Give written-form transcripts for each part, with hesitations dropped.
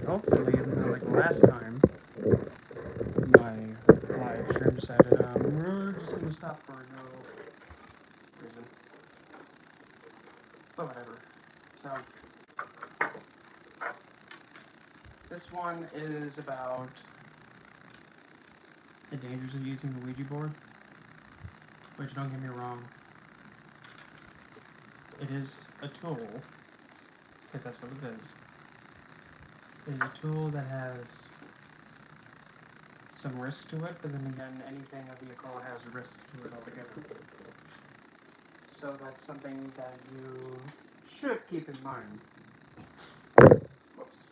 hopefully, not like last time, my live stream decided, we're just gonna stop for no reason. But whatever. So, this one is about the dangers of using the Ouija board. Which, don't get me wrong, it is a tool, because that's what it is. It is a tool that has some risk to it, but then again, anything of the occult has risk to it altogether. So that's something that you should keep in mind. Whoops.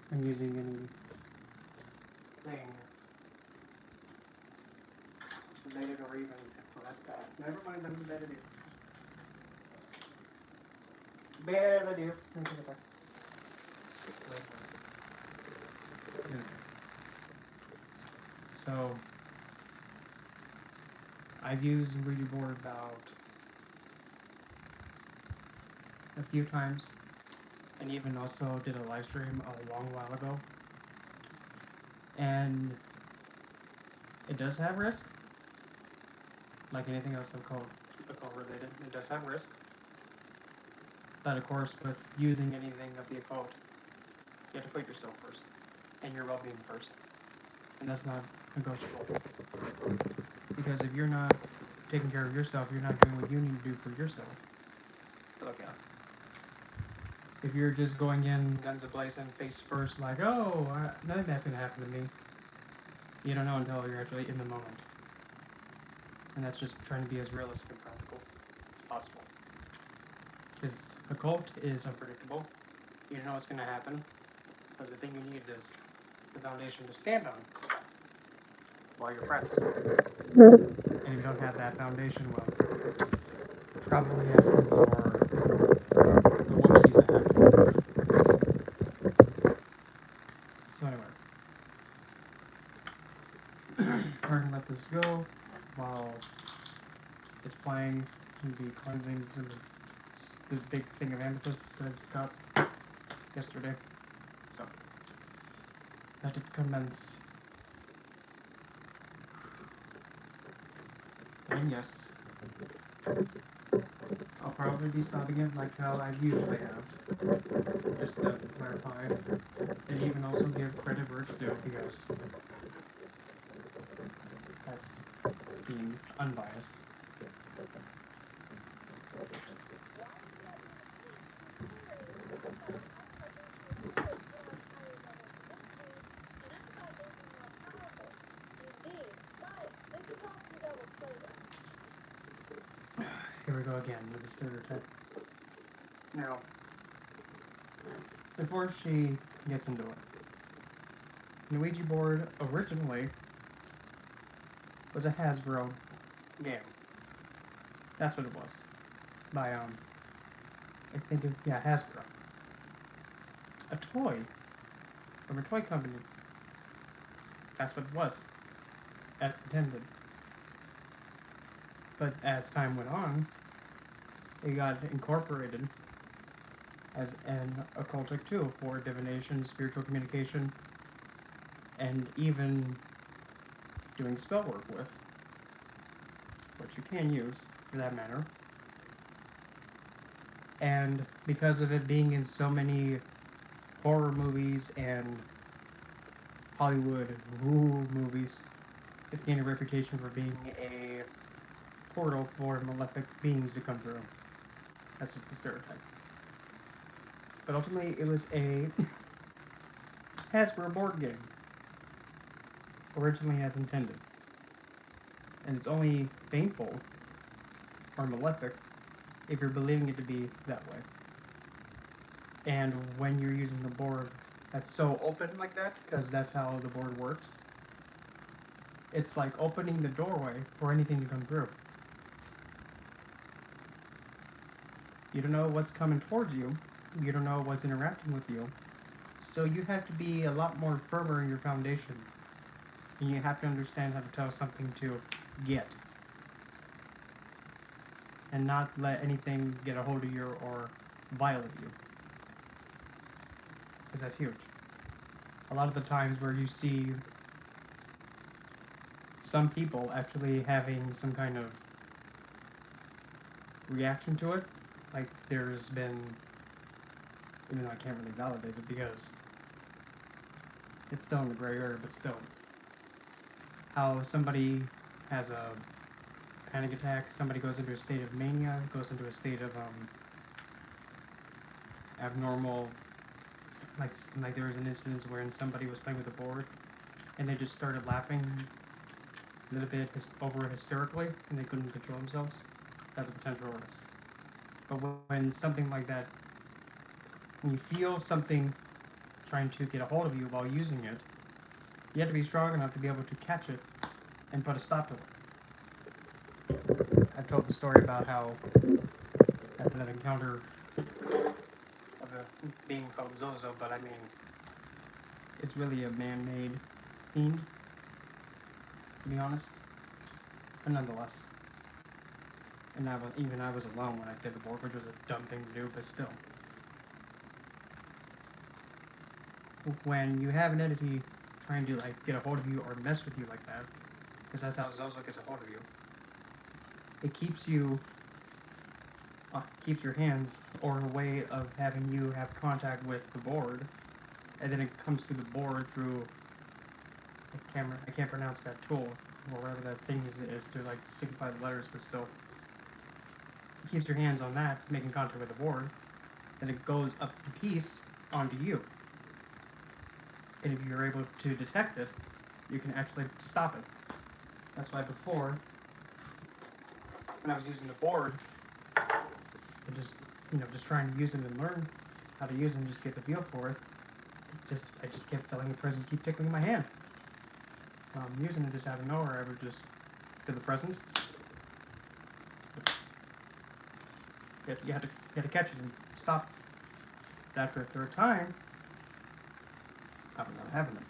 When using anything related or even, well, that's bad. Never mind, that was bad idea. Bad idea. Let me take it back. Anyway. So, I've used the Ouija board about a few times, and even also did a live stream a long while ago. And it does have risk, like anything else occult related. It does have risk. But of course, with using anything of the occult, you have to put yourself first, and your well-being first, and that's not negotiable. Because if you're not taking care of yourself, you're not doing what you need to do for yourself. Look out. If you're just going in guns a-blazing, face first, like, oh, nothing that's gonna happen to me, you don't know until you're actually in the moment. And that's just trying to be as realistic and practical as possible. Because occult is unpredictable. You don't know what's gonna happen, but the thing you need is the foundation to stand on while you're practicing. And if you don't have that foundation, well, you're probably asking for the whoopsies that happen. So anyway, we're gonna let this go while it's playing. Gonna be cleansing this big thing of amethyst that I got yesterday. So let it commence. And yes, I'll probably be stopping it like how I usually have, just to clarify, and even also give credit where it's due, because that's being unbiased. Here we go again with the stereotype. Now, before she gets into it, the Ouija board originally was a Hasbro game. That's what it was. By, I think, Hasbro. A toy from a toy company. That's what it was, as intended. But as time went on, it got incorporated as an occultic tool for divination, spiritual communication, and even doing spell work with, which you can use for that matter. And because of it being in so many horror movies and Hollywood movies, it's gained a reputation for being a portal for malefic beings to come through. That's just the stereotype. But ultimately, it was a Hasbro board game, originally as intended. And it's only baneful or malefic if you're believing it to be that way. And when you're using the board that's so open like that, because that's how the board works, it's like opening the doorway for anything to come through. You don't know what's coming towards you. You don't know what's interacting with you. So you have to be a lot more firmer in your foundation. And you have to understand how to tell something to get. And not let anything get a hold of you or violate you. because that's huge. A lot of the times where you see some people actually having some kind of reaction to it, like there's been, even though I can't really validate it because it's still in the gray area, but still, how somebody has a panic attack, somebody goes into a state of mania, goes into a state of abnormal, like there was an instance wherein somebody was playing with a board and they just started laughing a little bit over hysterically and they couldn't control themselves. That's a potential risk. But when something like that, when you feel something trying to get a hold of you while using it, you have to be strong enough to be able to catch it and put a stop to it. I've told the story about how I had an encounter of a being called Zozo, but I mean, it's really a man-made fiend, to be honest. But nonetheless. And even I was alone when I did the board, which was a dumb thing to do, but still. When you have an entity trying to like get a hold of you or mess with you like that, because that's how Zozo gets a hold of you, it keeps you, keeps your hands or a way of having you have contact with the board, and then it comes through the board through a camera. I can't pronounce that tool or whatever that thing is to like signify the letters, but still. It keeps your hands on that, making contact with the board, then it goes up the piece onto you. And if you're able to detect it, you can actually stop it. That's why before, when I was using the board, I just, just trying to use it and learn how to use it and just get the feel for it, I just kept feeling the presence keep tickling my hand. While I'm using it just out of nowhere, I would just feel the presence. You had to catch it and stop it. After a third time, I was not having it.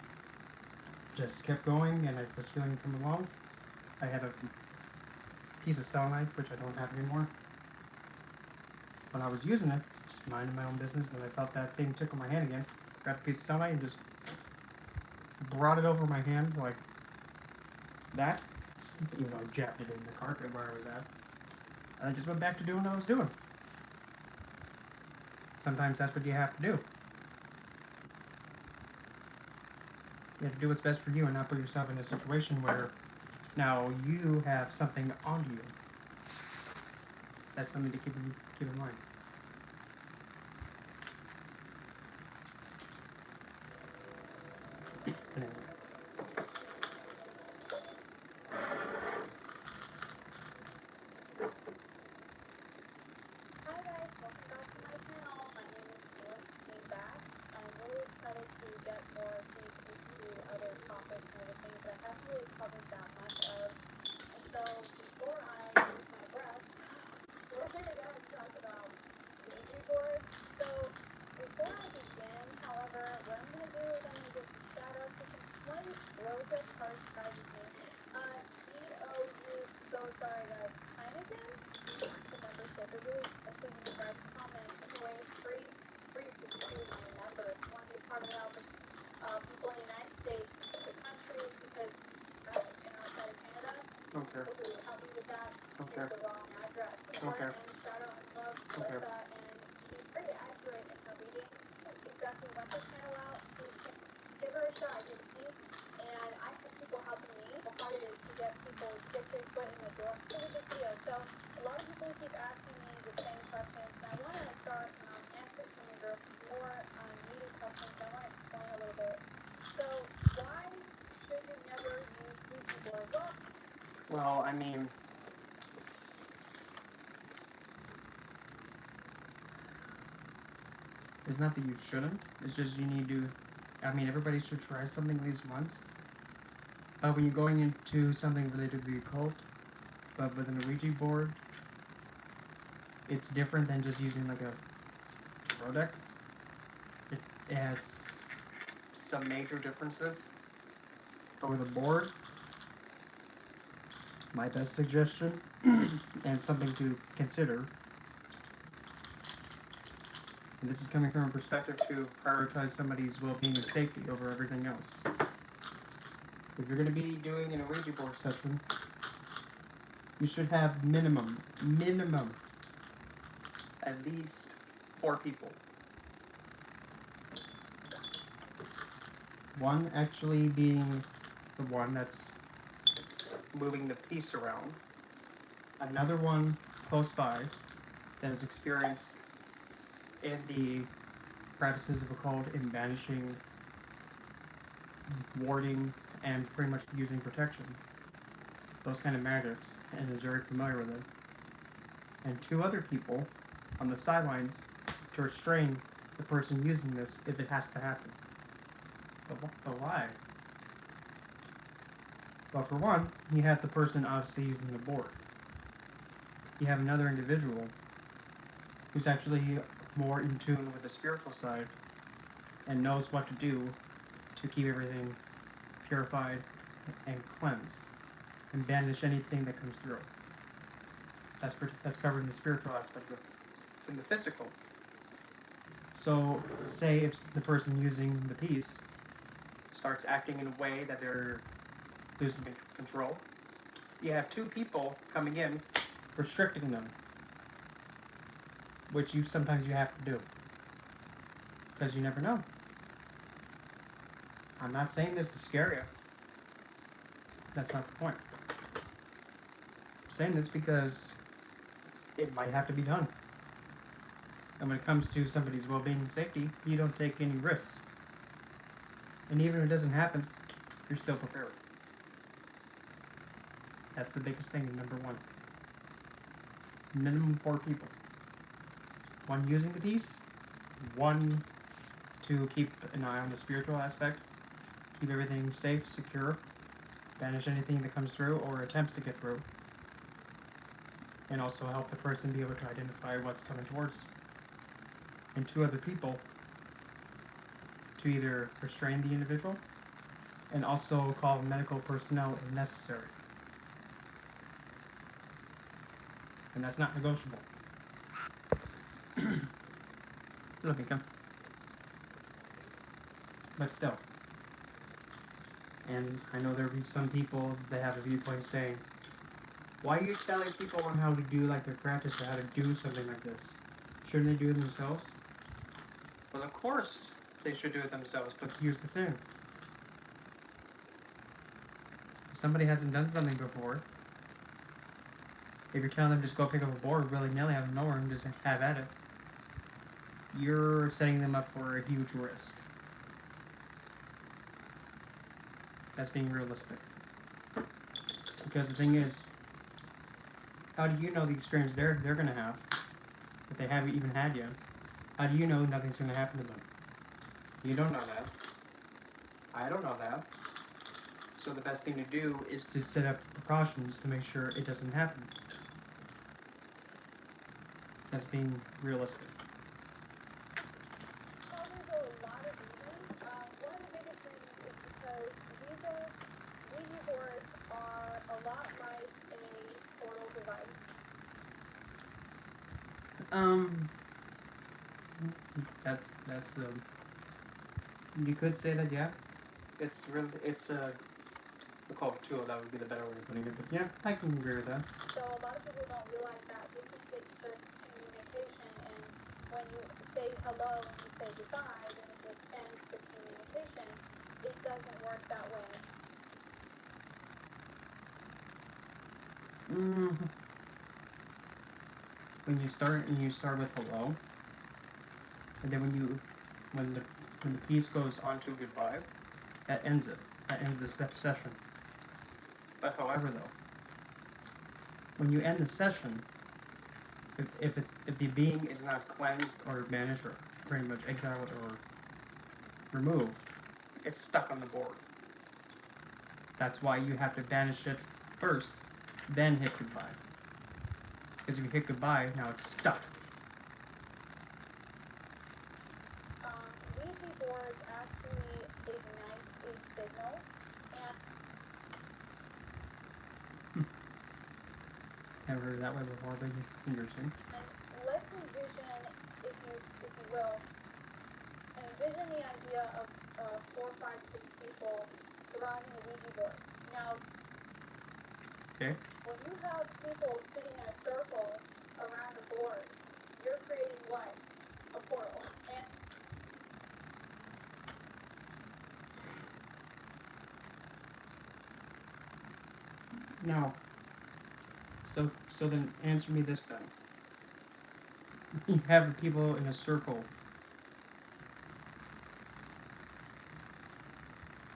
Just kept going, and I was feeling it come along. I had a piece of selenite, which I don't have anymore. When I was using it, just minding my own business, and I felt that thing tickle my hand again. Grabbed a piece of selenite and just brought it over my hand like that, even though I jabbed it in the carpet where I was at. And I just went back to doing what I was doing. Sometimes that's what you have to do. You have to do what's best for you and not put yourself in a situation where now you have something on you. That's something to keep in mind. Anyway. Hi guys, welcome back to my channel. My name is Feedback. I'm really excited to get more deep into other topics and other things that I haven't really covered that much of. And so before I lose my breath, we're going to talk about Ouija boards. So before I begin, however, what I'm going to do is I'm going to give some shout outs to some slight Rosette cards guys with me. EOU, so sorry guys, Heineken? The membership. It really appreciate you guys comment. Anyway, free to choose my members. Want to be part of the people in the United States, the country, because outside of Canada. Okay. Hopefully we'll help you with that. Okay. It's the wrong address. Okay. And shout out and love Okay. Melissa, and she's pretty accurate in her reading. Exactly when her channel out, please give her a shot, give a peek. And I have people helping me. How hard it is to get people to get their foot in the door. It's a big deal. So a lot of people keep asking me the same questions, and I want to start answering some of your more needed questions. I want to explain a little bit. So why should you never use Ouija boards? Well, I mean, it's not that you shouldn't. It's just you need to. I mean, everybody should try something at least once. But when you're going into something related to the occult, but with an Ouija board, it's different than just using like a tarot deck. It has some major differences. But with a board, my best suggestion, and something to consider, And this is coming from a perspective to prioritize somebody's well-being and safety over everything else. If you're going to be doing an Ouija board session, you should have minimum, at least 4 people. One actually being the one that's moving the piece around. Another one close by that is experienced in the practices of occult in banishing, warding, and pretty much using protection. Those kind of magics, and is very familiar with it. And 2 other people on the sidelines to restrain the person using this if it has to happen. But why? Well, for one, you have the person obviously using the board. You have another individual who's actually more in tune with the spiritual side and knows what to do to keep everything purified and cleansed and banish anything that comes through. That's covered in the spiritual aspect of it. In the physical. So, say if the person using the piece starts acting in a way that they're losing control, you have 2 people coming in restricting them, which sometimes you have to do, because you never know. I'm not saying this to scare you. That's not the point. I'm saying this because it might have to be done. And when it comes to somebody's well-being and safety, you don't take any risks. And even if it doesn't happen, you're still prepared. That's the biggest thing, number 1. Minimum 4 people. 1 using the piece, 1 to keep an eye on the spiritual aspect, keep everything safe, secure, banish anything that comes through or attempts to get through, and also help the person be able to identify what's coming towards. And 2 other people to either restrain the individual and also call medical personnel if necessary. And that's not negotiable. Let me come. But still. And I know there'll be some people that have a viewpoint saying, why are you telling people on how to do like their practice or how to do something like this? Shouldn't they do it themselves? Well, of course they should do it themselves, but here's the thing. If somebody hasn't done something before, if you're telling them just go pick up a board willy-nilly out of nowhere and just have at it, you're setting them up for a huge risk. That's being realistic. Because the thing is, how do you know the experience they're going to have that they haven't even had yet? How do you know nothing's going to happen to them? You don't know that. I don't know that. So the best thing to do is to set up precautions to make sure it doesn't happen. That's being realistic. Well, there's a lot of reasons. One of the biggest reasons is because Ouija boards are a lot like a portal device. That's you could say that, yeah. It's we call it a tool, that would be the better way of putting it, but yeah, I can agree with that. So a lot of people don't realize that. They think it's just communication, and when you say hello and you say goodbye, then it just ends the communication. It doesn't work that way. When you start with hello, and then when the piece goes on to goodbye, that ends it. That ends the session. But however, though, when you end the session, if the being is not cleansed or banished or pretty much exiled or removed, it's stuck on the board. That's why you have to banish it first, then hit goodbye. Because if you hit goodbye, now it's stuck. Ouija boards actually ignite a signal, and Never heard it that way before, but interesting. let's envision if you So, envision the idea of 4, 5, 6 people surrounding a Ouija board. Now, Okay. when you have people sitting in a circle around the board, you're creating what? A portal. And Now, so then answer me this then. You have people in a circle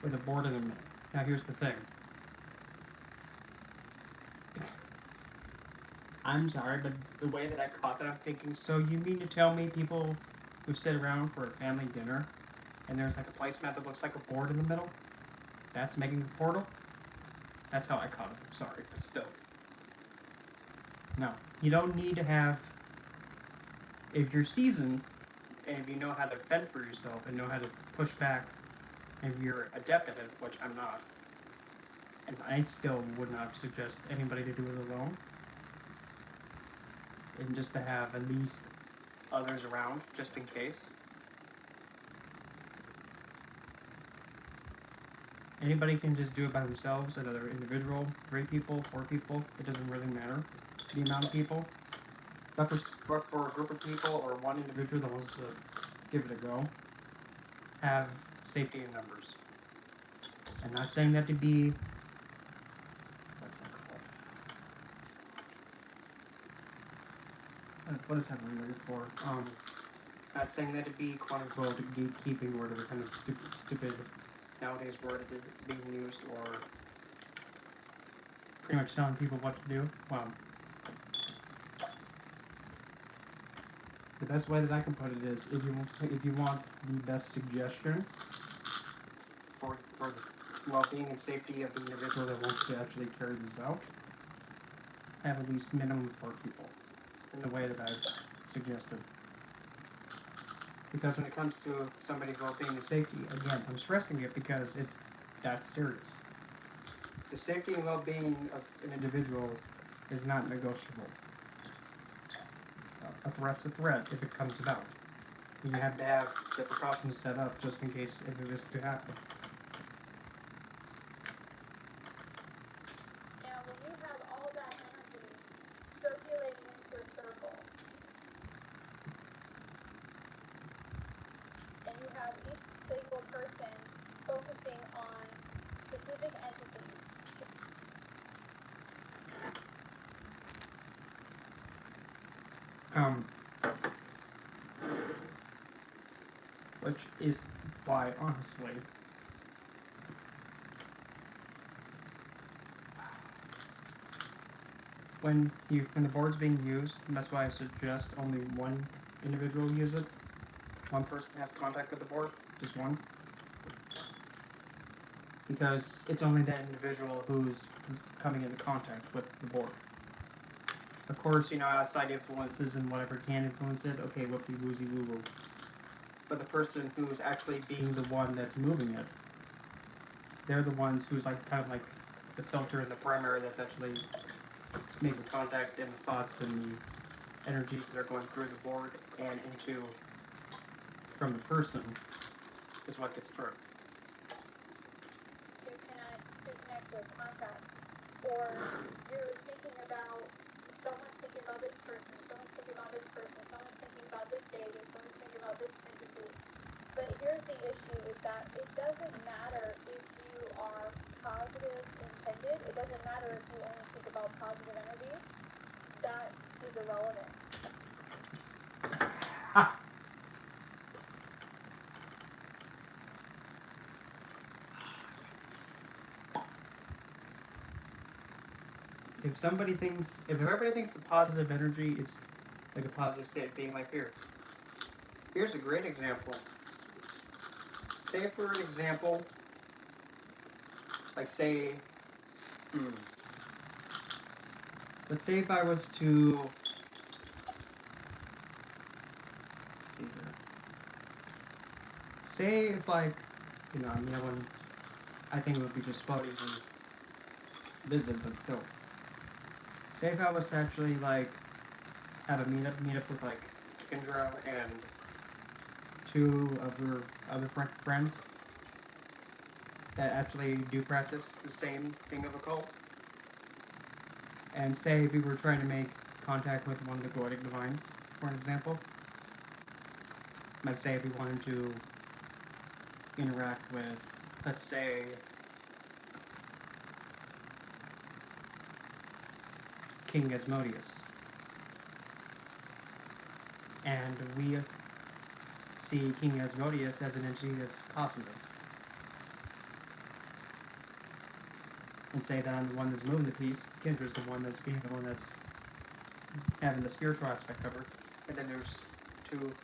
with a board in the middle. Now here's the thing. I'm sorry, but the way that I caught that, I'm thinking, so you mean to tell me people who sit around for a family dinner and there's like a placemat that looks like a board in the middle? That's making a portal? That's how I caught it. I'm sorry, but still. No. You don't need to have... If you're seasoned, and if you know how to fend for yourself and know how to push back, and if you're adept at it, which I'm not, and I still would not suggest anybody to do it alone, and just to have at least others around, just in case. Anybody can just do it by themselves, another individual, 3 people, 4 people, it doesn't really matter the amount of people. But for a group of people or one individual that wants to give it a go, have safety in numbers. I'm not saying that to be... What's that called? What is that word for? Not saying that to be quote-unquote gatekeeping or whatever kind of stupid nowadays word that is being used, or pretty much telling people what to do. Well, the best way that I can put it is, if you want the best suggestion for the well-being and safety of the individual that wants to actually carry this out, have at least minimum 4 people in the way that I've suggested. Because when it comes to somebody's well-being and safety, again, I'm stressing it because it's that serious. The safety and well-being of an individual is not negotiable. A threat's a threat if it comes about. You have to have the precautions set up just in case if it was to happen. now, when you have all that energy circulating into a circle, and you have each single person focusing on specific entities, Which is why, honestly, when the board's being used, that's why I suggest only one individual use it. One person has contact with the board, just one. Because it's only that individual who's coming into contact with the board. Of course, outside influences and whatever can influence it, okay, whoopie woozy woo woo. But the person who's actually being the one that's moving it, they're the ones who's kind of like the filter and the primary that's actually making contact, and the thoughts and the energies that are going through the board and into from the person is what gets through. to connect with contact, or you're thinking about someone's thinking about this person, someone's thinking about this person, someone's thinking about this deity, someone's thinking about this entity. But here's the issue, is that it doesn't matter if you are positive intended, it doesn't matter if you only think about positive energies, that is irrelevant. If everybody thinks a positive energy, it's like a positive state of being, like here. Here's a great example. Say for an example, let's say if I was to, say if when I think it would be just funny to visit, but still. Say if I was to actually have a meetup with Kendra and two of her other friends that actually do practice the same thing of a cult. And say if we were trying to make contact with one of the Goetic divines, for an example. Let's say if we wanted to interact with, let's say, King Asmodeus. And we see King Asmodeus as an entity that's positive. And say that I'm the one that's moving the piece, Kendra's the one that's being the one that's having the spiritual aspect covered. And then there's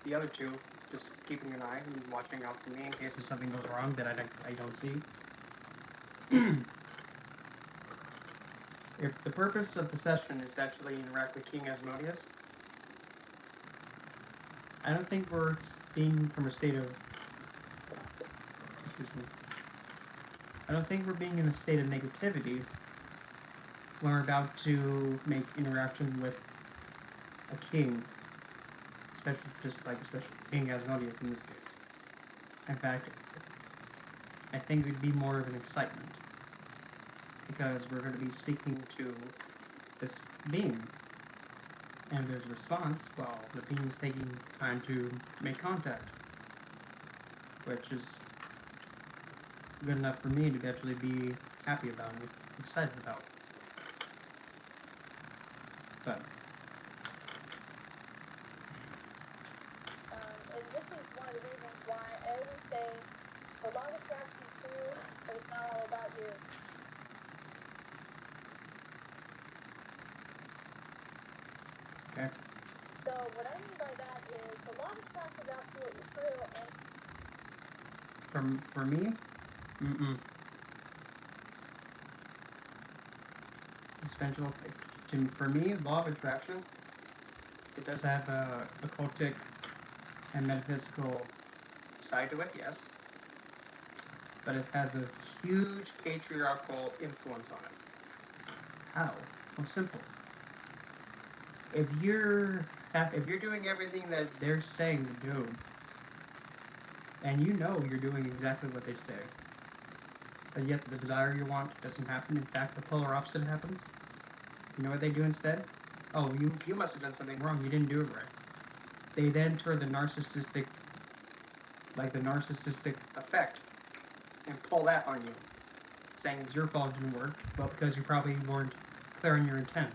the other two, just keeping an eye and watching out for me in case if something goes wrong that I don't see. If the purpose of the session is to actually interact with King Asmodeus, I don't think we're being from a state of... Excuse me. I don't think we're being in a state of negativity when we're about to make interaction with a king. Especially King Asmodeus in this case. In fact, I think it would be more of an excitement. Because we're going to be speaking to this being. And there's a response while the being's taking time to make contact. Which is good enough for me to actually be happy about and excited about. But and this is one of the reasons why I always say the law of attraction is true, but it's not all about you. okay. So what I mean by that is the law of attraction is absolutely true, and For me, Essential. For me, law of attraction, it does have a occultic and metaphysical side to it, yes. But it has a huge patriarchal influence on it. How? Well, simple. If you're doing everything that they're saying to do, and you know you're doing exactly what they say, but yet the desire you want doesn't happen, in fact the polar opposite happens, you know what they do instead? Oh, you must have done something wrong, you didn't do it right. They then turn the narcissistic effect and pull that on you, saying it's your fault it didn't work, well, because you probably weren't clear on your intent.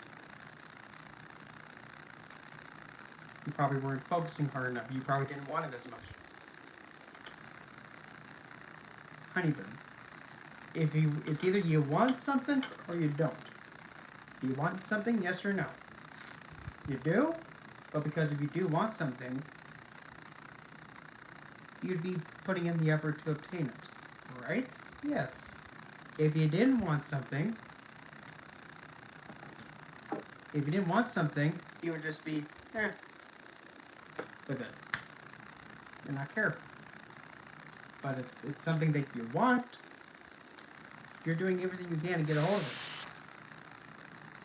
You probably weren't focusing hard enough. You probably didn't want it as much. Honeybird. It's either you want something or you don't. Do you want something, yes or no? You do? Well, because if you do want something, you'd be putting in the effort to obtain it, right? Yes. If you didn't want something, you would just be, with it. And not care. But if it's something that you want, you're doing everything you can to get a hold of it.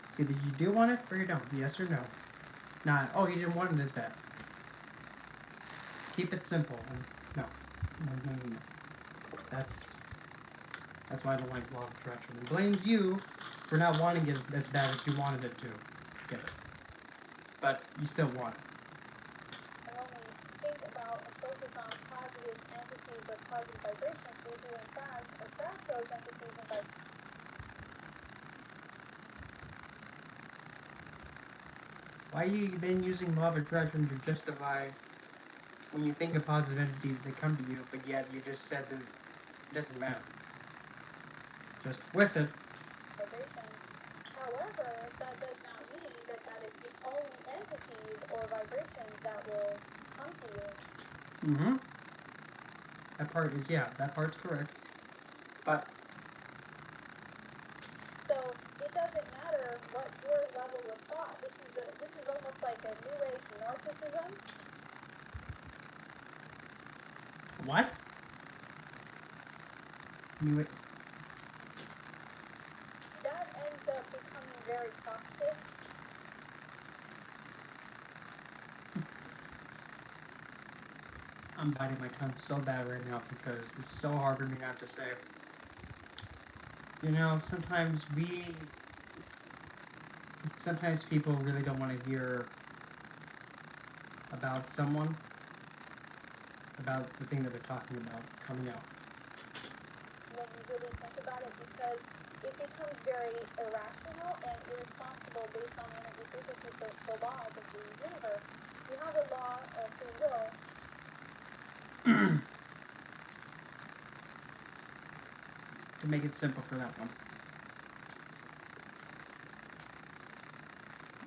It's either you do want it or you don't. Yes or no. Not, oh, you didn't want it as bad. Keep it simple. No. No. That's why I don't like law of attraction. It blames you for not wanting it as bad as you wanted it to. Get it. But you still want it. when we think about and focus on positive entities or positive vibrations, we do in fact attract those entities and vibrations. Why are you then using law of attraction to justify when you think of positive entities, they come to you, but yet you just said that it doesn't matter. Just with it. However, that does not mean that is the only entities or vibrations that will come to you. Mm-hmm. That part's correct. But so it doesn't matter what your level of thought. This is almost like a new age narcissism. what? That ends up becoming very toxic. I'm biting my tongue so bad right now because it's so hard for me not to say. You know, sometimes people really don't want to hear about someone, about the thing that they're talking about coming out. When you really think about it, because it becomes very irrational and irresponsible based on energy frequencies, the laws of the universe. You have a law of free will. To make it simple for that one,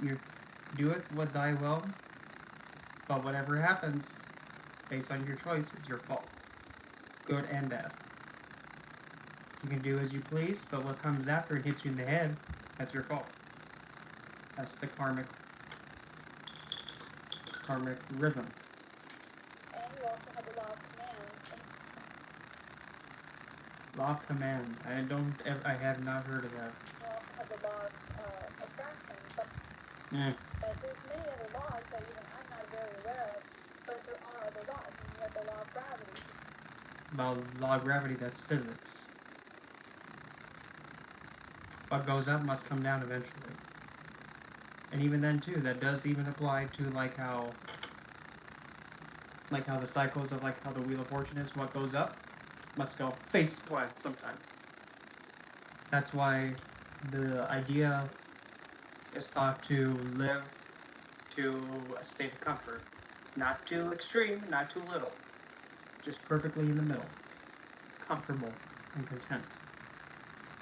you doeth what thy will, but whatever happens based on your choice is your fault, good and bad. You can do as you please, but what comes after and hits you in the head, that's your fault. That's the karmic rhythm. And you also have the law of command. Law of command. I have not heard of that. You also have the law of attraction. Mm. But there's many other laws that even I'm not very aware of, but there are other laws. And you have the law of gravity. Well, law of gravity, that's physics. What goes up must come down eventually. And even then too, that does even apply to like how the cycles of like how the Wheel of Fortune is, what goes up must go face plant sometime. That's why the idea is thought to live to a state of comfort. Not too extreme, not too little. Just perfectly in the middle. Comfortable and content.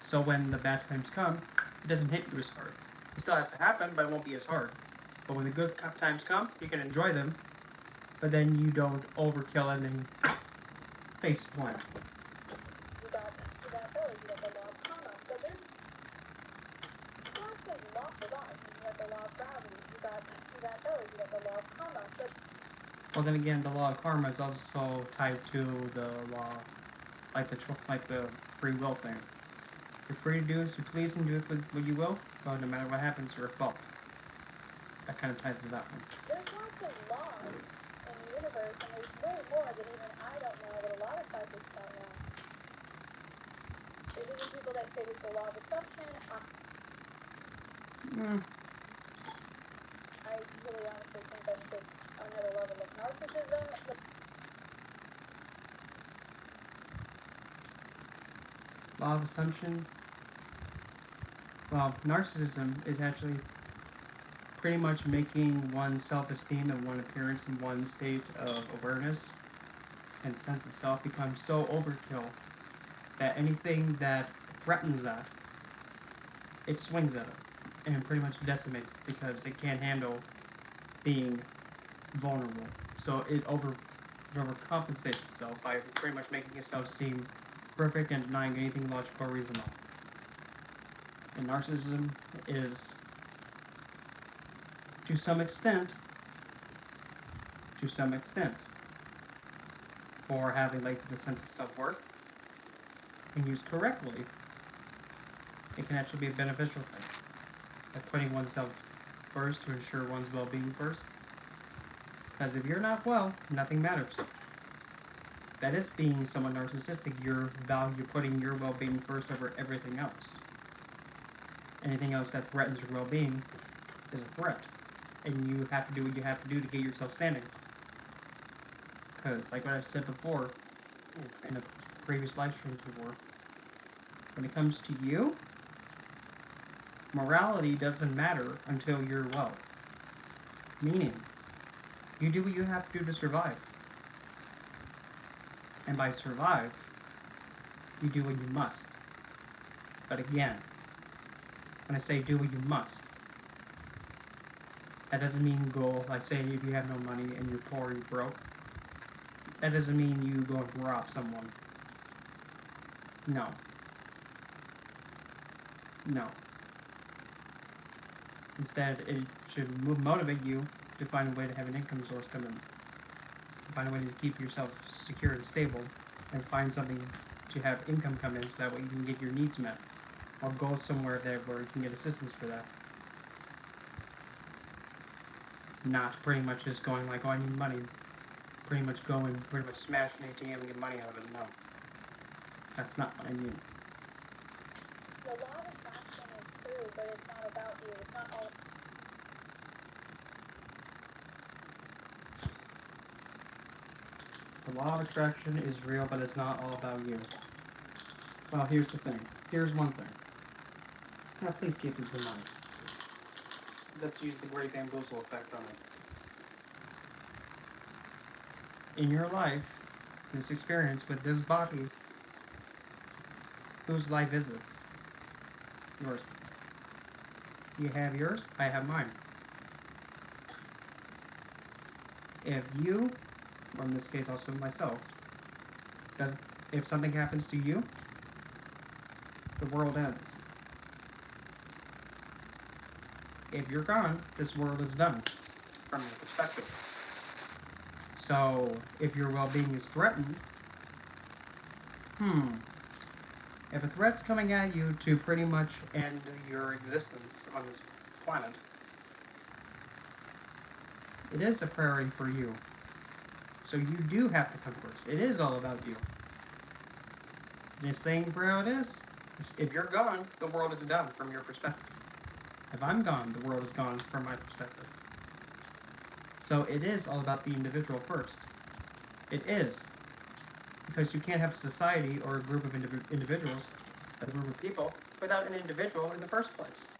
So when the bad times come, it doesn't hit you as hard. It still has to happen, but it won't be as hard. But when the good times come, you can enjoy them, but then you don't overkill and then face plant. You got those. You got the law of karma. So there's lots of laws. You have the law of gravity. You got those. You got the law of karma. But Well, then again, the law of karma is also tied to the law, like the free will thing. You're free to do as you please and do with what you will, but no matter what happens, you're at fault. That kind of ties to that one. there's lots of laws in the universe, and there's way more that even I don't know, that a lot of psychics don't know. There's even people that say there's the law of assumption. I really honestly think that's just another level of narcissism. Law of assumption. Well, narcissism is actually pretty much making one's self-esteem and one appearance and one state of awareness and sense of self become so overkill that anything that threatens that, it swings at it and pretty much decimates it because it can't handle being vulnerable. So it overcompensates itself by pretty much making itself seem perfect and denying anything logical or reasonable. And narcissism is, to some extent, for having like the sense of self-worth and used correctly, it can actually be a beneficial thing. Like putting oneself first to ensure one's well-being first. Because if you're not well, nothing matters. That is being somewhat narcissistic. You're putting your well-being first over everything else. Anything else that threatens your well-being is a threat. And you have to do what you have to do to get yourself standing. Because, like what I've said before, in a previous live stream before, when it comes to you, morality doesn't matter until you're well. Meaning, you do what you have to do to survive. And by survive, you do what you must. But again, when I say do what you must, that doesn't mean go, like say if you have no money and you're poor, you're broke. That doesn't mean you go and rob someone. No. No. Instead, it should motivate you to find a way to have an income source come in. Find a way to keep yourself secure and stable, and find something to have income come in so that way you can get your needs met. Or go somewhere there where you can get assistance for that. Not pretty much just going like, oh, I need money. pretty much go and pretty much smash an ATM and get money out of it. No. That's not what I mean. The law of attraction is true, but it's not about you. It's not all. The law of attraction is real, but it's not all about you. Well, here's the thing. Here's one thing. Now, please keep this in mind. Let's use the Great Bamboozle effect on it. In your life, this experience with this body, whose life is it? Yours. You have yours, I have mine. If you, or in this case also myself, if something happens to you, the world ends. If you're gone, this world is done, from your perspective. So, if your well-being is threatened, if a threat's coming at you to pretty much end your existence on this planet, it is a priority for you. So you do have to come first. It is all about you. The saying for how it is, if you're gone, the world is done from your perspective. If I'm gone, the world is gone from my perspective. So it is all about the individual first. It is. Because you can't have a society or a group of individuals, a group of people, without an individual in the first place.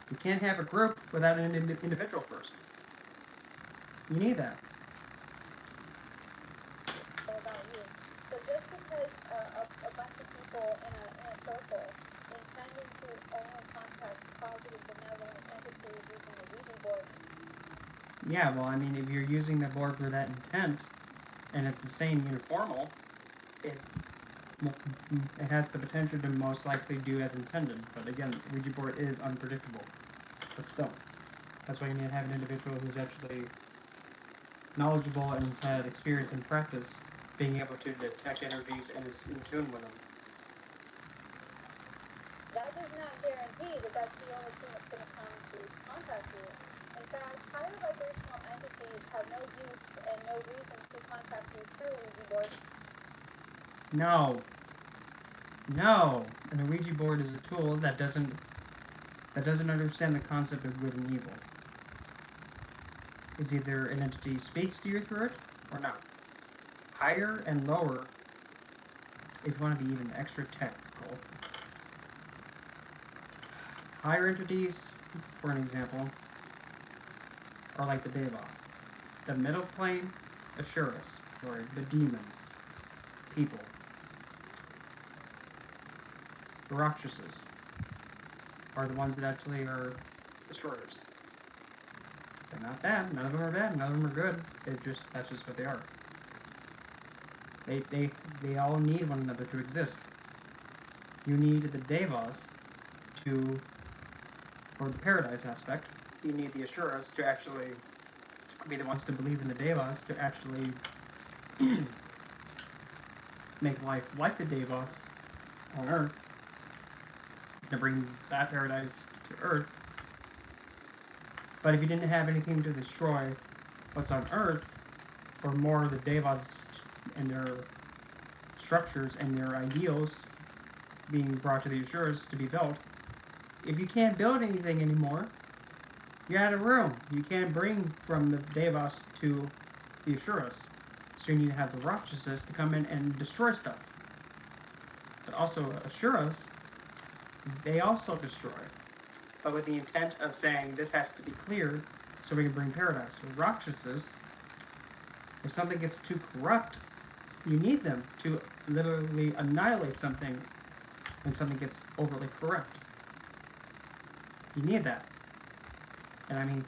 You can't have a group without an individual first. You need that. About you. So just because a bunch of people in a circle intending to only contact positive benevolent entities using the Ouija board. Yeah, well, I mean, if you're using the board for that intent, and it's the same uniformal, it has the potential to most likely do as intended. But again, Ouija board is unpredictable. But still, that's why you need to have an individual who's actually knowledgeable and has had experience and practice being able to detect energies and is in tune with them. That does not guarantee that that's the only thing that's going to come to contact you. In fact, higher vibrational entities have no use and no reason to contact you through Ouija board. No. No. An Ouija board is a tool that doesn't understand the concept of good and evil. It's either an entity speaks to you through it or not. Higher and lower, if you want to be even extra technical. Higher entities, for an example, are like the Deva. The middle plane, Asuras, or the demons, people. The Rakshasas are the ones that actually are destroyers. They're not bad. None of them are bad. None of them are good. That's just what they are. They all need one another to exist. You need the Devas for the paradise aspect. You need the Asuras to actually be the ones to believe in the Devas to actually make life like the Devas on Earth, to bring that paradise to Earth. But if you didn't have anything to destroy what's on Earth, for more of the Devas and their structures and their ideals being brought to the Asuras to be built, if you can't build anything anymore, you're out of room. You can't bring from the Devas to the Asuras. So you need to have the Rakshasas to come in and destroy stuff. But also Asuras, they also destroy. But with the intent of saying this has to be cleared so we can bring paradise. With Rakshasas, if something gets too corrupt, you need them to literally annihilate something when something gets overly corrupt. You need that. And I mean,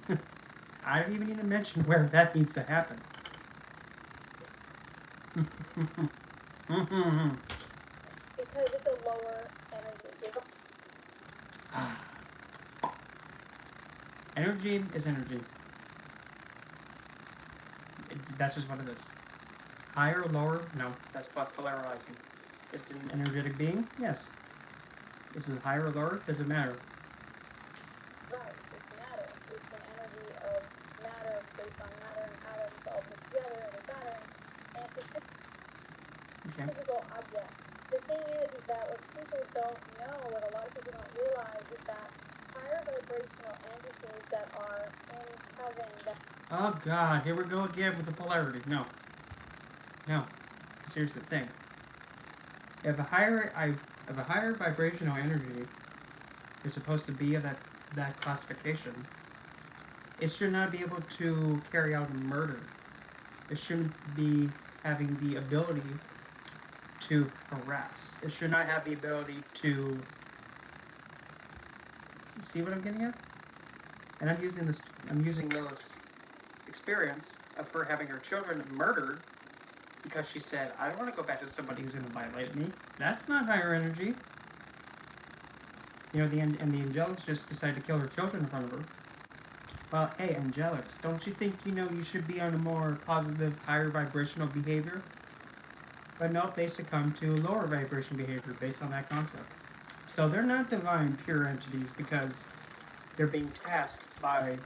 I don't even need to mention where that needs to happen. Because it's a lower energy. Energy is energy. That's just what it is. Higher or lower? No. That's polarizing. Is it an energetic being? Yes. Is it higher or lower? Does it matter? Right, it's matter. It's an energy of matter, space, on matter and atoms all put together in a pattern, and it's a physical object. The thing is that what people don't know, what a lot of people don't realize, is that higher vibrational entities that are in heaven, that Oh God, here we go again with the polarity. No. No. 'Cause here's the thing. If a higher vibrational energy is supposed to be of that classification, it should not be able to carry out a murder. It shouldn't be having the ability to harass. It should not have the ability to. You see what I'm getting at? And I'm using Lilith's experience of her having her children murdered because she said, I don't want to go back to somebody who's going to violate me. That's not higher energy. You know, the angelics just decided to kill her children in front of her. Well, hey, angelics, don't you think, you should be on a more positive, higher vibrational behavior? But no, they succumb to lower vibration behavior based on that concept. So they're not divine, pure entities because they're being tasked by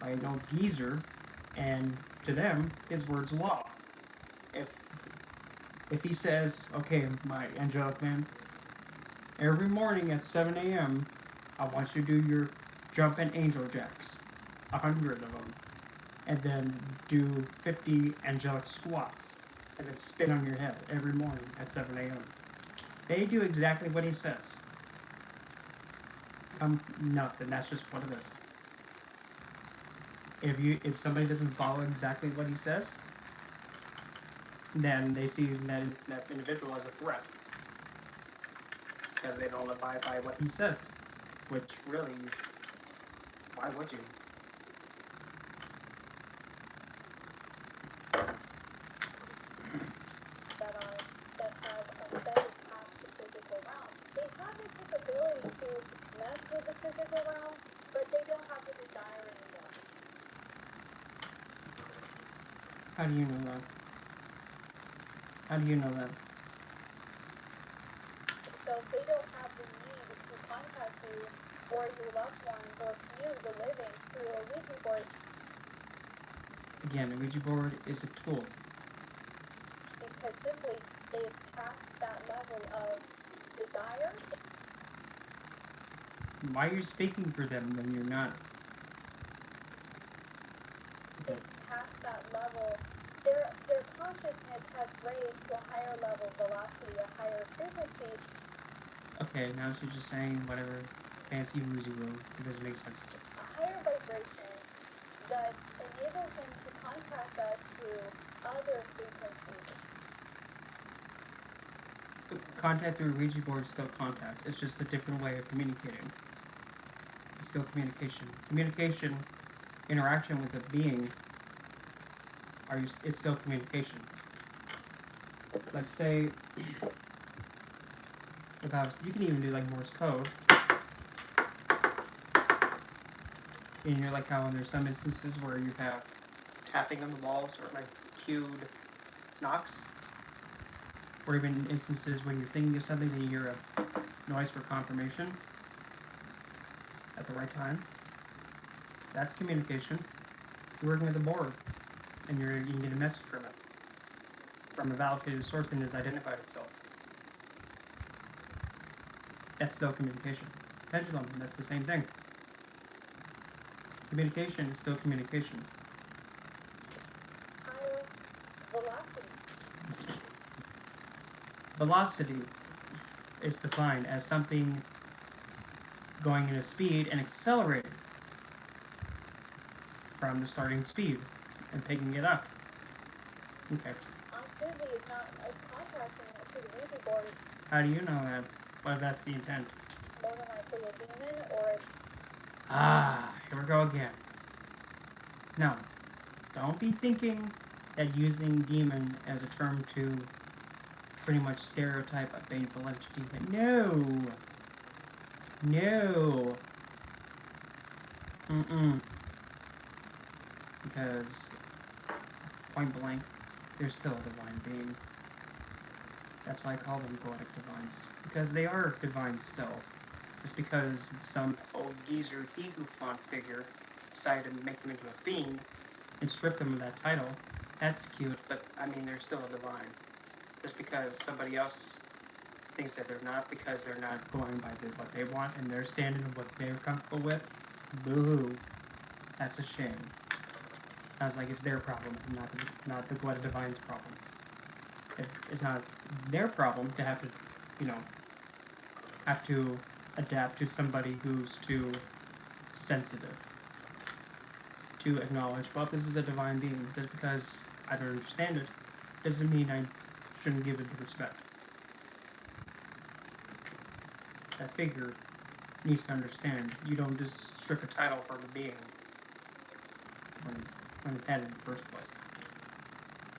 an old geezer, and to them, his word's law. If he says, okay, my angelic man, every morning at 7 a.m., I want you to do your jumping angel jacks, 100 of them, and then do 50 angelic squats, and then spin on your head every morning at 7 a.m. They do exactly what he says. Nothing. That's just what it is. If somebody doesn't follow exactly what he says, then they see that individual as a threat because they don't abide by what he says. Which really, why would you? that have ascended past the physical realm. They have the capability to mess with the physical realm, but they don't have the desire anymore. How do you know that? How do you know that? So they don't have the need to contact you or your loved ones or you, the living, through a Ouija board. Again, a Ouija board is a tool. Because simply they've passed that level of desire. Why are you speaking for them when you're not? They've passed that level. Their consciousness has raised to a higher level velocity, a higher frequency. Okay, now she's just saying whatever fancy Ouija will. It doesn't make sense. A higher vibration that enables them to contact us through other frequencies. Contact through a Ouija board is still contact. It's just a different way of communicating. It's still communication. Communication, interaction with a being, it's still communication. Let's say, you can even do like Morse code. And you're like how there's some instances where you have tapping on the walls or like cued knocks. Or even instances when you're thinking of something and you hear a noise for confirmation at the right time. That's communication. You're working with a board, and you can get a message from it. From a validated source and has identified itself. That's still communication. Pendulum, that's the same thing. Communication is still communication. Higher velocity. Velocity is defined as something going in a speed and accelerating from the starting speed and picking it up. Okay. Activity is not contacting it through the Ouija board. How do you know that? Well, that's the intent. More than likely a demon or it's... Here we go again. No. Don't be thinking that using demon as a term to pretty much stereotype a baneful entity. No. No. Because, point blank, they're still a divine being. That's why I call them poetic divines. Because they are divine still. Just because some old geezer he-goofant figure decided to make them into a fiend and strip them of that title, that's cute, but I mean, they're still a divine. Just because somebody else thinks that they're not, because they're not going by what they want and their standard of what they're comfortable with, boo-hoo. That's a shame. Sounds like it's their problem, not the Gweta Divine's problem. It's not their problem to have to, you know, have to adapt to somebody who's too sensitive to acknowledge, well, this is a divine being. Just because I don't understand it doesn't mean I shouldn't give it the respect. That figure needs to understand you don't just strip a title from a being when it had it in the first place.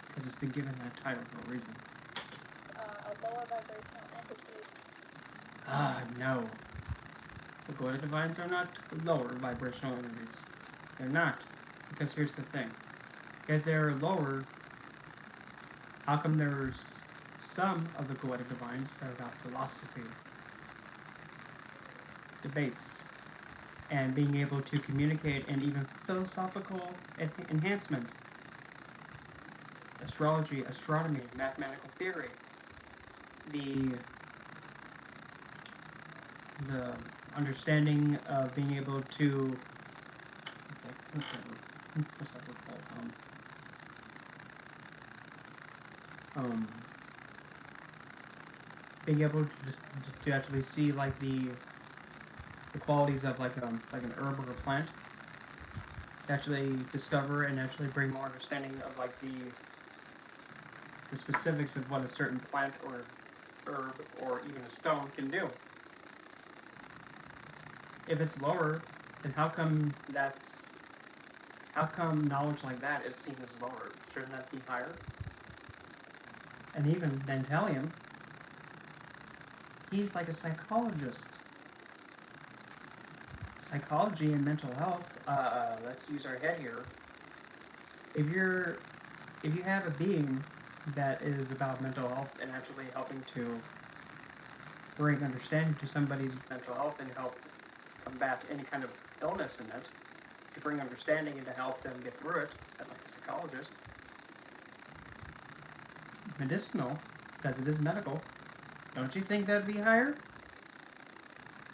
Because it's been given that title for a reason. A lower vibrational entity. No. The Gweta Divines are not lower vibrational entities. They're not. Because here's the thing. If they're lower, how come there's some of the Gweta Divines that are about philosophy, debates, and being able to communicate, and even philosophical enhancement, astrology, astronomy, mathematical theory, the understanding of being able to what's that word called? Being able to actually see like the qualities of like an herb or a plant, to actually discover and actually bring more understanding of like the specifics of what a certain plant or herb or even a stone can do. If it's lower, then how come knowledge like that is seen as lower? Shouldn't that be higher? And even Dantalium, he's like a psychologist. Psychology and mental health, let's use our head here. If you have a being that is about mental health and actually helping to bring understanding to somebody's mental health and help combat any kind of illness in it, to bring understanding and to help them get through it, like a psychologist, medicinal, because it is medical, don't you think that'd be higher?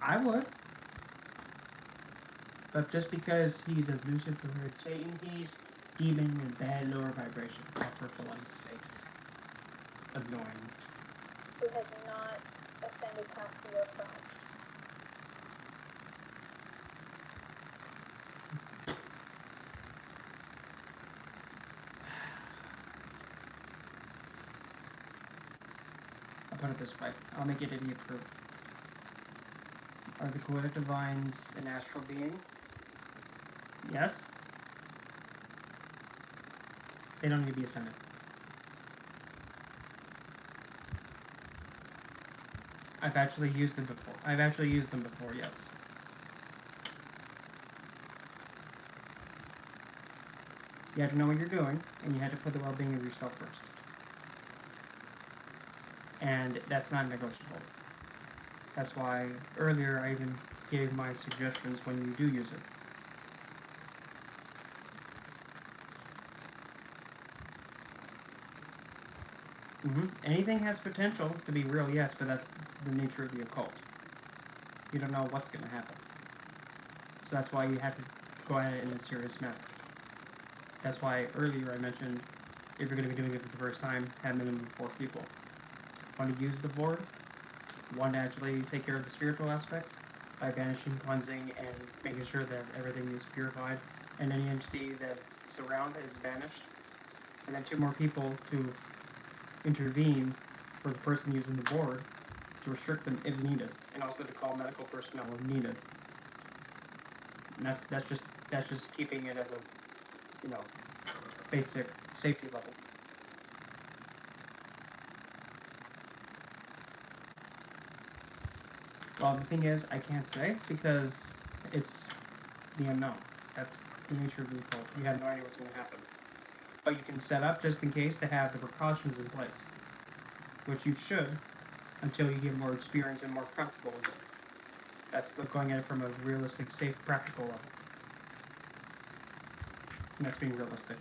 I would. But just because he's a Lucifer or Satan, he's demon and bad lower vibration. Oh, for blood's sakes. Annoying. Who has not ascended past the earth realm. I'll put it this way. I'll make it idiot proof. Are the Gweta Divines an astral being? Yes. They don't need to be ascended. I've actually used them before. Yes. You had to know what you're doing, and you had to put the well-being of yourself first. And that's not negotiable. That's why earlier I even gave my suggestions when you do use it. Anything has potential to be real, yes, but that's the nature of the occult. You don't know what's going to happen. So that's why you have to go at it in a serious manner. That's why earlier I mentioned, if you're going to be doing it for the first time, have minimum 4 people. One to use the board, one to actually take care of the spiritual aspect by banishing, cleansing, and making sure that everything is purified and any entity that's around is banished. And then 2 more people to intervene for the person using the board to restrict them if needed, and also to call medical personnel if needed. And that's just keeping it at a basic safety level. Well, the thing is, I can't say because it's the unknown. That's the nature of the occult. You have no idea what's going to happen. But you can set up just in case to have the precautions in place, which you should until you get more experience and more comfortable with it. That's going at it from a realistic, safe, practical level. And that's being realistic.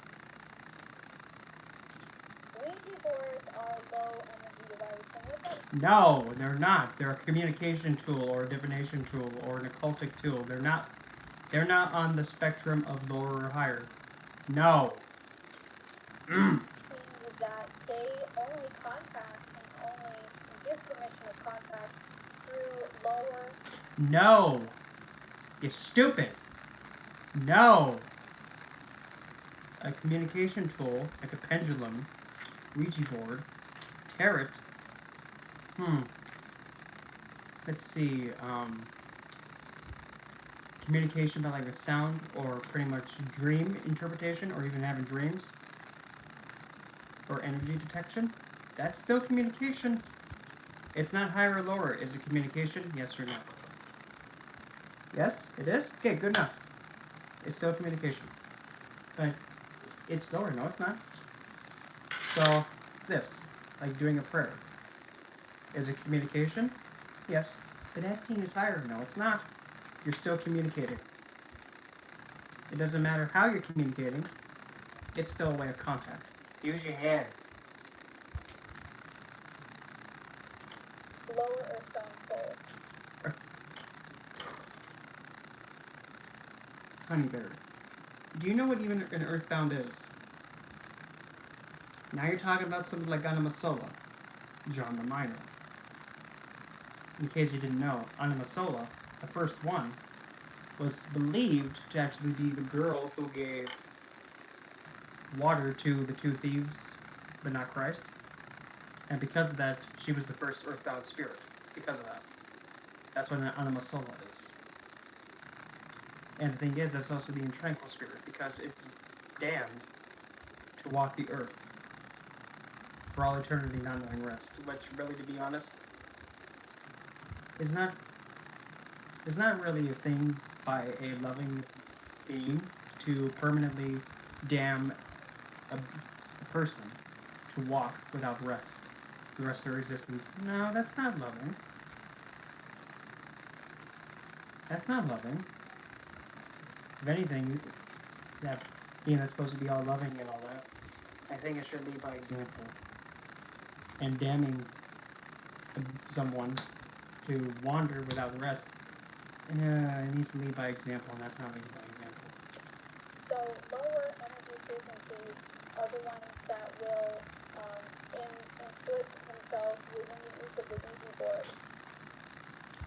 Ouija boards are low energy devices, and with that, No, they're not. They're a communication tool or a divination tool or an occultic tool. They're not on the spectrum of lower or higher. No. means that they only contact and only give permission of contact through lower. No. You stupid. No. A communication tool, like a pendulum, Ouija board, tarot. Let's see. Communication by like a sound or pretty much dream interpretation or even having dreams or energy detection. That's still communication. It's not higher or lower. Is it communication? Yes or no? Yes, it is? Okay, good enough. It's still communication. But it's lower. No, it's not. So, this, like doing a prayer. Is it communication? Yes. But that scene is higher. No, it's not. You're still communicating. It doesn't matter how you're communicating. It's still a way of contact. Use your head. Lower earthbound souls. Honeyberry. Do you know what even an earthbound is? Now you're talking about something like Animasola, John the Minor. In case you didn't know, Animasola, the first one, was believed to actually be the girl who gave water to the two thieves, but not Christ. And because of that, she was the first earthbound spirit. Because of that. That's what an Animasola is. And the thing is, that's also the intranquil spirit, because it's damned to walk the earth for all eternity not knowing rest. Which, really, to be honest, is not really a thing by a loving being to permanently damn a person to walk without rest the rest of their existence. No, that's not loving. That's not loving. If anything, that being that's supposed to be all loving and all that, I think it should lead by example. And damning someone to wander without rest, it needs to lead by example, and that's not leading by example. So lower energy frequencies are the ones that will inflict themselves within the use of the Ouija board.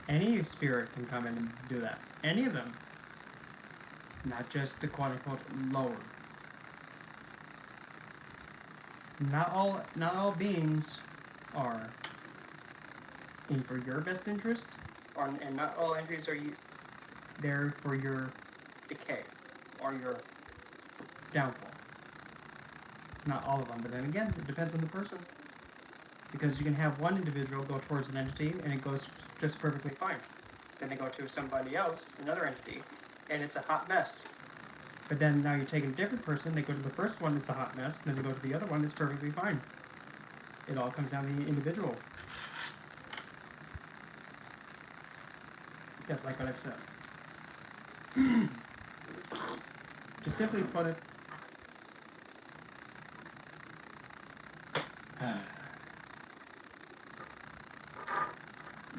Any spirit can come in and do that. Any of them. Not just the quote-unquote lower. Not all beings are in for your best interest, and not all entries are there for your decay or your downfall. Not all of them, but then again, it depends on the person. Because you can have one individual go towards an entity and it goes just perfectly fine. Then they go to somebody else, another entity, and it's a hot mess. But then now you're taking a different person, they go to the first one, it's a hot mess, then they go to the other one, it's perfectly fine. It all comes down to the individual. Just like what I've said. To simply put it,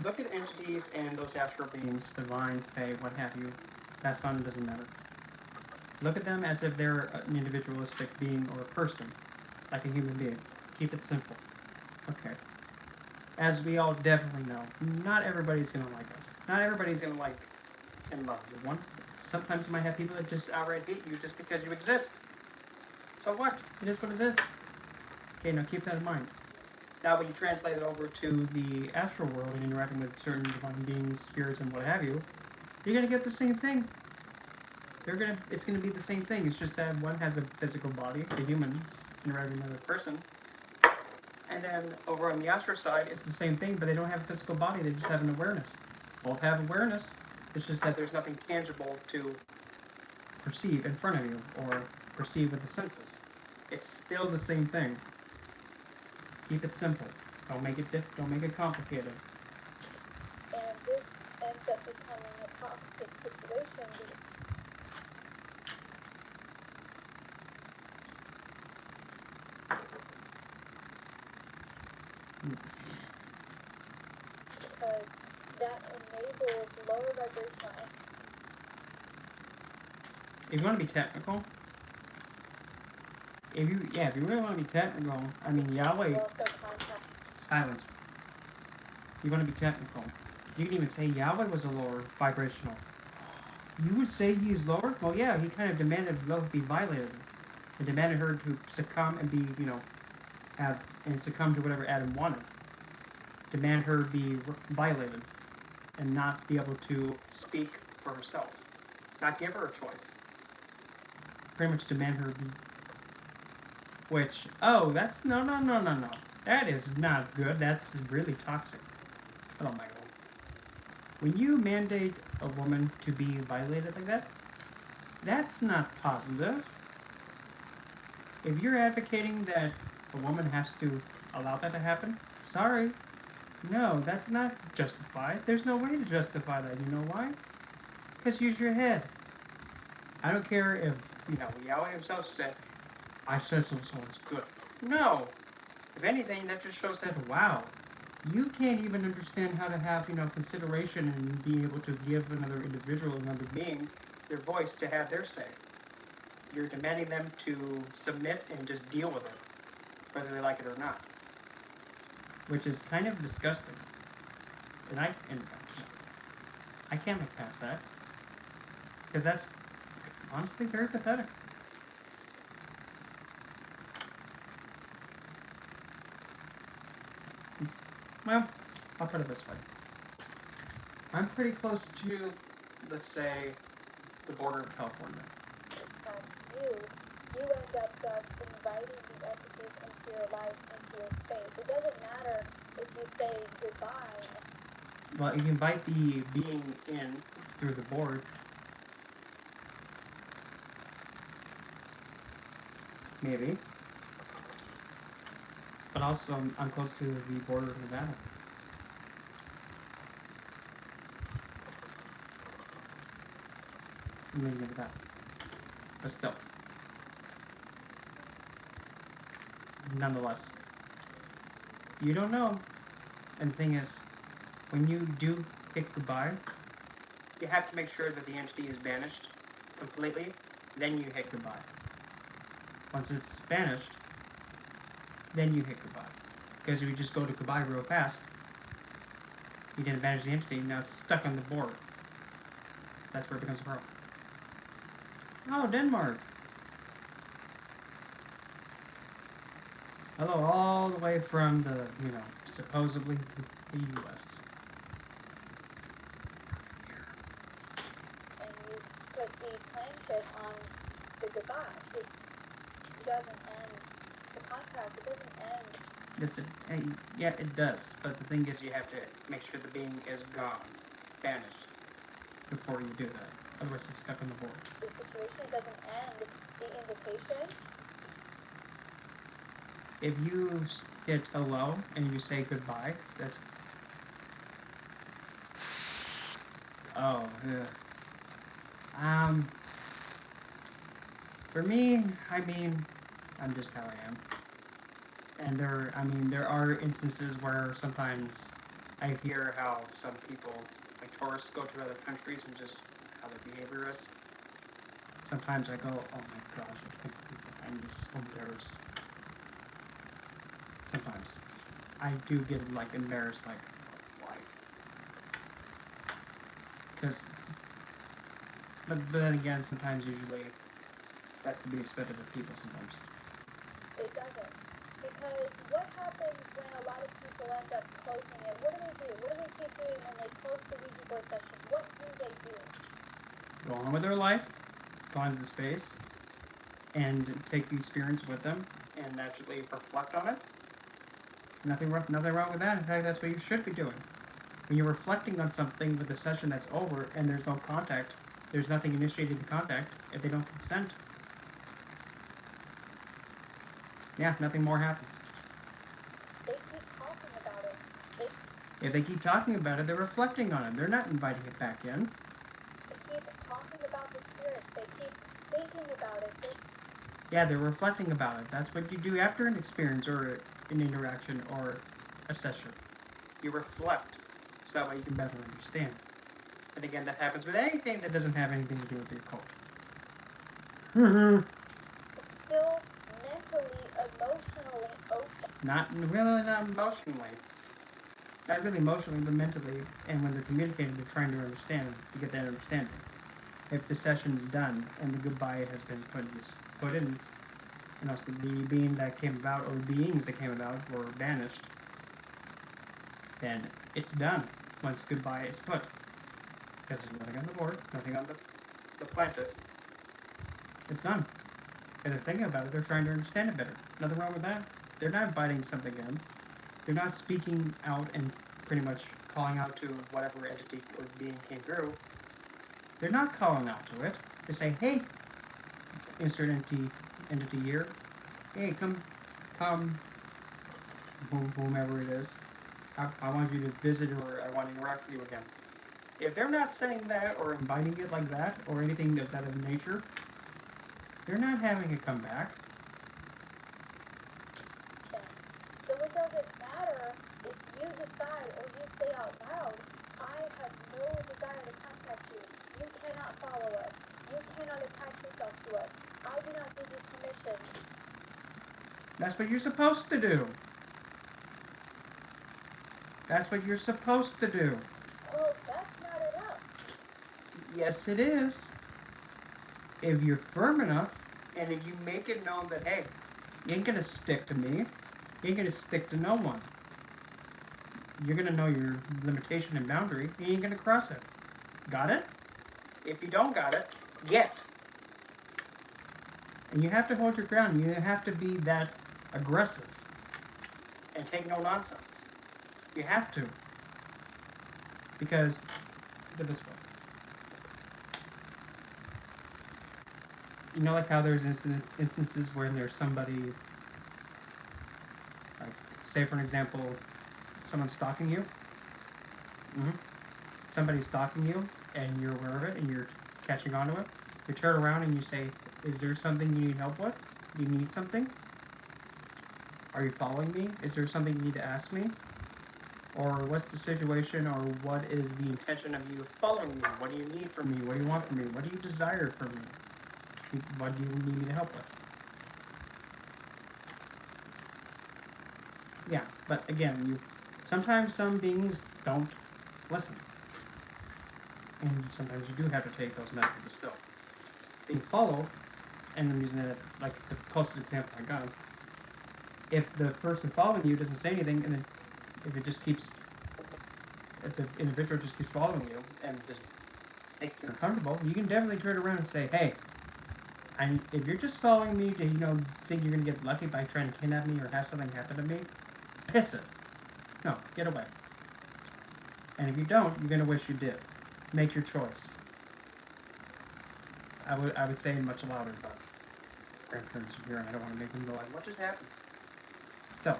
look at entities and those astral beings, divine, fae, what have you. That's on, it doesn't matter. Look at them as if they're an individualistic being or a person, like a human being. Keep it simple. Okay. As we all definitely know, not everybody's going to like us. Not everybody's going to like and love you. Sometimes you might have people that just outright hate you just because you exist. So what? It is what it is. Okay, now keep that in mind. Now when you translate it over to the astral world and interacting with certain divine beings, spirits, and what have you, you're going to get the same thing. It's gonna be the same thing. It's just that one has a physical body, the humans interacting with another person, and then over on the astral side, it's the same thing, but they don't have a physical body. They just have an awareness. Both have awareness. It's just that there's nothing tangible to perceive in front of you or perceive with the senses. It's still the same thing. Keep it simple. Don't make it complicated. And this ends up becoming a toxic situation. Because that enables lower vibrational. If you want to be technical, if you really want to be technical, I mean Yahweh. Silence. You want to be technical. You can even say Yahweh was a lower vibrational. You would say he is lower? Well, yeah, he kind of demanded Lilith be violated. He demanded her to succumb and be, succumb to whatever Adam wanted. Demand her be violated and not be able to speak for herself. Not give her a choice. Pretty much demand her be... Which, that's... No. That is not good. That's really toxic. Oh my god. When you mandate a woman to be violated like that, that's not positive. If you're advocating that a woman has to allow that to happen, sorry. No, that's not justified. There's no way to justify that. You know why? Because use your head. I don't care if, Yahweh himself said, I said so it's good. No. If anything, that just shows that, wow, you can't even understand how to have, consideration and be able to give another individual, another being, their voice to have their say. You're demanding them to submit and just deal with it, whether they like it or not. Which is kind of disgusting. And I can't look past that. Because that's honestly very pathetic. Well, I'll put it this way. I'm pretty close to, let's say, the border of California. You end up just inviting these entities into your life, into your space. It doesn't matter if you say goodbye. Well, if you invite the being in through the board, maybe. But also, I'm close to the border of Nevada. Maybe that. But still. Nonetheless. You don't know. And the thing is, when you do hit goodbye, you have to make sure that the entity is banished completely, then you hit goodbye. Once it's banished, then you hit goodbye. Because if you just go to goodbye real fast, you didn't banish the entity, now it's stuck on the board. That's where it becomes a problem. Oh, Denmark! Hello, all the way from the, supposedly the U.S. And you put the planchet on the goodbye. It doesn't end the contract. It doesn't end. Yeah, it does. But the thing is, you have to make sure the being is gone, banished, before you do that. Otherwise, it's stuck on the board. The situation doesn't end the invitation. If you hit hello and you say goodbye, that's... Oh, yeah. For me, I'm just how I am. And there are instances where sometimes I hear how some people, like tourists, go to other countries and just how their behavior is. Sometimes I go, oh my gosh, I can't believe it. I'm just so embarrassed. Sometimes. I do get, embarrassed, why? Because, but then again, sometimes, usually, that's to be expected of people sometimes. It doesn't. Because what happens when a lot of people end up closing it? What do? What do they keep doing when they close the Ouija board session? What do they do? Go on with their life, find the space, and take the experience with them, and naturally reflect on it. Nothing wrong with that. In fact, that's what you should be doing. When you're reflecting on something with a session that's over and there's no contact, there's nothing initiating the contact if they don't consent. Yeah, nothing more happens. They keep talking about it. If they keep talking about it, they're reflecting on it. They're not inviting it back in. They keep talking about the spirits. They keep thinking about it. Yeah, they're reflecting about it. That's what you do after an experience or an interaction or assess you. You reflect, so that way you can better understand. And again, that happens with anything that doesn't have anything to do with the occult. Still mentally, emotionally open. Not emotionally. Not really emotionally, but mentally. And when they're communicating, they're trying to understand, to get that understanding. If the session's done and the goodbye has been put in, and also the being that came about, or beings that came about, were banished, then it's done once goodbye is put. Because there's nothing on the board, nothing on the plaintiff. It's done. And they're thinking about it, they're trying to understand it better. Nothing wrong with that. They're not inviting something in. They're not speaking out and pretty much calling out to whatever entity or being came through. They're not calling out to it. They say, hey, insert entity here. Hey, come, whomever it is. I want you to visit, or I want to interact with you again. If they're not saying that or inviting it like that or anything of that of nature, they're not having it come back. Okay. So it doesn't matter if you decide or you say out loud, I have no desire to contact you. You cannot follow us. You cannot attach yourself to us. I do not give you permission. That's what you're supposed to do. That's what you're supposed to do. Well, that's not enough. Yes, it is. If you're firm enough, and if you make it known that, hey, you ain't gonna stick to me, you ain't gonna stick to no one. You're gonna know your limitation and boundary, and you ain't gonna cross it. Got it? If you don't got it, get. And you have to hold your ground. You have to be that aggressive and take no nonsense. You have to. Because, look at this one. You know, like how there's instances where there's somebody, like, say for an example, someone's stalking you. Somebody's stalking you, and you're aware of it, and you're catching on to it. You turn around and you say, is there something you need help with? Do you need something? Are you following me? Is there something you need to ask me? Or what's the situation, or what is the intention of you following me? What do you need from me? What do you want from me? What do you desire from me? What do you need me to help with? Yeah, but again, sometimes some beings don't listen. And sometimes you do have to take those measures still. You follow, and I'm using it as like the closest example I got. If the person following you doesn't say anything, and then if the individual just keeps following you and just making you uncomfortable, you can definitely turn around and say, hey, if you're just following me to, think you're gonna get lucky by trying to kidnap me or have something happen to me, piss it. No, get away. And if you don't, you're gonna wish you did. Make your choice. I would say it much louder, but grandparents are here and I don't want to make them go like, what just happened? Still,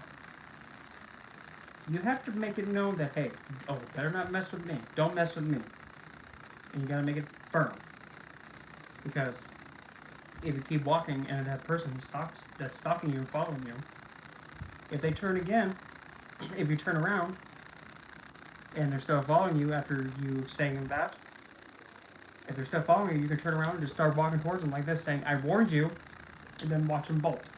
you have to make it known that, hey, better not mess with me. Don't mess with me. And you gotta make it firm. Because if you keep walking and that person that's stalking you and following you, if they turn again, if you turn around and they're still following you after you saying that, if they're still following you, you can turn around and just start walking towards them like this, saying, I warned you, and then watch them bolt.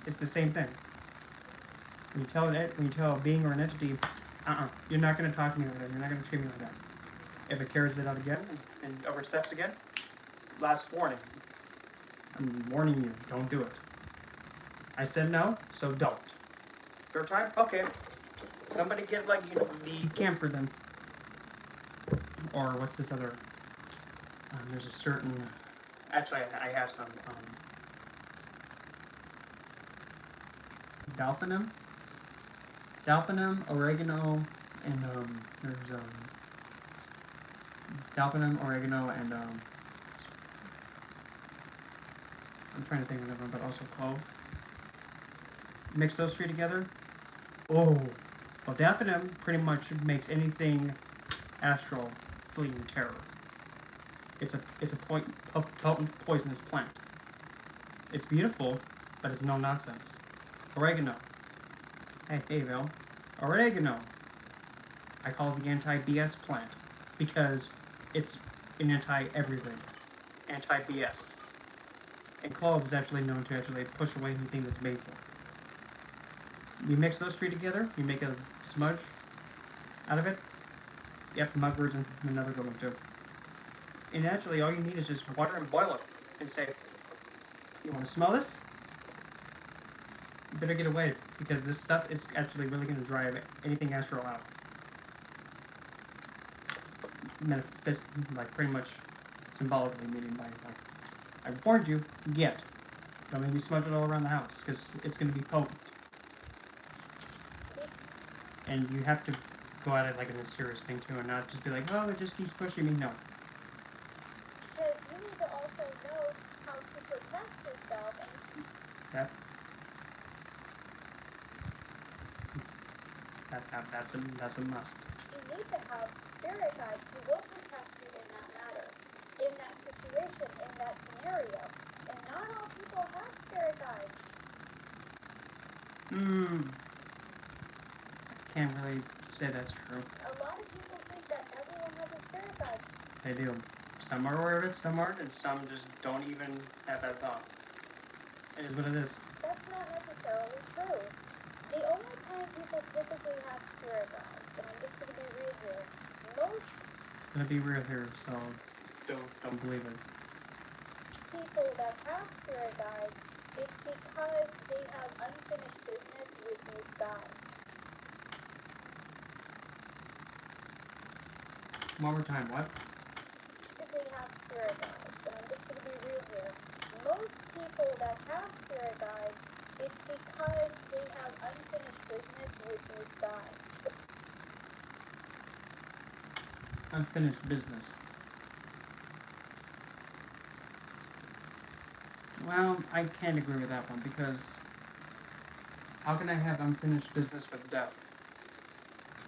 It's the same thing. When you tell a being or an entity, you're not going to talk to me like that, you're not going to treat me like that. If it carries it out again and oversteps again, last warning. I'm warning you, don't do it. I said no, so don't. Third time? Okay. Somebody get, the camphor then. Or what's this other? There's a certain. Actually, I have some. Dalphinum, oregano, and there's Dalphinum, oregano, and I'm trying to think of another one, but also clove. Mix those three together. Oh, well, Dalphinum pretty much makes anything astral flee in terror. It's a potent poisonous plant. It's beautiful, but it's no nonsense. Oregano. Hey, Bill. Oregano. I call it the anti-BS plant because it's an anti-everything. Anti-BS. And clove is actually known to actually push away anything that's baneful. You mix those three together, you make a smudge out of it. Yep, mugword's another good one too. And actually, all you need is just water and boil it. And say, you want to smell this? You better get away, because this stuff is actually really going to drive anything astral out. Like pretty much symbolically, meaning by like, I warned you, get. Don't make me smudge it all around the house, because it's going to be potent. And you have to go at it like in a serious thing too, and not just be like, oh, it just keeps pushing me. No. Because you need to also know how to protect yourself. That's a must. You need to have spirit guides who will protect you in that matter, in that situation, in that scenario. And not all people have spirit guides. I can't really say that's true. A lot of people think that everyone has a spirit guide. They do. Some are aware of it, some aren't, and some just don't even have that thought. It is what it is. That's not necessarily true. The only time people typically have spirit guides, and I'm just going to be real here, most It's gonna be real here, so don't believe it. people that have spirit guides, it's because they have unfinished business with these guides. One more time, what? Typically have spirit guides, and I'm just going to be real here. Most people that have spirit guides, it's because they have unfinished business with these guides. Unfinished business. Well, I can't agree with that one, because how can I have unfinished business with death?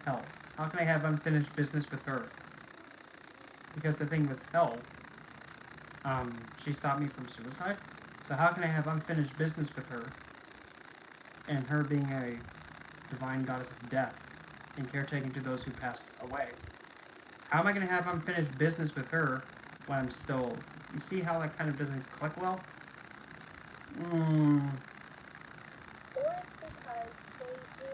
Hell, how can I have unfinished business with her? Because the thing with hell, she stopped me from suicide. So how can I have unfinished business with her, and her being a divine goddess of death and caretaking to those who passed away? How am I going to have unfinished business with her when I'm still... You see how that kind of doesn't click well? Or it's because they do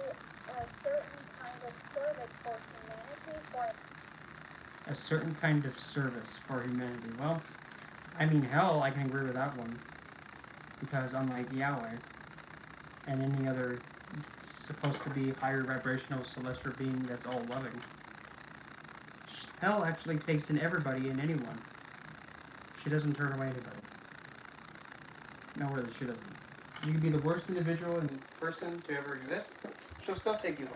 a certain kind of service for humanity, for A certain kind of service for humanity. Well, I mean, hell, I can agree with that one. Because unlike Yahweh and any other supposed to be higher vibrational celestial being that's all loving, hell actually takes in everybody and anyone. She doesn't turn away anybody. No, really, she doesn't. You can be the worst individual and person to ever exist, she'll still take you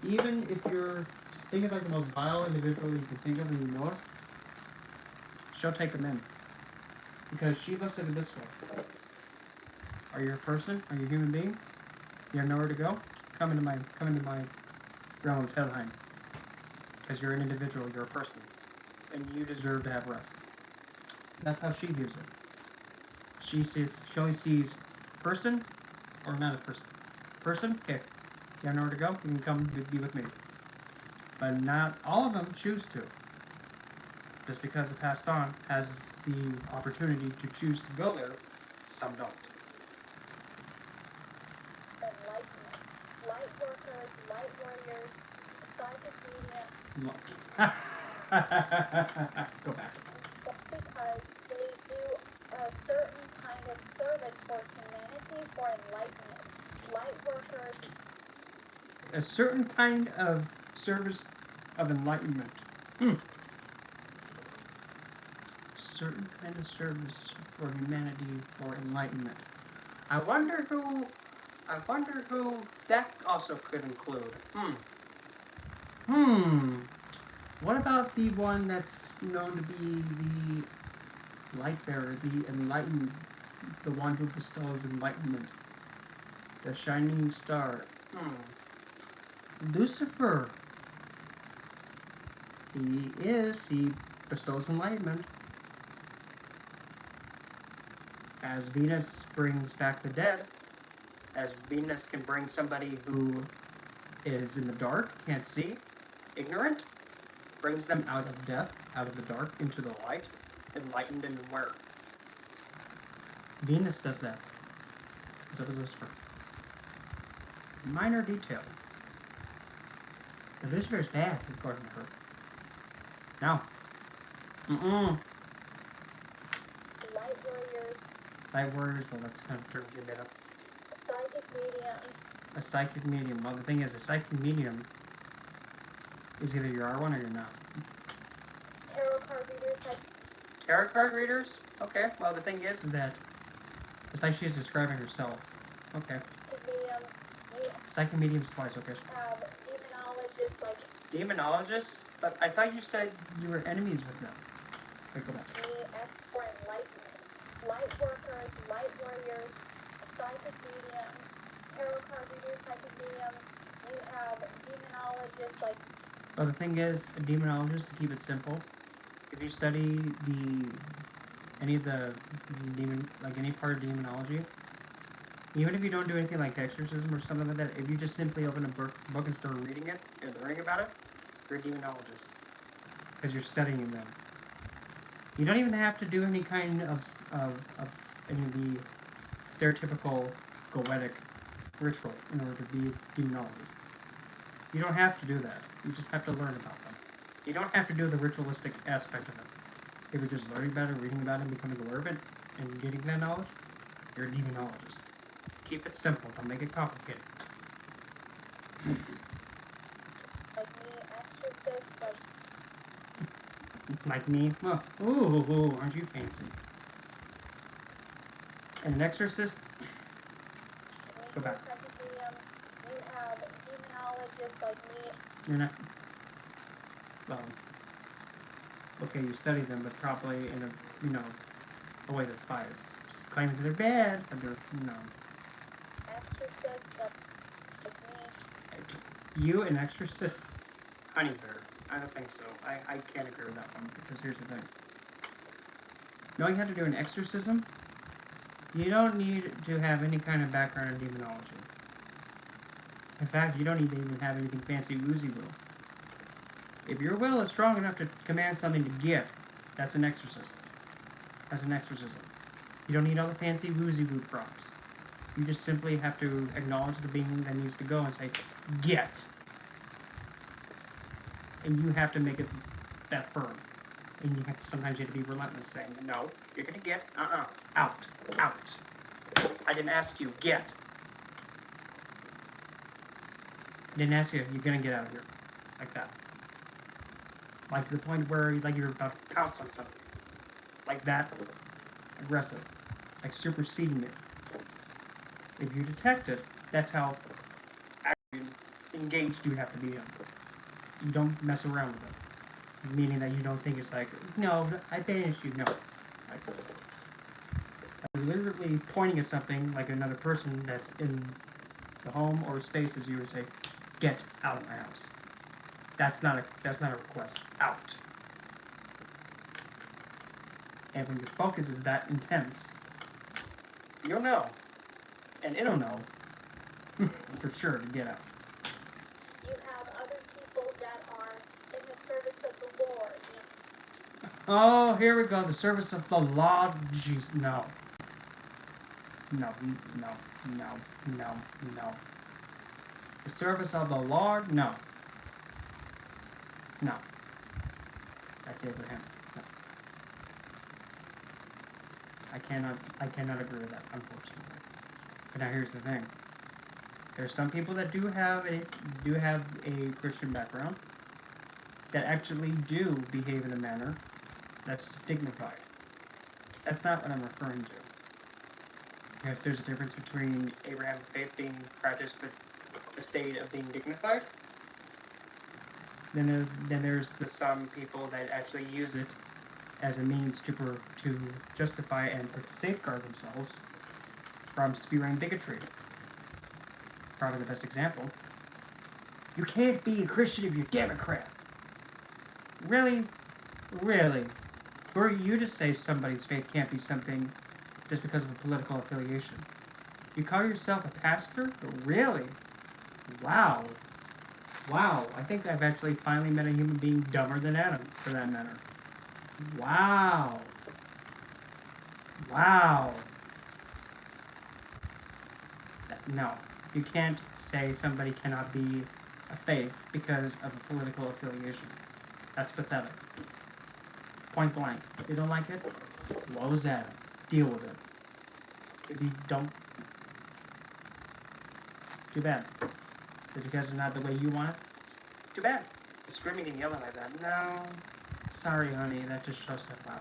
in. Even if you're thinking like the most vile individual you can think of and you know it, she'll take them in. Because she looks at it this way. Are you a person? Are you a human being? You have nowhere to go? Come into my realm of Helheim. Because you're an individual, you're a person. And you deserve to have rest. That's how she views it. She only sees person or not a person. Person? Okay. You have nowhere to go? You can come be with me. But not all of them choose to. Just because the passed on has the opportunity to choose to go there, some don't. enlightenment. Light workers, light warriors, psychic medium. Go back. That's because they do a certain kind of service for humanity, for enlightenment. Light workers. A certain kind of service of enlightenment. Certain kind of service for humanity, for enlightenment. I wonder who that also could include. What about the one that's known to be the light bearer, the enlightened, the one who bestows enlightenment, the shining star? Lucifer. He bestows enlightenment. As Venus brings back the dead, as Venus can bring somebody who is in the dark, can't see, ignorant, brings them out of death, out of the dark, into the light, enlightened and aware. Venus does that. So does Lucifer. Minor detail. But Lucifer's bad, according to her. No. Light warriors. Light warriors, well, that's kind of terms you made up. Psychic medium. A psychic medium. Well, the thing is, a psychic medium is either you are one or you're not. Tarot card readers. Tarot card readers? Okay. Well, the thing is that it's like she's describing herself. Okay. Mediums. Psychic mediums twice, okay. Demonologists, like... Demonologists? But I thought you said you were enemies with them. Wait, go back. For enlightenment. Light workers, light warriors, psychic mediums, tarot card readers, psychic mediums. You have demonologists, like... Well, the thing is, a demonologist, to keep it simple, if you study any of the demon, like any part of demonology, even if you don't do anything like exorcism or something like that, if you just simply open a book and start reading it and learning about it, you're a demonologist. Because you're studying them. You don't even have to do any kind of any of the stereotypical goetic ritual in order to be a demonologist. You don't have to do that. You just have to learn about them. You don't have to do the ritualistic aspect of it. If you're just learning about it, reading about it, and becoming aware of it, and getting that knowledge, you're a demonologist. Keep it simple. Don't make it complicated. Like me, exorcists, like... Like me? Well, ooh, aren't you fancy? And an exorcist? Go back. You have demonologists like me. You're not... Well... Okay, you study them, but probably in a way that's biased. Just claiming that they're bad, but they're, Exorcists like me. You, an exorcist? Honey bear. I don't think so. I can't agree with that one, because here's the thing. Knowing how to do an exorcism, you don't need to have any kind of background in demonology. In fact, you don't need to even have anything fancy woozy will. If your will is strong enough to command something to get, that's an exorcist. That's an exorcism. You don't need all the fancy woozy woo props. You just simply have to acknowledge the being that needs to go and say, get! And you have to make it that firm. And you have to, sometimes you have to be relentless, saying, no, you're gonna get, out, out. I didn't ask you, get. I didn't ask you, you're gonna get out of here. Like that. Like to the point where, like, you're about to pounce on something. Like that. Aggressive. Like superseding it. If you detect it, that's how actually engaged you have to be in. You don't mess around with it. Meaning that you don't think it's like, no, I banish you. No. Like, literally pointing at something like another person that's in the home or spaces, you would say, get out of my house. That's not a request. Out. And when your focus is that intense, you'll know. And it'll know for sure to get out. You have other people that are in the service of the Lord. Oh, here we go. The service of the Lord. Jeez, no. No. The service of the Lord? No. No. That's it for him. No. I cannot agree with that, unfortunately. But now here's the thing. There's some people that do have a Christian background that actually do behave in a manner that's dignified. That's not what I'm referring to. Because there's a difference between Abrahamic faith being practiced with a state of being dignified. Then there's some people that actually use it as a means to justify and safeguard themselves from spewing bigotry. Probably the best example. You can't be a Christian if you're Democrat. Really? Really? Who are you to say somebody's faith can't be something just because of a political affiliation. You call yourself a pastor? Really? Wow. Wow. I think I've actually finally met a human being dumber than Adam, for that matter. Wow. Wow. No. You can't say somebody cannot be a faith because of a political affiliation. That's pathetic. Point blank. You don't like it? Woe is Adam. Deal with it. If you don't, too bad. Just because it's not the way you want it, it's too bad. Screaming and yelling like that. No. Sorry, honey. That just shows that wow.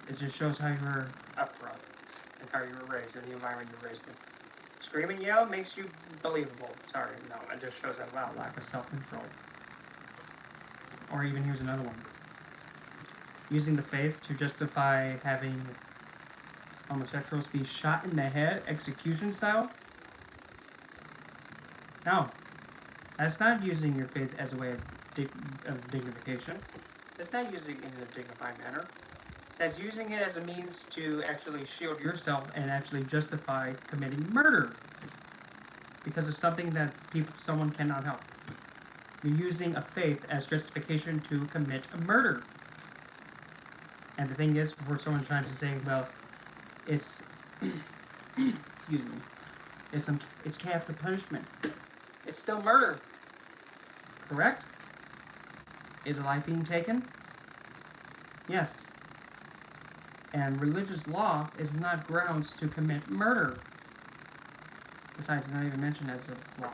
It just shows how you were up brought and how you were raised and the environment you were raised in. Scream and yell makes you believable. Sorry, no. It just shows that wow, lack of self-control. Or even here's another one. Using the faith to justify having homosexuals be shot in the head, execution style? No. That's not using your faith as a way of dignification. That's not using it in a dignified manner. That's using it as a means to actually shield yourself and actually justify committing murder because of something that someone cannot help. You're using a faith as justification to commit a murder. And the thing is, before someone's trying to say, well, it's excuse me, it's capital punishment. It's still murder. Correct? Is a life being taken? Yes. And religious law is not grounds to commit murder. Besides, it's not even mentioned as a law.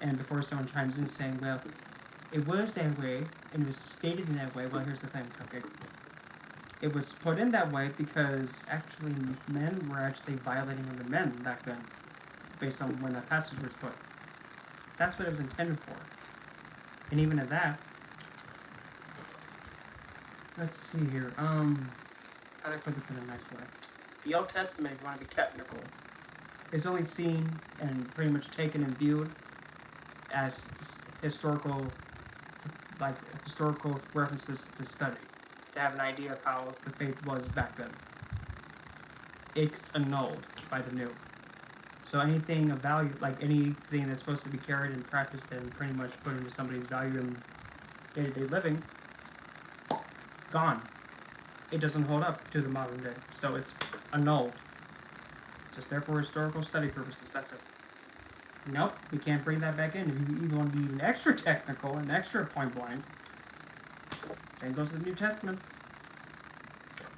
And before someone chimes in saying, well, it was that way, and it was stated in that way, well, here's the thing, okay. It was put in that way because actually men were actually violating other men back then, based on when that passage was put. That's what it was intended for. And even at that, let's see here, how do I put this in a nice way? The Old Testament, if you want to be technical, is only seen and pretty much taken and viewed as historical references to study, to have an idea of how the faith was back then. It's annulled by the new. So anything of value, like anything that's supposed to be carried and practiced and pretty much put into somebody's value in day-to-day living, gone. It doesn't hold up to the modern day. So it's annulled. Just there for historical study purposes, that's it. Nope, we can't bring that back in. If you even want to be even extra technical and extra point blank, same goes with the New Testament.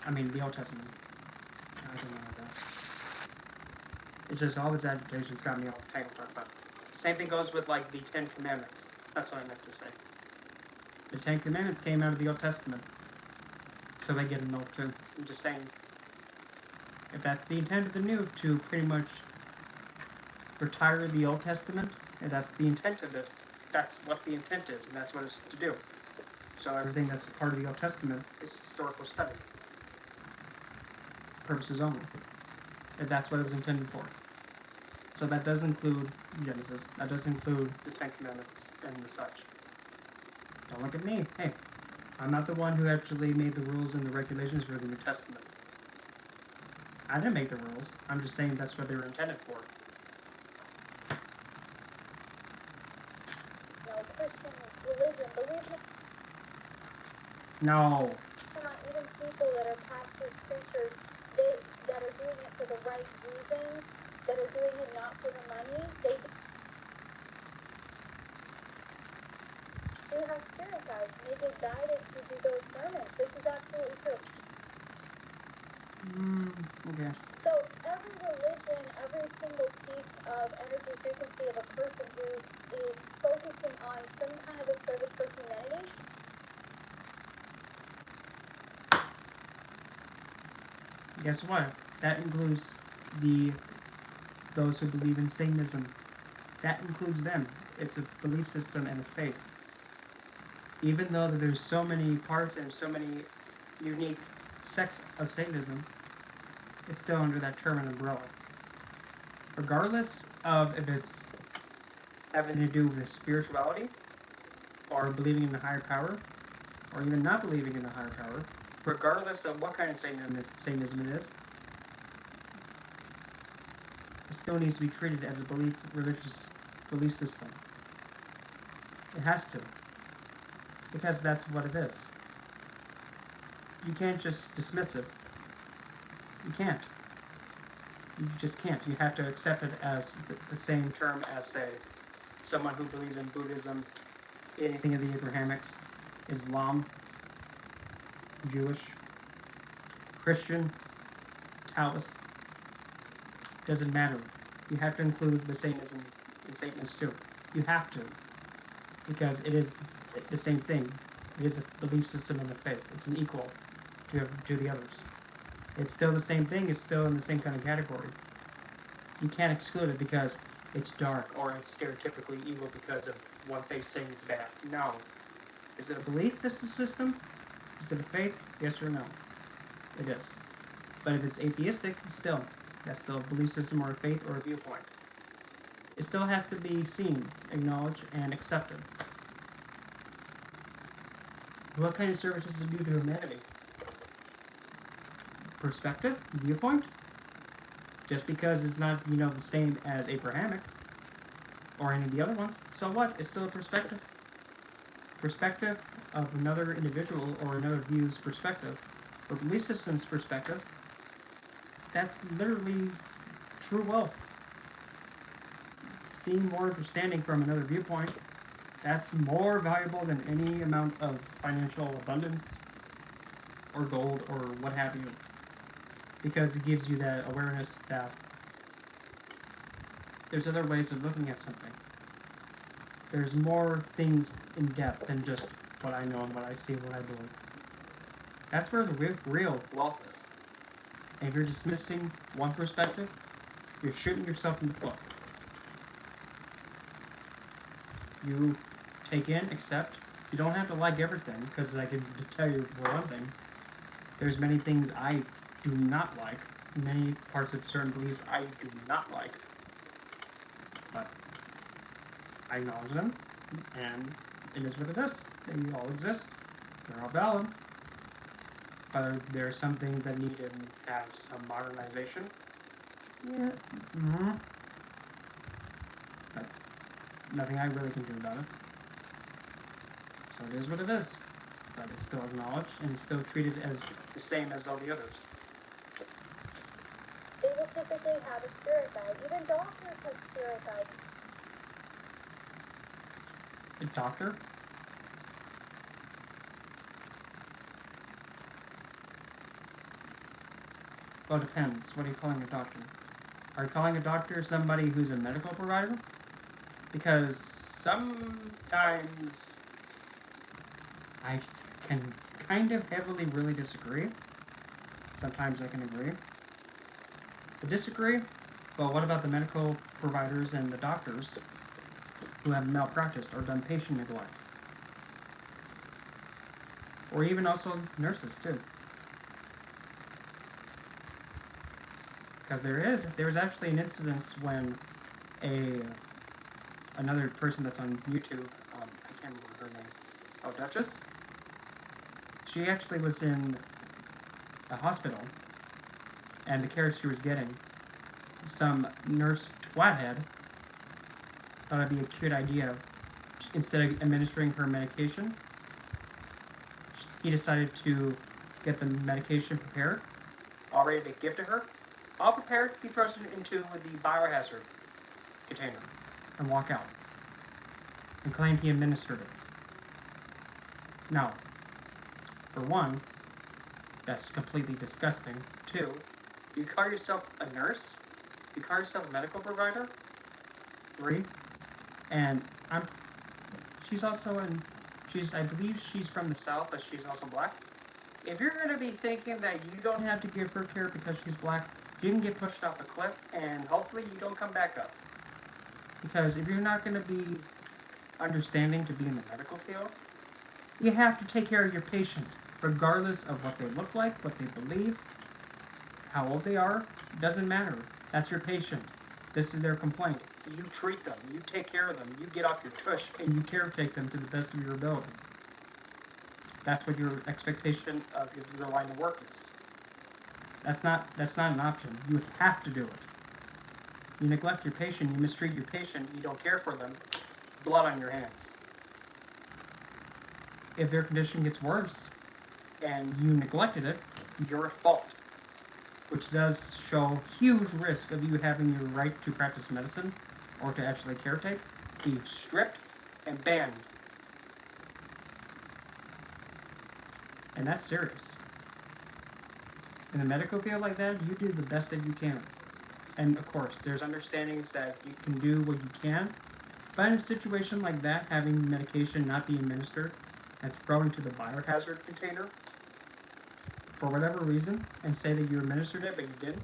I mean, the Old Testament. I don't know about that. It's just all this agitation's got me all tangled up about. Same thing goes with, like, the Ten Commandments. That's what I meant to say. The Ten Commandments came out of the Old Testament. So they get annulled too. I'm just saying, if that's the intent of the new, to pretty much retire the Old Testament, and that's the intent of it, that's what the intent is, and that's what it's to do. So everything that's part of the Old Testament is historical study. Purposes only. And that's what it was intended for. So that does include Genesis. That does include the Ten Commandments and the such. Don't look at me. Hey, I'm not the one who actually made the rules and the regulations for the New Testament. I didn't make the rules. I'm just saying that's what they were intended for. No, Christian religion, believe me. No. Even people that are pastors, preachers, that are doing it for the right reasons, that are doing it not for the money, they do have spirit guides, and they get guided to do those sermons. This is absolutely true. Okay. So every religion, every single piece of energy frequency of a person who is focusing on some kind of a service for humanity, Guess what? That includes those who believe in Satanism. That includes them. It's a belief system and a faith. Even though there's so many parts and so many unique sects of Satanism, it's still under that term and umbrella. Regardless of if it's having to do with spirituality, or believing in a higher power, or even not believing in a higher power, regardless of what kind of Satanism it is, it still needs to be treated as a religious belief system. It has to, because that's what it is. You can't just dismiss it. You can't. You just can't. You have to accept it as the same term as, say, someone who believes in Buddhism, anything of the Abrahamics, Islam, Jewish, Christian, Taoist. Doesn't matter. You have to include the Satanism and Satanists too. You have to. Because it is the same thing. It is a belief system and a faith. It's an equal to the others. It's still the same thing. It's still in the same kind of category. You can't exclude it because it's dark or it's stereotypically evil because of one faith saying it's bad. No. Is it a belief system? Is it a faith? Yes or no? It is. But if it's atheistic, still, that's still a belief system or a faith or a viewpoint. It still has to be seen, acknowledged, and accepted. What kind of service does it do to humanity? Perspective? Viewpoint? Just because it's not, the same as Abrahamic or any of the other ones, so what? It's still a perspective. Perspective of another individual or another view's perspective or belief system's perspective. That's literally true wealth. Seeing more understanding from another viewpoint, that's more valuable than any amount of financial abundance or gold or what have you. Because it gives you that awareness that there's other ways of looking at something. There's more things in depth than just what I know and what I see and what I believe. That's where the real wealth is. And if you're dismissing one perspective, you're shooting yourself in the foot. You take in, accept. You don't have to like everything, because I can tell you for one thing, there's many things I do not like. Many parts of certain beliefs I do not like. But I acknowledge them, and it is what it is. They all exist. They're all valid. But there are some things that need to have some modernization. Yeah. But nothing I really can do about it. So it is what it is. But it's still acknowledged, and it's still treated as the same as all the others. They will typically have a spirit guide. Even doctors have spirit guides. A doctor? Well, it depends. What are you calling a doctor? Are you calling a doctor somebody who's a medical provider? Because sometimes I can kind of heavily really disagree. Sometimes I can agree. But disagree? Well, what about the medical providers and the doctors who have malpracticed or done patient neglect? Or even also nurses, too. Because there was actually an incident when another person that's on YouTube, I can't remember her name, Duchess? She actually was in a hospital, and the care she was getting, some nurse twathead thought it'd be a cute idea, instead of administering her medication, he decided to get the medication prepared, all ready to give to her. All prepared, he throws it into the biohazard container and walk out and claim he administered it. Now, for one, that's completely disgusting. Two, you call yourself a nurse? You call yourself a medical provider? Three, and she's also I believe she's from the South, but she's also black. If you're going to be thinking that you don't have to give her care because she's black, you can get pushed off a cliff, and hopefully you don't come back up. Because if you're not going to be understanding to be in the medical field, you have to take care of your patient, regardless of what they look like, what they believe, how old they are. It doesn't matter. That's your patient. This is their complaint. You treat them. You take care of them. You get off your tush, and you caretake them to the best of your ability. That's what your expectation of your line of work is. That's not an option. You have to do it. You neglect your patient, you mistreat your patient, you don't care for them, blood on your hands. If their condition gets worse and you neglected it, you're at fault. Which does show huge risk of you having your right to practice medicine or to actually caretake be stripped and banned. And that's serious. In a medical field like that, you do the best that you can. And of course, there's understandings that you can do what you can. But in a situation like that, having medication not be administered and thrown into the biohazard container for whatever reason, and say that you administered it but you didn't,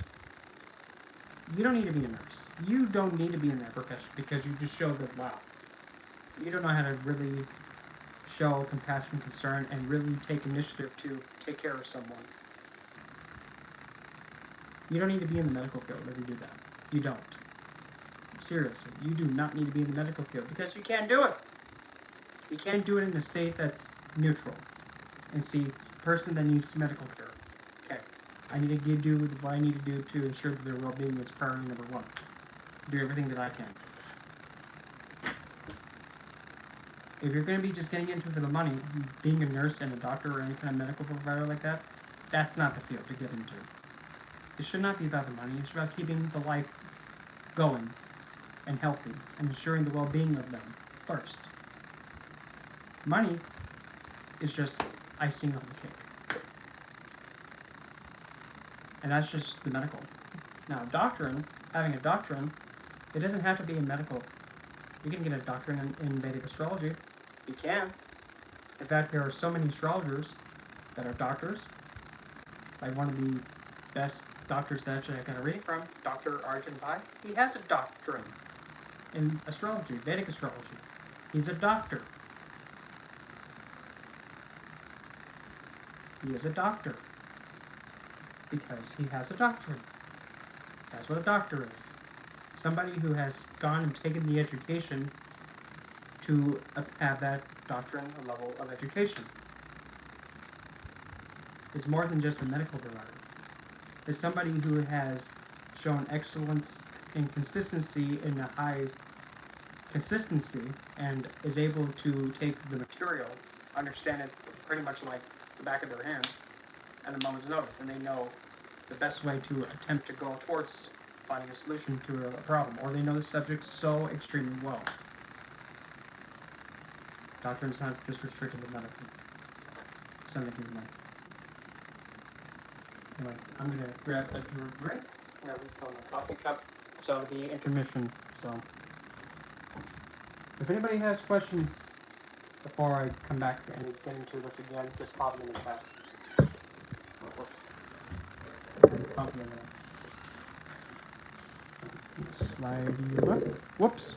you don't need to be a nurse. You don't need to be in that profession because you just show that, wow, you don't know how to really show compassion, concern, and really take initiative to take care of someone. You don't need to be in the medical field if you do that. You don't. Seriously, you do not need to be in the medical field because you can't do it. You can't do it in a state that's neutral. And see, person that needs medical care. Okay, I need to do what I need to do to ensure that their well-being is priority number one. Do everything that I can. If you're going to be just getting into it for the money, being a nurse and a doctor or any kind of medical provider like that, that's not the field to get into. It should not be about the money. It's about keeping the life going and healthy and ensuring the well-being of them first. Money is just icing on the cake. And that's just the medical. Now, doctrine, having a doctrine, it doesn't have to be in medical. You can get a doctrine in Vedic astrology. You can. In fact, there are so many astrologers that are doctors. Like one of the best doctors that actually I got a reading from, Dr. Arjun Pai. He has a doctrine in astrology, Vedic astrology. He's a doctor. He is a doctor because he has a doctrine. That's what a doctor is. Somebody who has gone and taken the education to have that doctrine or level of education. It's more than just a medical provider. It's somebody who has shown excellence and consistency in a high consistency and is able to take the material, understand it pretty much like the back of their hand at a moment's notice, and they know the best way to attempt to go towards finding a solution to a problem, or they know the subject so extremely well. Doctrine is not just restricted to medical. Something to keep in mind. Anyway, I'm going to grab a drink. I'm going to refill my coffee cup. So it'll be intermission. So if anybody has questions before I come back and get into this again, just pop them in the chat. Whoops. Pop them in there. Slide you up. Whoops.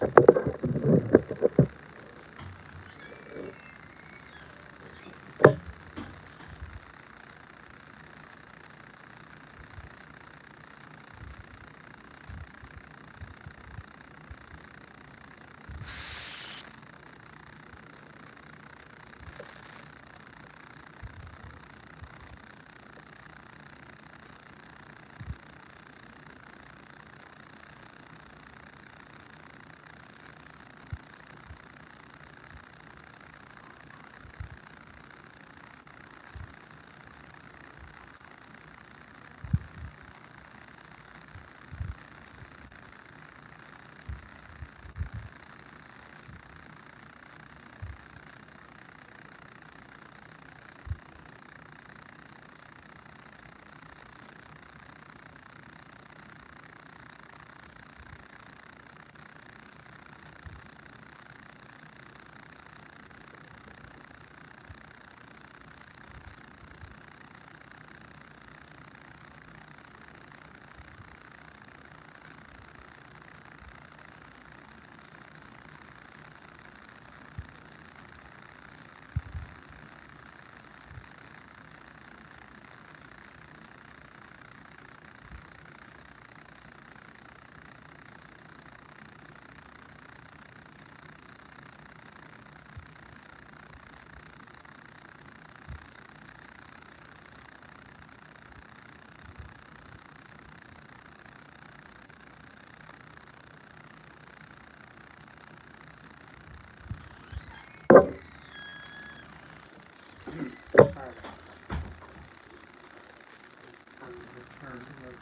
Or with...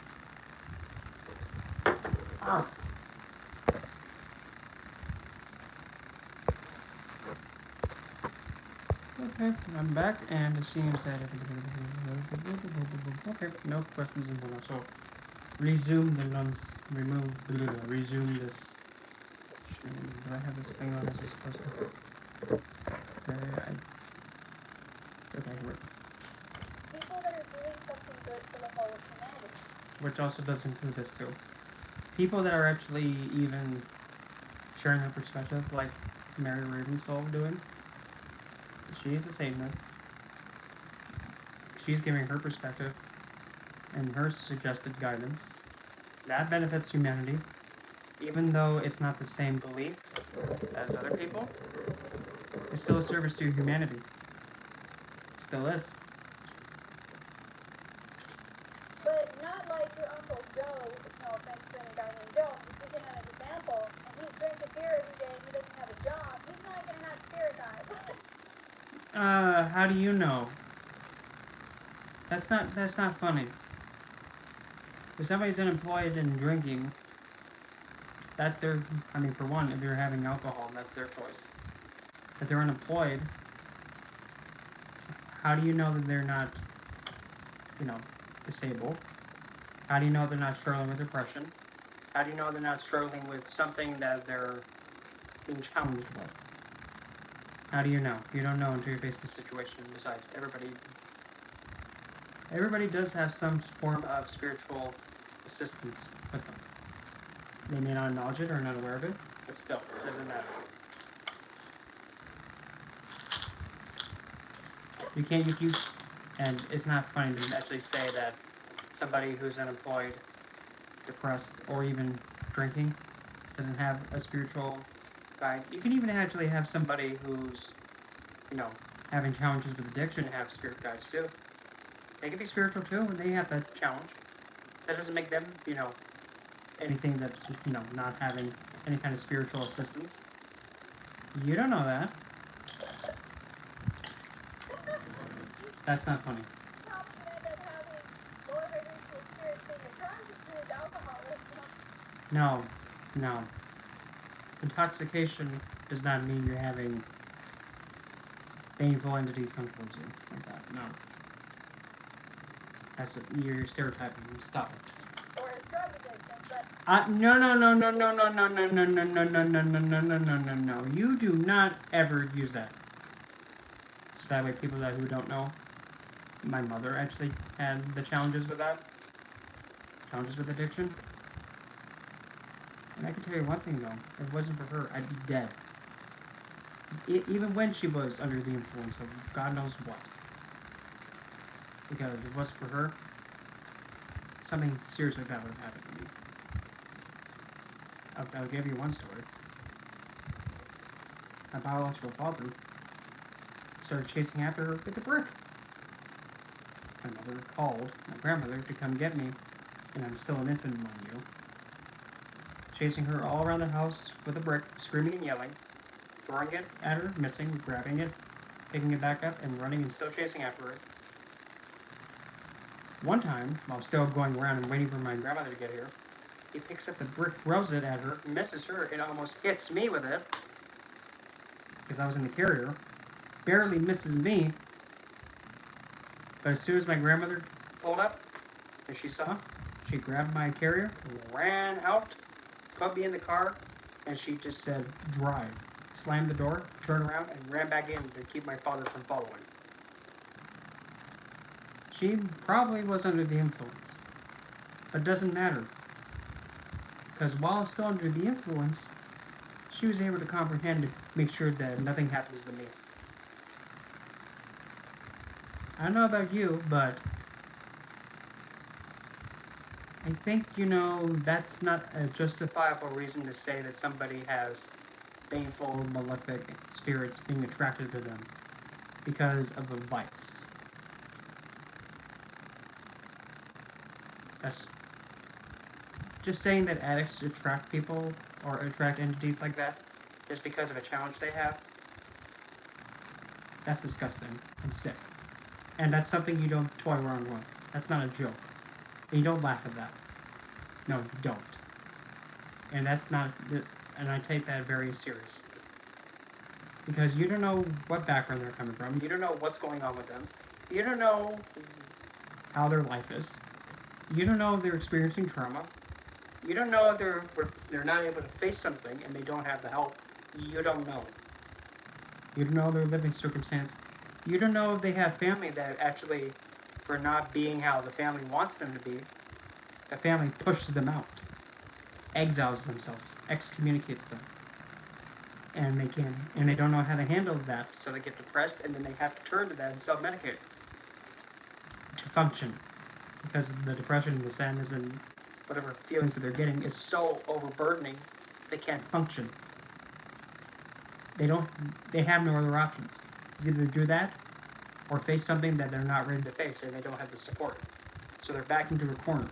Ah! Okay, I'm back, and it seems that... Okay, no questions in the so resume the nuns, resume this... Do I have this thing on? Is this supposed to... Okay, People that are doing something good for the whole of humanity. which also does include this too. People that are actually even sharing her perspective, like Mary Ravensoul doing. She's a Satanist. She's giving her perspective and her suggested guidance. That benefits humanity, even though it's not the same belief as other people. It's still a service to humanity. Still is. But not like your Uncle Joe, no offense to any guy named Joe, I'm just using that as an example, and he's drinking beer every day and he doesn't have a job, he's not going to have spirit guides. How do you know? That's not funny. If somebody's unemployed and drinking, that's their, I mean, for one, if they're having alcohol, that's their choice. If they're unemployed, how do you know that they're not, disabled? How do you know they're not struggling with depression? How do you know they're not struggling with something that they're being challenged with? How do you know? You don't know until you face the situation. Besides, everybody does have some form of spiritual assistance with them. They may not acknowledge it or not aware of it, but still, it doesn't matter. And it's not funny to actually say that somebody who's unemployed, depressed, or even drinking doesn't have a spiritual guide. You can even actually have somebody who's, having challenges with addiction have spirit guides too. They can be spiritual too, and they have that challenge. That doesn't make them, anything that's, not having any kind of spiritual assistance. You don't know that. That's not funny. Top men that having more spiritual spirits than you're trying to do is alcoholism. No. Intoxication does not mean you're having baneful entities come towards you like that. No. You're stereotyping. Stop it. Or a drug addiction, but... No. You do not ever use that. So that way people who don't know, my mother actually had the challenges with that. Challenges with addiction. And I can tell you one thing though, if it wasn't for her, I'd be dead. Even when she was under the influence of God knows what. Because if it wasn't for her, something serious like that would have happened to me. I'll give you one story. My biological father started chasing after her with a brick. My mother called my grandmother to come get me, and I'm still an infant, mind you. Chasing her all around the house with a brick, screaming and yelling, throwing it at her, missing, grabbing it, picking it back up, and running and still chasing after it. One time, while still going around and waiting for my grandmother to get here, he picks up the brick, throws it at her, misses her, and almost hits me with it, because I was in the carrier, barely misses me, but as soon as my grandmother pulled up, and she saw, she grabbed my carrier, ran out, put me in the car, and she just said, drive. Slammed the door, turned around, and ran back in to keep my father from following. She probably was under the influence, but it doesn't matter. Because while still under the influence, she was able to comprehend to make sure that nothing happens to me. I don't know about you, but I think, that's not a justifiable reason to say that somebody has baneful, malefic spirits being attracted to them because of a vice. That's just saying that addicts attract people or attract entities like that just because of a challenge they have. That's disgusting and sick. And that's something you don't toy around with. That's not a joke. And you don't laugh at that. No, you don't. And that's not, and I take that very serious. Because you don't know what background they're coming from. You don't know what's going on with them. You don't know how their life is. You don't know if they're experiencing trauma. You don't know if they're not able to face something and they don't have the help. You don't know. You don't know their living circumstance. You don't know if they have family that actually, for not being how the family wants them to be, the family pushes them out, exiles themselves, excommunicates them. And they don't know how to handle that, so they get depressed, and then they have to turn to that and self-medicate to function, because the depression and the sadness and whatever feelings that they're getting is so overburdening, they can't function. They have no other options. It's either do that, or face something that they're not ready to face, and they don't have the support. So they're back into a corner.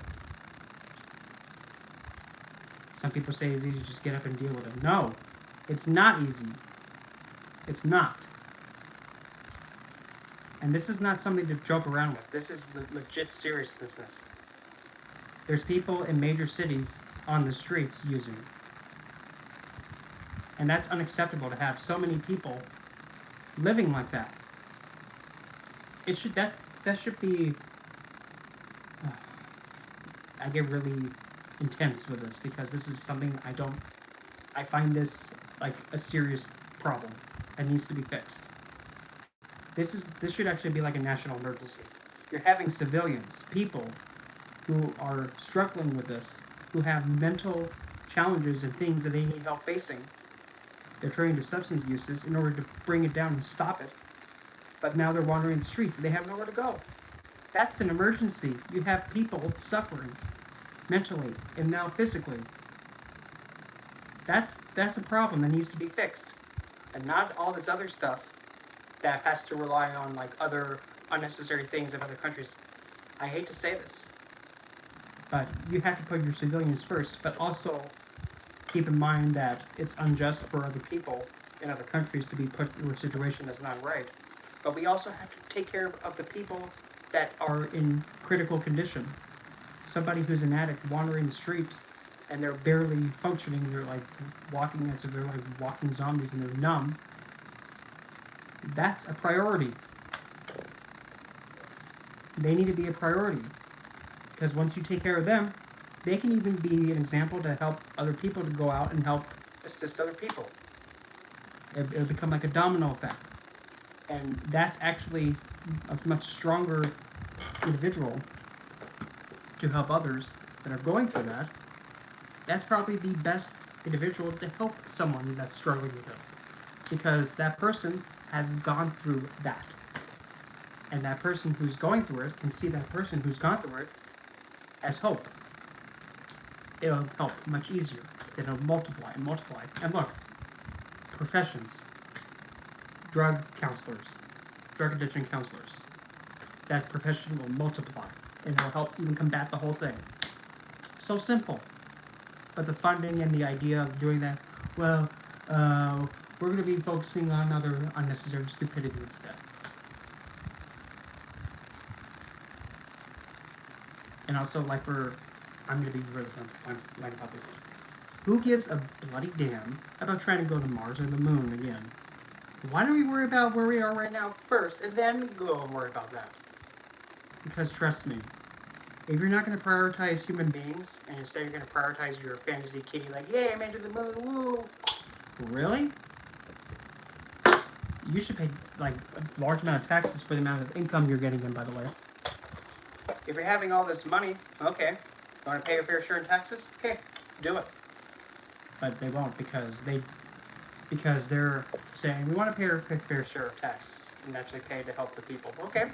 Some people say it's easy to just get up and deal with it. No, it's not easy. It's not. And this is not something to joke around with. This is legit seriousness. There's people in major cities on the streets using it. And that's unacceptable to have so many people living like that. It should that should be I get really intense with this because this is something I find this like a serious problem that needs to be fixed. This should actually be like a national emergency. You're having civilians, people who are struggling with this, who have mental challenges and things that they need help facing. They're turning to substance uses in order to bring it down and stop it. But now they're wandering the streets and they have nowhere to go. That's an emergency. You have people suffering mentally and now physically. That's a problem that needs to be fixed. And not all this other stuff that has to rely on like other unnecessary things in other countries. I hate to say this, but you have to put your civilians first, but also keep in mind that it's unjust for other people in other countries to be put through a situation that's not right. But we also have to take care of the people that are in critical condition. Somebody who's an addict wandering the street and they're barely functioning, they're like walking as if they're like walking zombies and they're numb. That's a priority. They need to be a priority. Because once you take care of them, they can even be an example to help other people to go out and help assist other people. It'll become like a domino effect. And that's actually a much stronger individual to help others that are going through that. That's probably the best individual to help someone that's struggling with it. Because that person has gone through that. And that person who's going through it can see that person who's gone through it as hope. It'll help much easier. It'll multiply and multiply. And look, professions, drug counselors, drug addiction counselors, that profession will multiply and it'll help even combat the whole thing. So simple. But the funding and the idea of doing that, well, we're going to be focusing on other unnecessary stupidity instead. And also, like I'm going to be really blunt about this. Who gives a bloody damn about trying to go to Mars or the moon again? Why don't we worry about where we are right now first, and then go and worry about that? Because trust me, if you're not going to prioritize human beings, and instead you're going to prioritize your fantasy kitty, like, yay, I made it to the moon, woo! Really? You should pay, like, a large amount of taxes for the amount of income you're getting in, by the way. If you're having all this money, okay. You want to pay your fair share in taxes? Okay, do it. But they won't because they're saying, we want to pay our fair share of taxes and actually pay to help the people. Okay.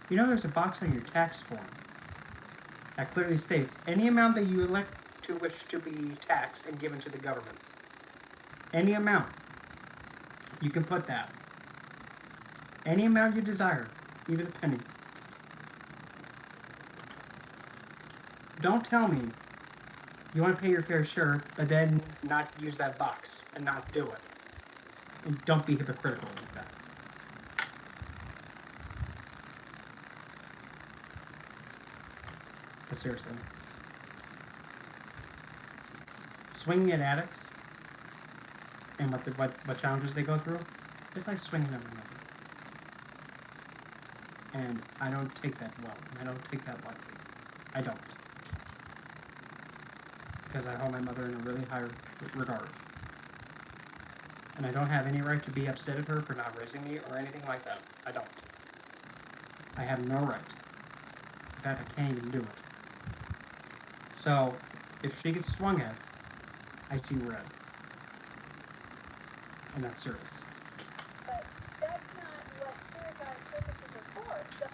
You know there's a box on your tax form that clearly states any amount that you elect to wish to be taxed and given to the government. Any amount. You can put that. Any amount you desire, even a penny. Don't tell me you want to pay your fair share, but then not use that box and not do it. And don't be hypocritical like that. But seriously. Swinging at addicts and what challenges they go through, it's like swinging at a mother. And I don't take that well. I don't take that lightly. I don't. Because I hold my mother in a really high regard. And I don't have any right to be upset at her for not raising me or anything like that. I don't. I have no right. In fact, I can't even do it. So, if she gets swung at, I see red. And that's serious. But that's not what spirit guide purposes are for. So,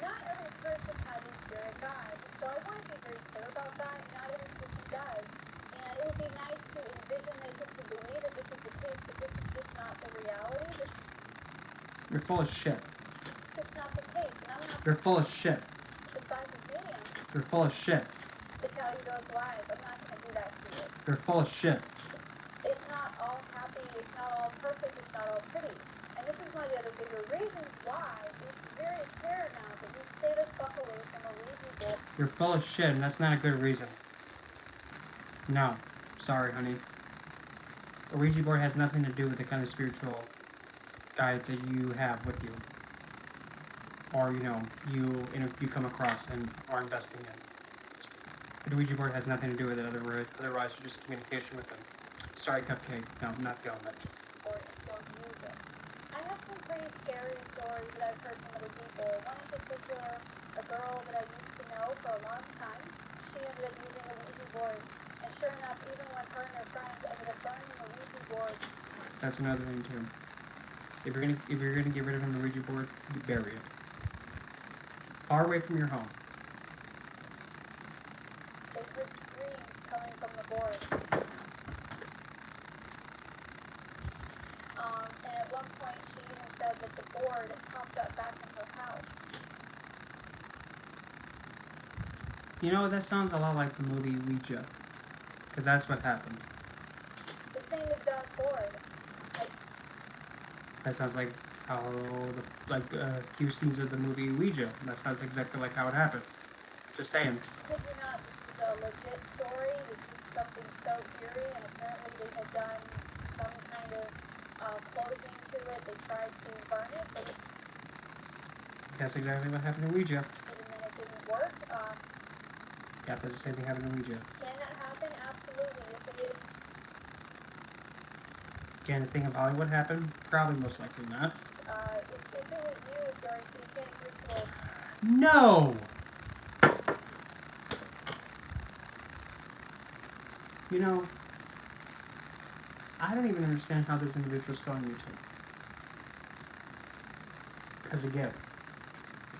not every person has a spirit guide. So I want to be very clear about that. Not every person does. And it would be nice to envision this and to believe that this is the case, but this is just not the reality. You're full of shit. It's just not the case. And I'm not You're full of shit. the size of medium You're full of shit. to tell you those lies. I'm not going to do that to you. You're full of shit. It's not all happy, it's not all perfect, it's not all pretty. And this is one of the other bigger reasons why it's very paramount that you stay the fuck away from a Ouija board. You're full of shit, and that's not a good reason. No. Sorry, honey. A Ouija board has nothing to do with the kind of spiritual guides that you have with you. Or, you come across and are investing in. The Ouija board has nothing to do with it, otherwise you're just communication with them. Sorry, Cupcake. No, I'm not feeling it. Or don't use it. I have some pretty scary stories that I've heard from other people. One in particular, a girl that I used to know for a long time, she ended up using a Ouija board. And sure enough, even when her and her friends ended up burning the Ouija board. That's another thing too. If you're gonna get rid of a Ouija board, you bury it. Far away from your home. They heard screams coming from the board. And at one point, she even said that the board popped up back in her house. You know, that sounds a lot like the movie Ouija. Because that's what happened. The same exact board. That sounds like how few scenes of the movie Ouija. That sounds exactly like how it happened. Just saying. This is not the legit story. This is something so eerie, and apparently they had done some kind of closing to it. They tried to burn it, but That's exactly what happened in Ouija. even then it didn't work. Yeah, that's the same thing happened in Ouija. Can that happen? Absolutely. If it is, Can a thing of Hollywood happen? Probably, most likely not. if it was used during satanic rituals, No! You know, I don't even understand how this individual is still on YouTube. Because again,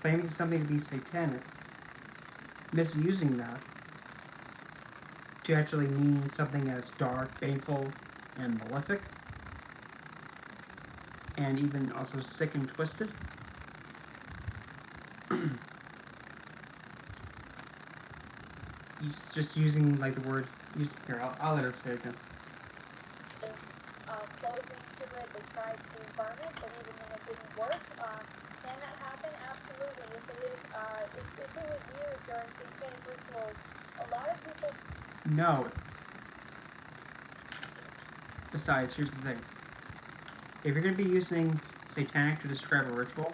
claiming something to be satanic, misusing that to actually mean something as dark, baneful, and malefic, and even also sick and twisted. He's just using like the word. Here, I'll let her say it again. closing to it, they tried to burn it, but even then it didn't work. Can that happen? Absolutely. If it is, if it was used during satanic rituals, a lot of people. No. Besides, here's the thing. If you're going to be using satanic to describe a ritual,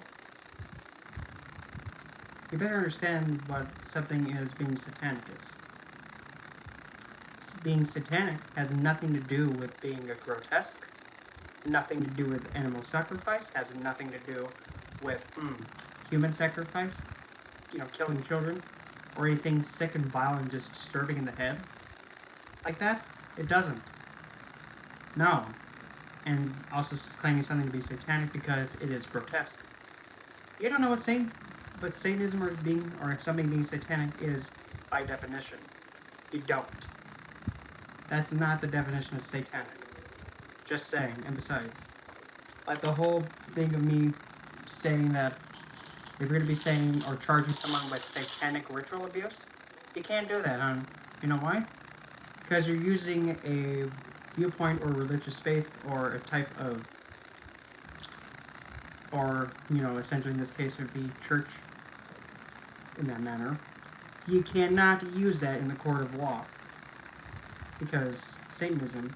you better understand what something is being satanic is. Being satanic has nothing to do with being a grotesque, nothing to do with animal sacrifice, has nothing to do with human sacrifice, killing children, or anything sick and vile and just disturbing in the head. Like that, it doesn't. No. And also claiming something to be satanic because it is grotesque. You don't know what Satanism or something being satanic is by definition. You don't. That's not the definition of satanic. Just saying. And besides, like the whole thing of me saying that if you're going to be saying or charging someone with satanic ritual abuse, you can't do that, hon. You know why? Because you're using a viewpoint or religious faith or a type of, or, essentially in this case it would be church in that manner, You cannot use that in the court of law. Because Satanism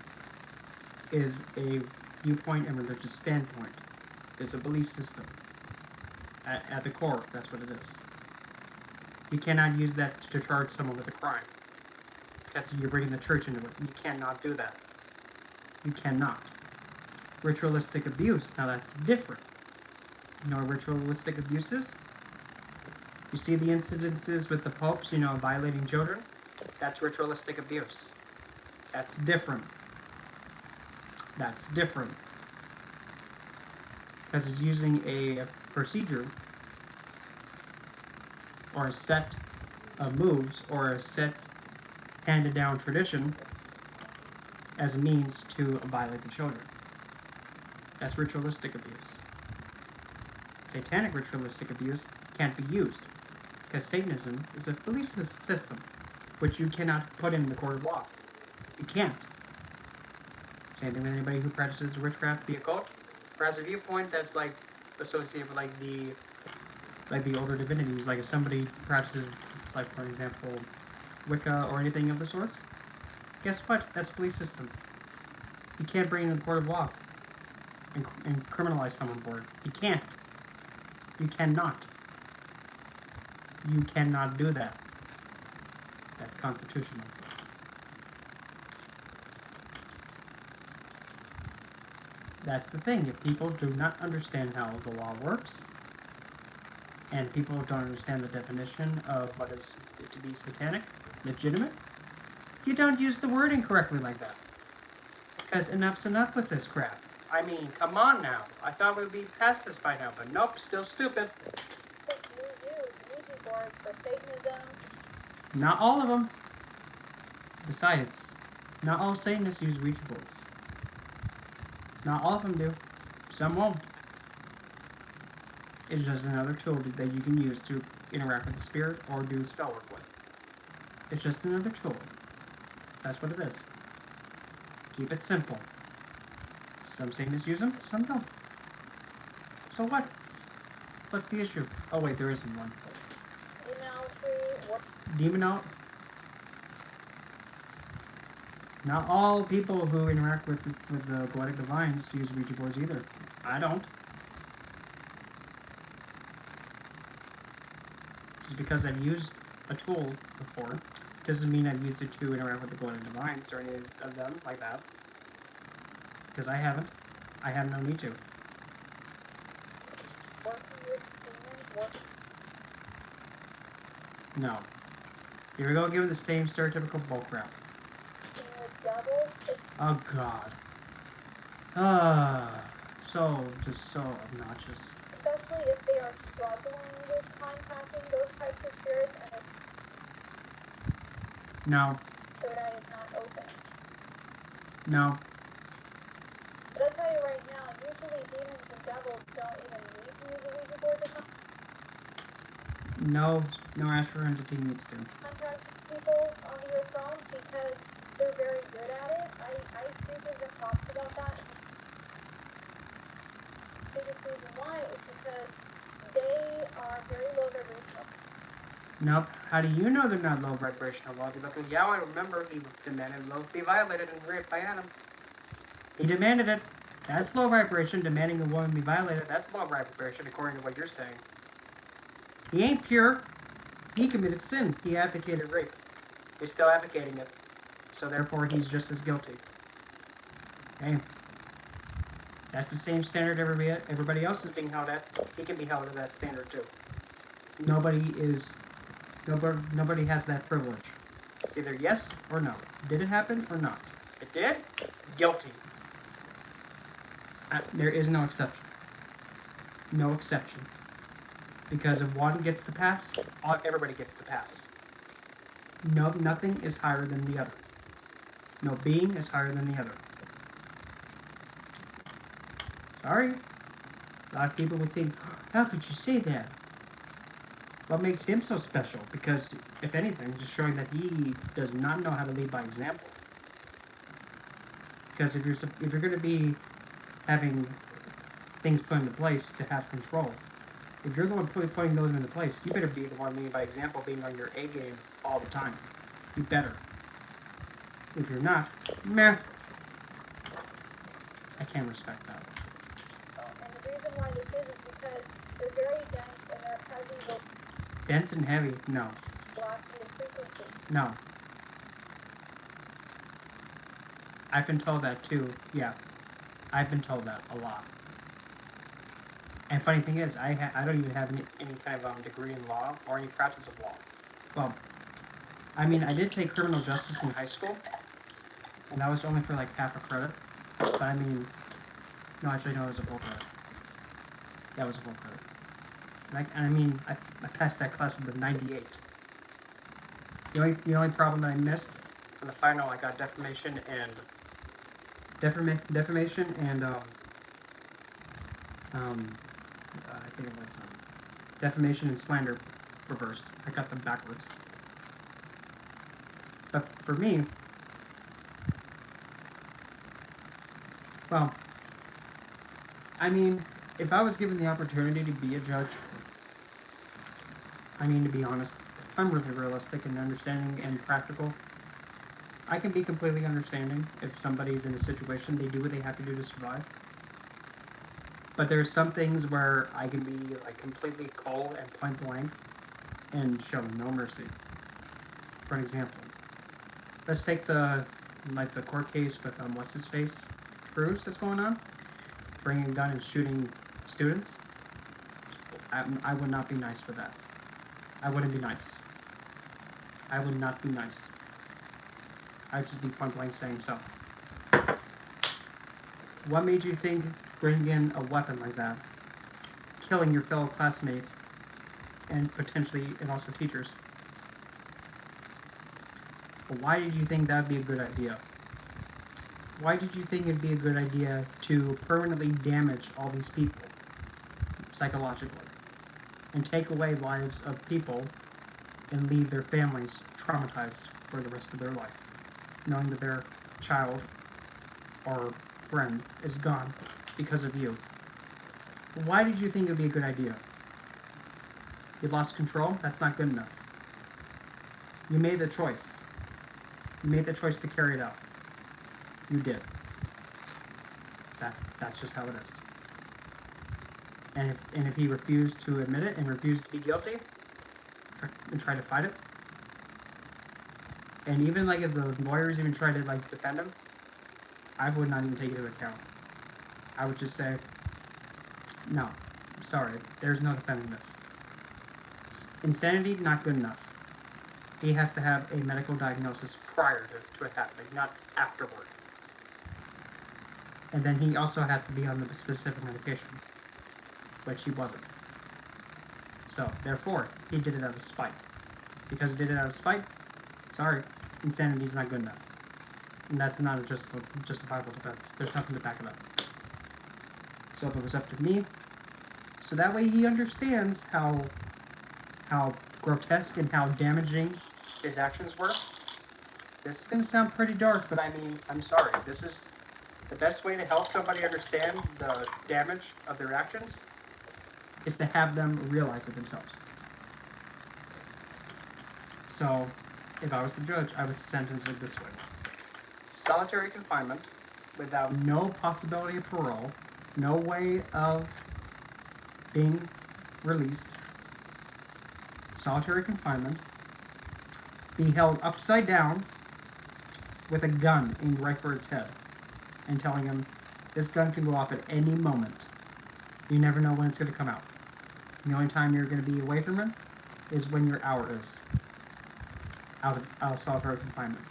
is a viewpoint and religious standpoint. It's a belief system. At the core, that's what it is. You cannot use that to charge someone with a crime. Because you're bringing the church into it. You cannot do that. You cannot. Ritualistic abuse, now that's different. You know what ritualistic abuse is? You see the incidences with the popes, violating children? That's ritualistic abuse. That's different. That's different. Because it's using a procedure or a set of moves or a set handed down tradition as a means to violate the children. That's ritualistic abuse. Satanic ritualistic abuse can't be used because Satanism is a belief system which you cannot put in the court of law. You can't. Same thing with anybody who practices witchcraft, the occult, or has a viewpoint that's like associated with like the older divinities. Like if somebody practices, like for example, Wicca or anything of the sorts, guess what? That's a belief system. You can't bring it into the court of law and criminalize someone for it. You can't. You cannot. You cannot do that. That's constitutional. That's the thing. If people do not understand how the law works, and people don't understand the definition of what is to be satanic, legitimate, you don't use the word incorrectly like that. Because enough's enough with this crap. I mean, come on now. I thought we'd be past this by now, but nope, still stupid. You use Ouija boards for Satanism. Not all of them. Besides, not all Satanists use Ouija boards. Not all of them do. Some won't. It's just another tool that you can use to interact with the spirit or do spell work with. It's just another tool. That's what it is. Keep it simple. Some Satanists use them, some don't. So what? What's the issue? Oh wait, there isn't one. Demon out? Not all people who interact with the Goetic Divines use Ouija boards either. I don't. Just because I've used a tool before doesn't mean I've used it to interact with the Goetic Divines or any of them like that. Because I haven't. I have no need to. No. Here we go, giving the same stereotypical bullcrap. Oh god. So obnoxious. Especially if they are struggling with contacting those types of spirits and No. so that is not open. No. But I'll tell you right now, usually demons and devils don't even need to use a Ouija board to No astral entity needs to. contact people onto your phone because they're very good at it. I speak with the talks about that. The biggest reason why is because they are very low vibrational. Nope. How do you know they're not low vibrational? Well, if you look at Yahweh, remember, he demanded love be violated and raped by Adam. He demanded it. That's low vibration. Demanding a woman be violated, that's low vibration, according to what you're saying. He ain't pure. He committed sin. He advocated rape. He's still advocating it. So therefore, he's just as guilty. Okay? That's the same standard everybody else is being held at. He can be held to that standard too. Nobody has that privilege. It's either yes or no. Did it happen or not? It did? Guilty. There is no exception. No exception. Because if one gets the pass, everybody gets the pass. No, nothing is higher than the other. No being is higher than the other. Sorry. A lot of people would think, how could you say that? What makes him so special? Because, if anything, just showing that he does not know how to lead by example. Because if you're going to be having things put into place to have control, If you're the one putting those into place, you better be the one leading by example, being on your A game all the time. You better. If you're not, meh. I can't respect that. And the reason why this is because they're very dense and they're heavy. Dense and heavy? No. Velocity and frequency. No. I've been told that too. Yeah. I've been told that a lot. And funny thing is, I don't even have any kind of degree in law or any practice of law. Well, I mean, I did take criminal justice in high school, and that was only for like half a credit. But I mean, no, actually, no, it was a full credit. Yeah, it was a full credit. And I mean, I passed that class with a 98. The only problem that I missed on the final, I got defamation and I think it was defamation and slander reversed. I got them backwards. But for me, well, I mean, if I was given the opportunity to be a judge, I mean, to be honest, I'm really realistic and understanding and practical. I can be completely understanding if somebody's in a situation, they do what they have to do to survive. But there's some things where I can be like completely cold and point blank and show no mercy. For an example, let's take the court case with what's his face, Bruce, that's going on, bringing a gun and shooting students. I would not be nice for that. I wouldn't be nice. I would not be nice. I'd just be point blank saying so. What made you think bringing in a weapon like that, killing your fellow classmates, and potentially, and also teachers? Why did you think that'd be a good idea? Why did you think it'd be a good idea to permanently damage all these people psychologically and take away lives of people and leave their families traumatized for the rest of their life, knowing that their child or friend is gone because of you? Why did you think it would be a good idea? You lost control? That's not good enough. You made the choice. You made the choice to carry it out. You did. That's just how it is. And if he refused to admit it and refused to be guilty and try to fight it, and even like if the lawyers even tried to like defend him, I would not even take it into account. I would just say, no, sorry, there's no defending this. Insanity, not good enough. He has to have a medical diagnosis prior to it happening, not afterward. And then he also has to be on the specific medication, which he wasn't. So, therefore, he did it out of spite. Because he did it out of spite, sorry, insanity is not good enough. And that's not a justifiable defense. There's nothing to back it up. So if it was up to me, so that way he understands how grotesque and how damaging his actions were. This is going to sound pretty dark, but I mean, I'm sorry. This is the best way to help somebody understand the damage of their actions is to have them realize it themselves. So, if I was the judge, I would sentence it this way. Solitary confinement without no possibility of parole, no way of being released. Solitary confinement. Be held upside down with a gun aimed right for its head and telling him this gun can go off at any moment. You never know when it's going to come out. The only time you're going to be away from it is when your hour is out of solitary confinement.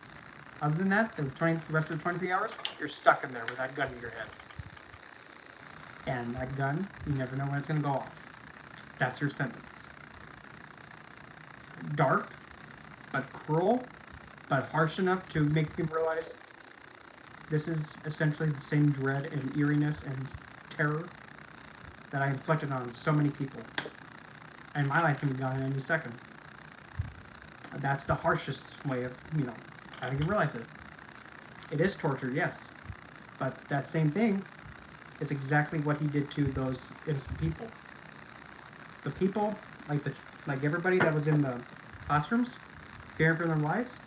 Other than that, the rest of the 23 hours, you're stuck in there with that gun in your head. And that gun, you never know when it's going to go off. That's your sentence. Dark, but cruel, but harsh enough to make you realize this is essentially the same dread and eeriness and terror that I inflicted on so many people. And my life can be gone in any second. That's the harshest way of, having you realize it. It is torture, yes. But that same thing is exactly what he did to those innocent people. the people, like everybody that was in the classrooms, fearing for their lives,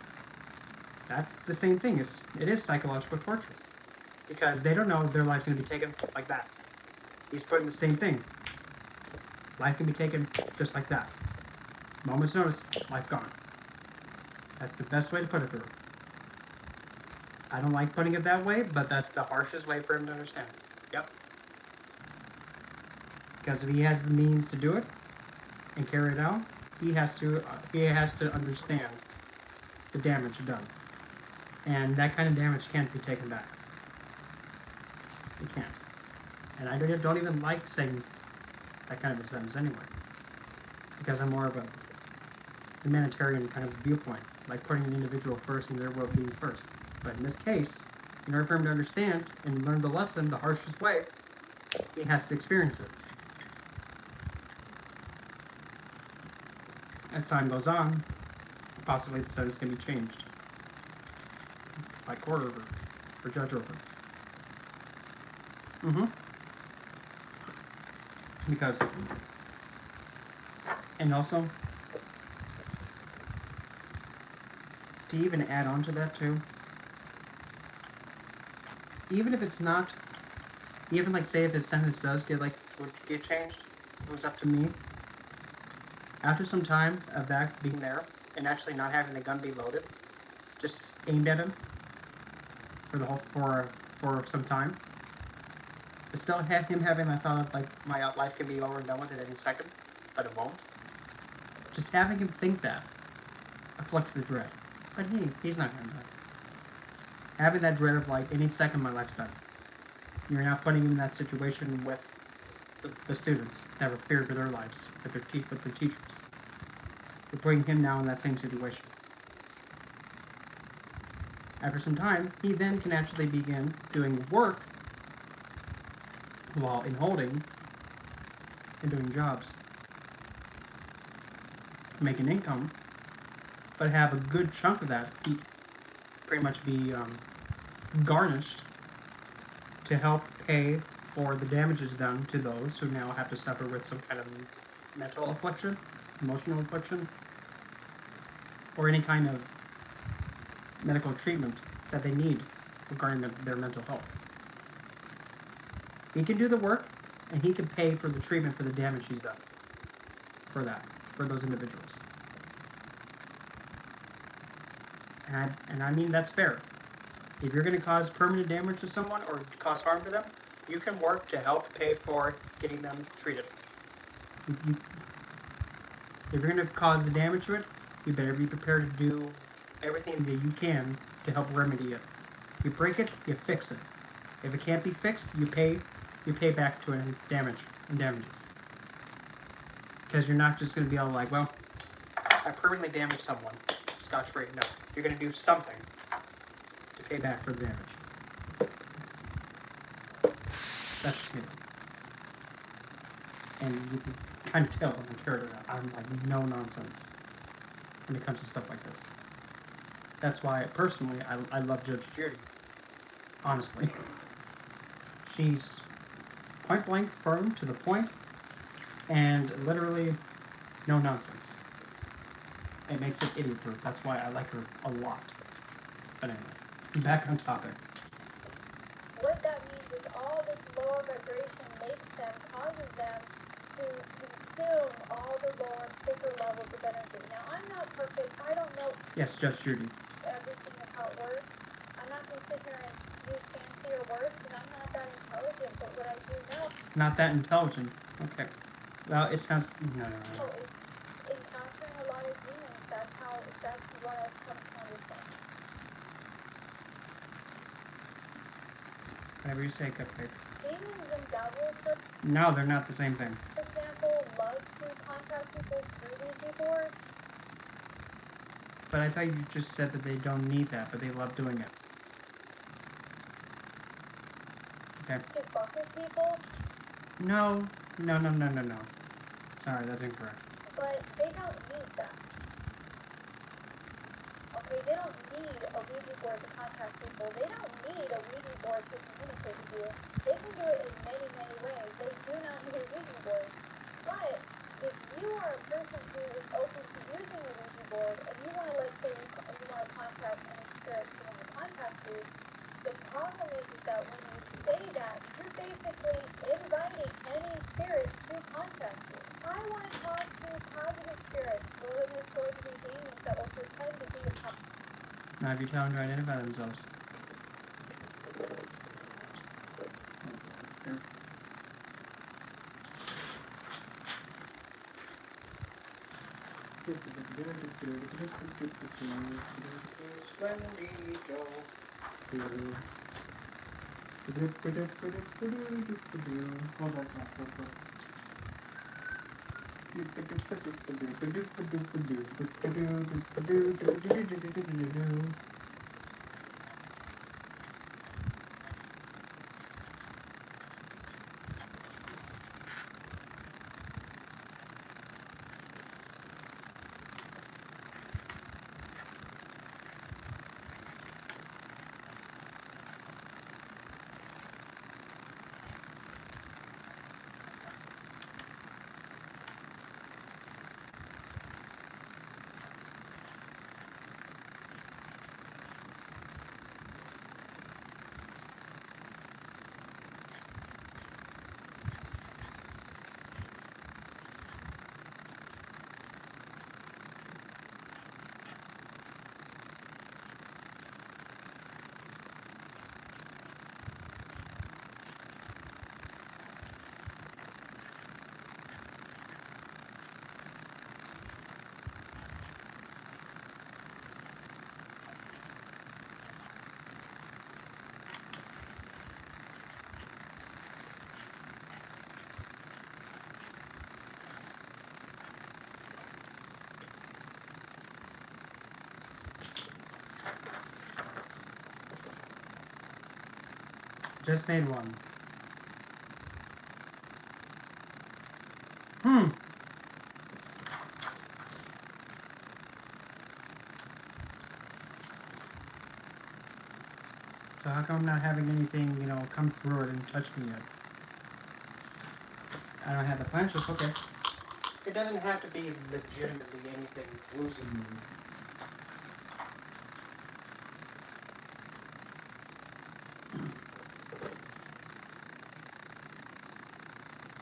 that's the same thing. It is psychological torture. Because they don't know their life's going to be taken like that. He's putting the same thing. Life can be taken just like that. Moment's notice, life gone. That's the best way to put it through. I don't like putting it that way, but that's the harshest way for him to understand. Yep. Because if he has the means to do it and carry it out, he has to understand the damage done. And that kind of damage can't be taken back. It can't. And I don't even like saying that kind of a sentence anyway. Because I'm more of a humanitarian kind of viewpoint, like putting an individual first and their well-being first. But in this case, in order for him to understand and learn the lesson the harshest way, he has to experience it. As time goes on, possibly the sentence can be changed by court order or judge order. Because, and also, to even add on to that too, even if it's not, even like say if his sentence does would get changed, if it was up to me, after some time of that being there and actually not having the gun be loaded, just aimed at him for the whole for some time, but still have him having that thought of like my life can be over and done with at any second, but it won't. Just having him think that afflicts the dread. But he's not gonna die. Having that dread of like any second my life's done. You're not putting him in that situation with the students that have a fear for their lives, with their teachers. You're putting him now in that same situation. After some time, he then can actually begin doing work while in holding and doing jobs. Make an income, but have a good chunk of that pretty much be garnished to help pay for the damages done to those who now have to suffer with some kind of mental affliction, emotional affliction, or any kind of medical treatment that they need regarding their mental health. He can do the work, and he can pay for the treatment for the damage he's done for those individuals. And I mean that's fair. If you're going to cause permanent damage to someone or cause harm to them, you can work to help pay for getting them treated. If you're going to cause the damage to it, you better be prepared to do everything that you can to help remedy it. You break it, you fix it. If it can't be fixed, you pay back to damages. Because you're not just going to be all like, well, I permanently damaged someone, scotch-free. No, you're going to do something to pay back for the damage. That's just me. And you can kind of tell when I'm carried around. I'm like no nonsense when it comes to stuff like this. That's why, personally, I love Judge Judy. Honestly. She's point blank firm to the point, and literally no nonsense. It makes it idiot proof. That's why I like her a lot. But anyway, back on topic. What that means is all this lower vibration causes them to consume all the lower, thicker levels of energy. Now, I'm not perfect. I don't know Yes, Judge Judy. everything of how it works. I'm not going to sit here and use fancier words because I'm not that intelligent, but what I do know... Not that intelligent? Okay. Well, it sounds... No. Oh, it's encountering a lot of demons. That's what I've come to understand. Whatever you say, Cupcake. Demons and devils, No, they're not the same thing. for example, love to contact people through these doors. But I thought you just said that they don't need that, but they love doing it. Okay. To fuck with people. No. Sorry, that's incorrect. But they don't need that. Okay, they don't need a Ouija board to contact people. They don't need a Ouija board to communicate with you. They can do it in many, many ways. They do not need a Ouija board. But if you are a person who is open to using a Ouija board and you want to, let's say, you want to contact any spirits who want to contact you, the problem is that when you say that, you're basically inviting any spirits to contact you. I want to talk to positive spirits, more than it's going to be demons that will pretend to be a Now, if you tell them to identify themselves. Just made one. So how come I'm not having anything, come through it and touch me yet? I don't have the planches, okay. It doesn't have to be legitimately anything losing me.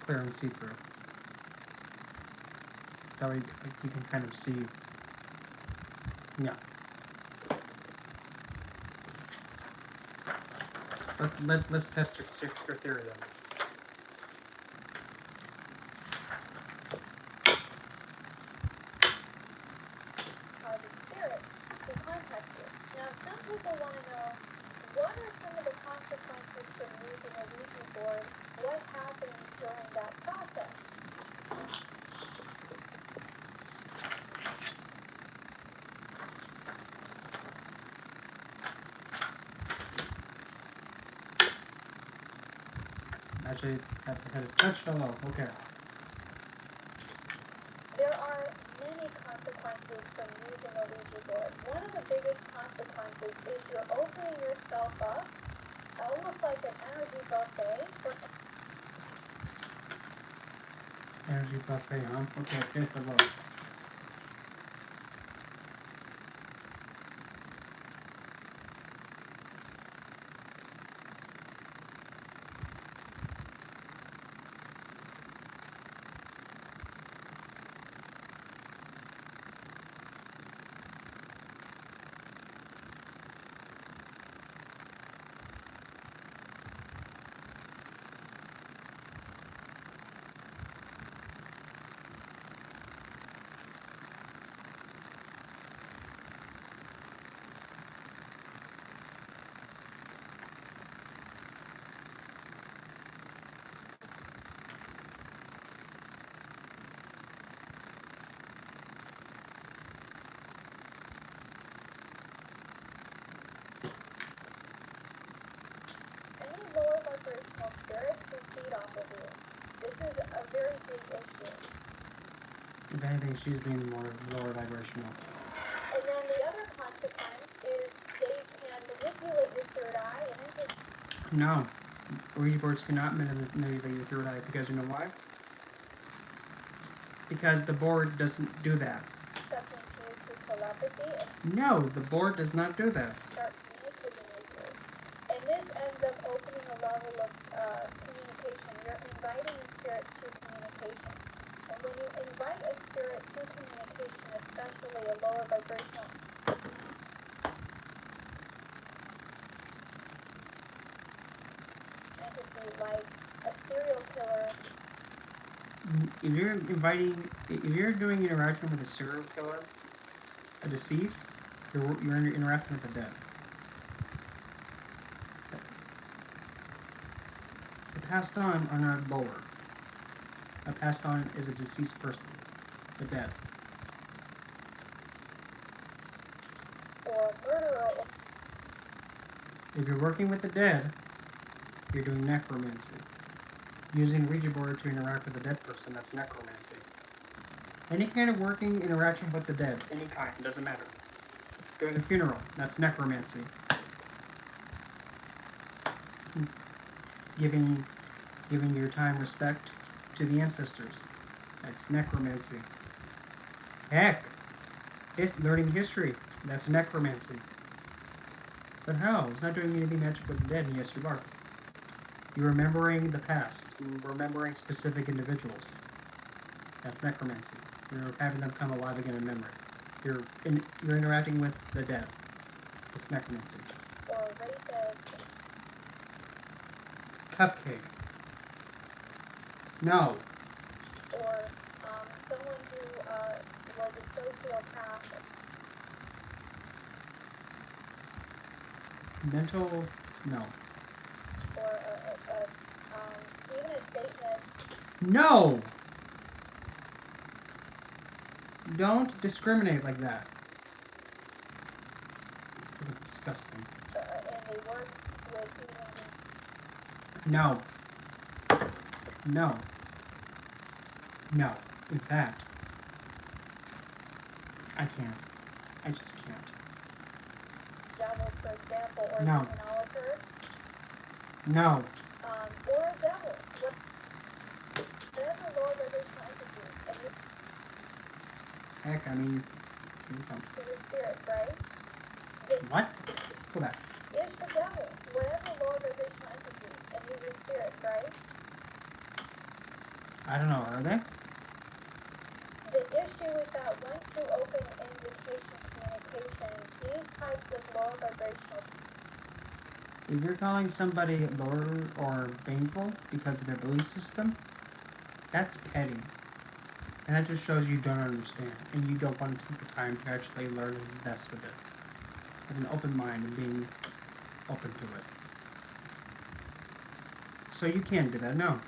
Clear and see-through. That way you can kind of see. Yeah. Let's test your theory then. Now, some people want to know, what are some of the consequences from using a Ouija board? What happens during that process? Actually, have to hit it. Touch hello. Okay. There are many consequences from using a Ouija board. One of the biggest consequences is you're opening yourself up, almost like an energy buffet. Energy buffet, huh? Okay, hit hello. Lower vibrational spirits who feed off of you. This is a very big issue. If anything, she's being more lower vibrational. And then the other consequence is they can manipulate your third eye and No. Ouija boards cannot manipulate your third eye because you know why? Because the board doesn't do that. Something to you through telepathy and No, the board does not do that. start communicating with you. And this ends up opening a level of communication. You're inviting a spirit to communication. And when you invite a spirit to communication, especially a lower vibrational entity like a serial killer, If you're doing interaction with a serial killer, a deceased, you're interacting with the dead. The passed on are not lower. A passed on is a deceased person, the dead. or a murderer, or If you're working with the dead, you're doing necromancy. Using Ouija board to interact with a dead person, that's necromancy. Any kind of working interaction with the dead, any kind, it doesn't matter. During a funeral, that's necromancy. Giving your time respect to the ancestors, that's necromancy. Heck, if learning history, that's necromancy. But how? It's not doing anything magic with the dead, and yes, you are. You're remembering the past. You're remembering specific individuals. That's necromancy. You're having them come alive again in memory. You're interacting with the dead. It's necromancy. or rapist, Cupcake. No. or someone who was a sociopath, Mental. No. or even a Satanist. No! Don't discriminate like that. It's disgusting. And they work with even No. No. No. In fact, I can't. I just can't. devil, for example, or No. a demonologer, No. or a devil, whatever lower vibrational entity, and you Heck, I mean, here we come. to the spirits, right? What? Go back. It's the devil, whatever lower vibrational entity, and these are spirits, right? I don't know, are they? The issue is that once you open invitation communication, these types of lower vibrational, If you're calling somebody lower or baneful because of their belief system, that's petty. And that just shows you don't understand, and you don't want to take the time to actually learn and invest with it. With an open mind and being open to it. So you can do that, no.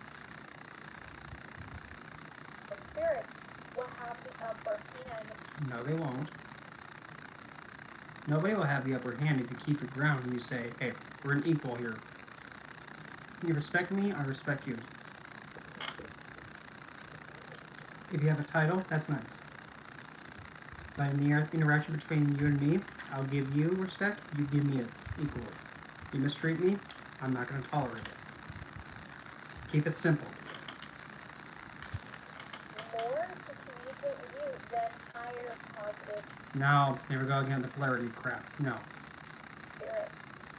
spirits will have the upper hand. No, they won't. Nobody will have the upper hand if you keep your ground and you say, hey, we're an equal here. You respect me, I respect you. If you have a title, that's nice. But in the interaction between you and me, I'll give you respect, you give me it equally. You mistreat me, I'm not going to tolerate it. Keep it simple. More to communicate with you than higher positive Now, here we go again, the polarity crap. No. spirits.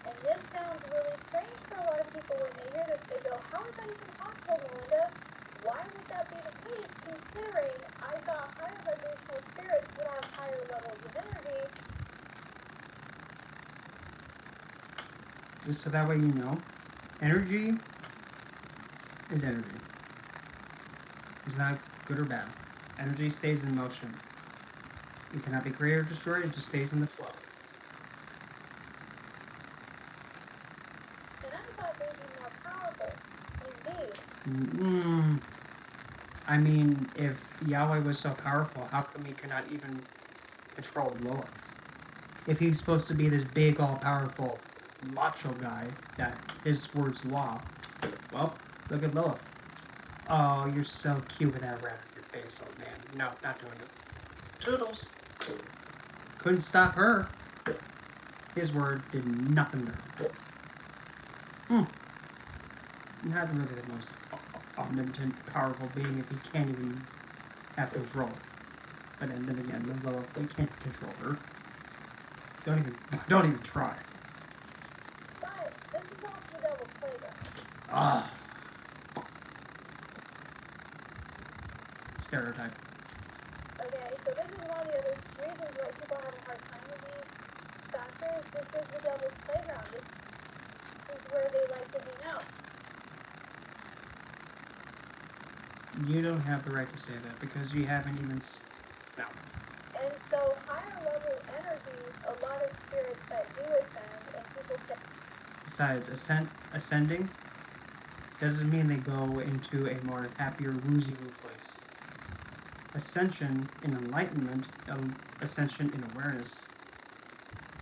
And this sounds really strange for a lot of people when they hear this. They go, how is that even possible, Melinda? Why would that be the case, considering I thought higher vibrational spirits would have higher levels of energy? Just so that way you know, energy is energy. It's not good or bad. Energy stays in motion. It cannot be created or destroyed, it just stays in the flow. And I thought they'd be more powerful. Indeed. I mean, if Yahweh was so powerful, how come he could not even control Lilith? If he's supposed to be this big, all-powerful, macho guy that his word's law, well, look at Lilith. Oh, you're so cute with that rat on your face, old man. No, not doing it. Toodles. Couldn't stop her. His word did nothing to her. Not really the most omnipotent, powerful being if he can't even have control. But then again, well, if you can't control her, don't even try. But this is also the devil's playground. Ah. Stereotype. Okay, so this is one of the other reasons why people have a hard time with these factors. This is the devil's playground. This is where they like to hang out. You don't have the right to say that because you haven't even. No. And so higher level energies, a lot of spirits that do ascend, and people say. Besides, ascending doesn't mean they go into a more happier, woozy-woo place. Ascension in enlightenment, ascension in awareness,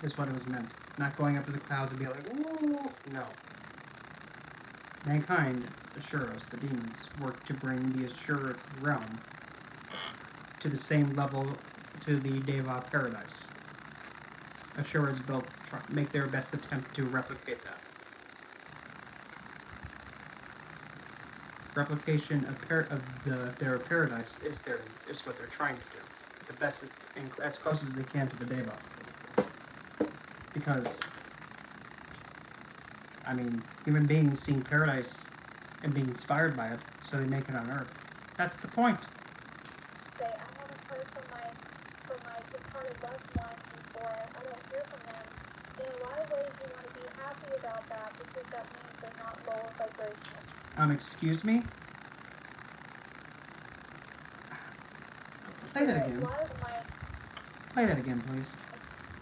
is what it was meant. Not going up to the clouds and be like, ooh, no. Mankind, Asuras, the demons, work to bring the Asura realm to the same level to the Deva paradise. Asuras make their best attempt to replicate that. Replication of their paradise is what they're trying to do. The best, as close as they can to the Devas. Because, I mean, human beings seeing paradise and being inspired by it, so they make it on Earth. That's the point. Say, I haven't heard from my departed loved ones before. I don't hear from them. In a lot of ways, you want to be happy about that because that means they're not lower vibrational. Excuse me? Play that again. Play that again, please.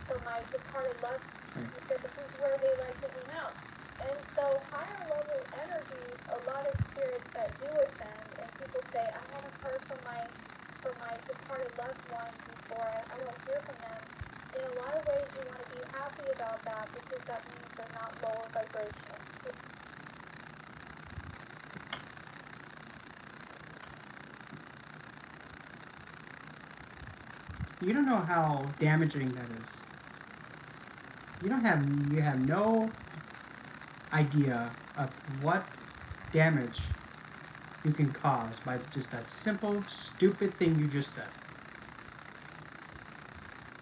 For my departed loved ones, this is where they like to hang out. And so higher level energies, a lot of spirits that do ascend, and people say, I haven't heard from my departed loved ones before. I don't hear from them. In a lot of ways, you want to be happy about that because that means they're not lower vibrational. You don't know how damaging that is. You have no idea of what damage you can cause by just that simple, stupid thing you just said.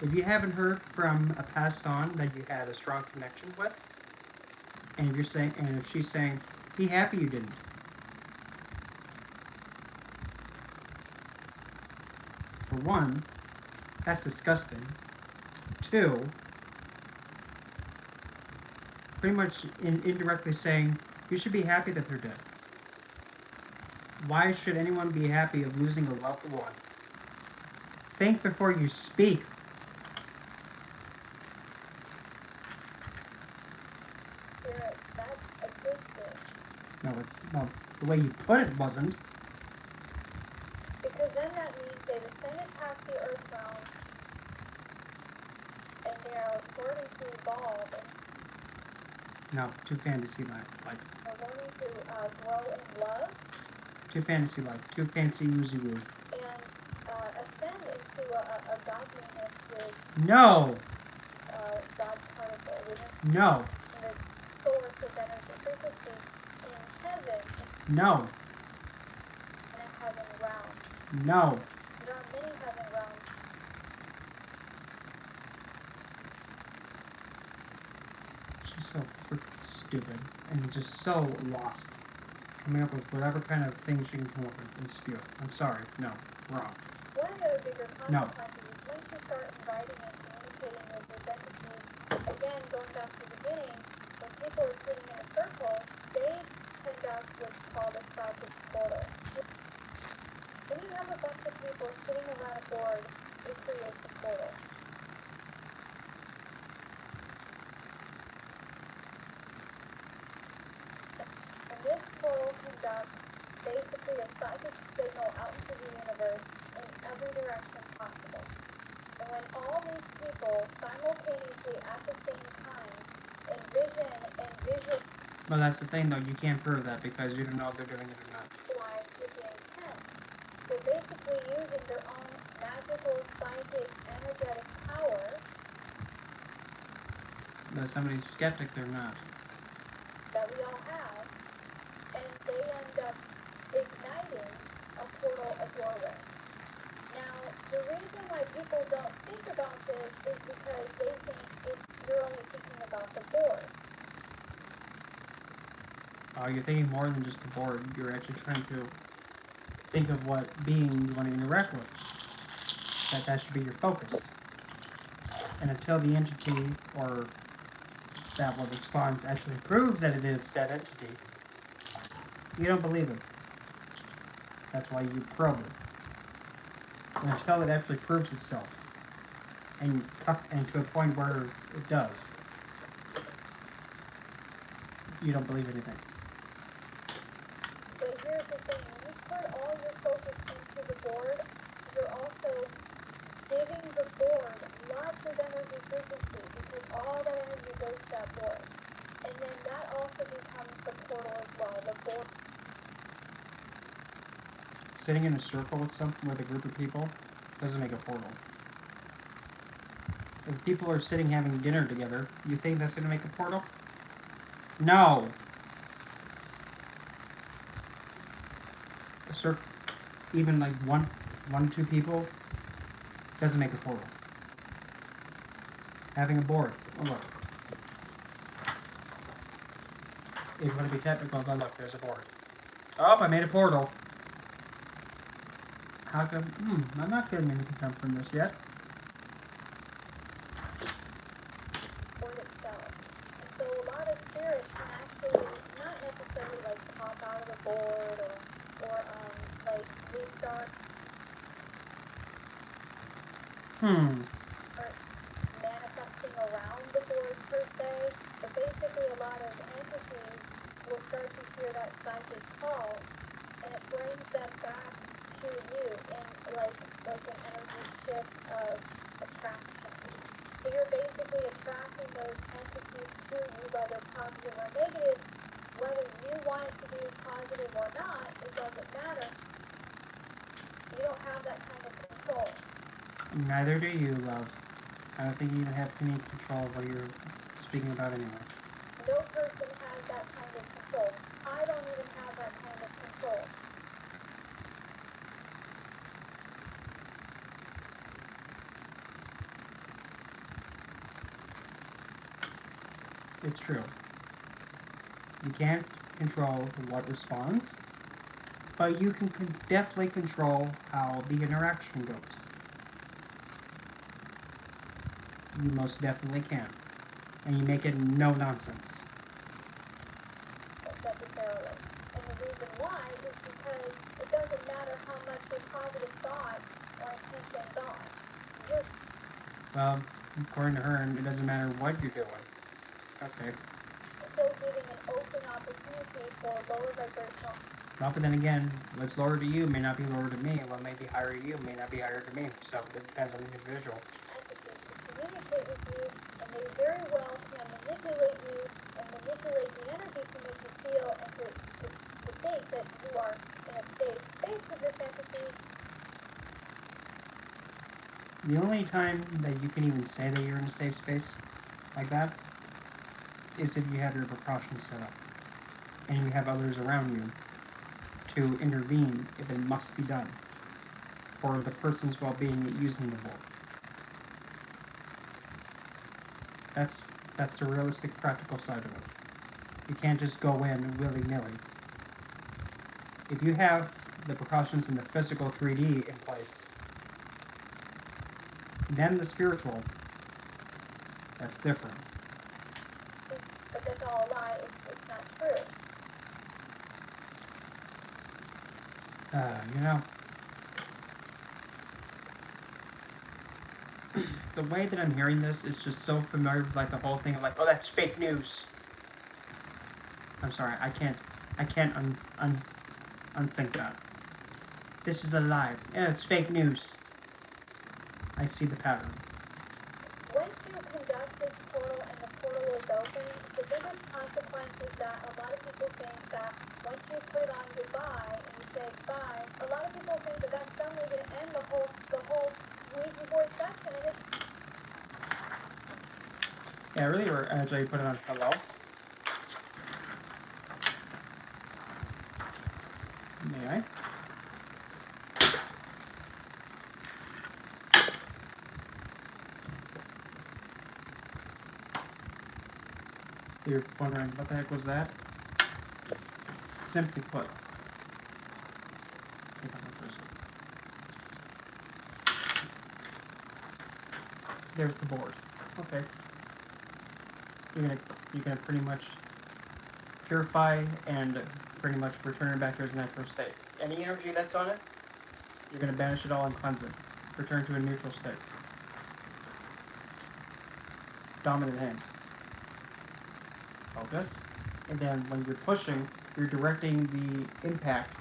If you haven't heard from a passed on that you had a strong connection with, and if she's saying, be happy you didn't. For one, that's disgusting. Two, pretty much indirectly saying, you should be happy that they're dead. Why should anyone be happy of losing a loved one? Think before you speak. Spirit, that's a good thing. No, the way you put it wasn't. Because then that means they've ascended past the earth realm, and they are learning to evolve. No, too fantasy-like. They're learning to grow in love. Too fantasy-like. Too fancy woozy-woo. And ascend into a godliness with No! God particle within No! the source of energy frequency in heaven. No! In a heaven realm. No! There are many heaven realms. She's so freaking stupid and just so lost. Coming up with whatever kind of thing she can come up with and spew it. I'm sorry. No. Wrong. One of the bigger No. consequences is once you start inviting and communicating with these entities, again, going back to the beginning, when people are sitting in a circle, they conduct what's called a psychic portal. When you have a bunch of people sitting around a board, it creates a portal. And this portal conducts basically a psychic signal out into the universe in every direction possible. And when all these people simultaneously at the same time envision and visualize Well, that's the thing, though. You can't prove that because you don't know if they're doing it or not. with the intent, they're basically using their own magical, psychic, energetic power. But if somebody's skeptic, they're not. That we all have, and they end up igniting a portal, a doorway. Now, the reason why people don't think about this is because they think you're only thinking about the board. You're thinking more than just the board. You're actually trying to think of what being you want to interact with. That should be your focus. And until the entity or that what responds actually proves that it is said entity, you don't believe it. That's why you probe it. And until it actually proves itself, and to a point where it does, you don't believe anything. But here's the thing, when you put all your focus into the board, you're also giving the board lots of energy frequency because all that energy goes to that board. And then that also becomes the portal as well. The board. Sitting in a circle with a group of people doesn't make a portal. If people are sitting having dinner together, you think that's going to make a portal? No. Even like one to two people doesn't make a portal. Having a board. Oh look. If you want to be technical, then look, there's a board. Oh, I made a portal. How come? I'm not feeling anything come from this yet. Board itself. And so a lot of spirits can actually not necessarily like pop out of the board or like restart or manifesting around the board per se, but basically a lot of entities will start to hear that psychic call and it brings them back to you in like an energy shift of attraction. So you're basically attracting those entities to you, whether positive or negative. Whether you want it to be positive or not, it doesn't matter. You don't have that kind of control. Neither do you, love. I don't think you even have any control of what you're speaking about anyway. No person has that kind of control. I don't even have that kind of control. It's true. You can't control what responds, but you can definitely control how the interaction goes. You most definitely can. And you make it no nonsense. Necessarily. And the reason why is because it doesn't matter how much your positive thoughts or intentions are. You're Well, according to her, it doesn't matter what you're doing. Okay. still giving an open opportunity for lower vibrational. Well, but then again, what's lower to you may not be lower to me. What may be higher to you may not be higher to me. So it depends on the individual. Entities to communicate with you, and they very well can manipulate you and manipulate the energy to make you feel and to think that you are in a safe space with this entity. The only time that you can even say that you're in a safe space like that is if you have your precautions set up and you have others around you to intervene if it must be done for the person's well-being using the board. That's the realistic, practical side of it. You can't just go in willy-nilly. If you have the precautions in the physical 3D in place, then the spiritual, that's different. But that's all a lie. It's not true. You know, the way that I'm hearing this is just so familiar with like the whole thing of like, oh, that's fake news. I'm sorry, I can't unthink that. This is a lie. Yeah, it's fake news. I see the pattern. Once you conduct this portal and the portal is open, the biggest consequence is that a lot of people think that once you put on goodbye and you say bye, a lot of people think that that's suddenly going to end the whole Ouija board session, and it's Yeah, really, or actually put it on hello. May I? You're wondering, what the heck was that? Simply put, there's the board. Okay. You're gonna pretty much purify and pretty much return it back to its natural state. Any energy that's on it, you're gonna banish it all and cleanse it. Return to a neutral state. Dominant hand. Focus. And then when you're pushing, you're directing the impact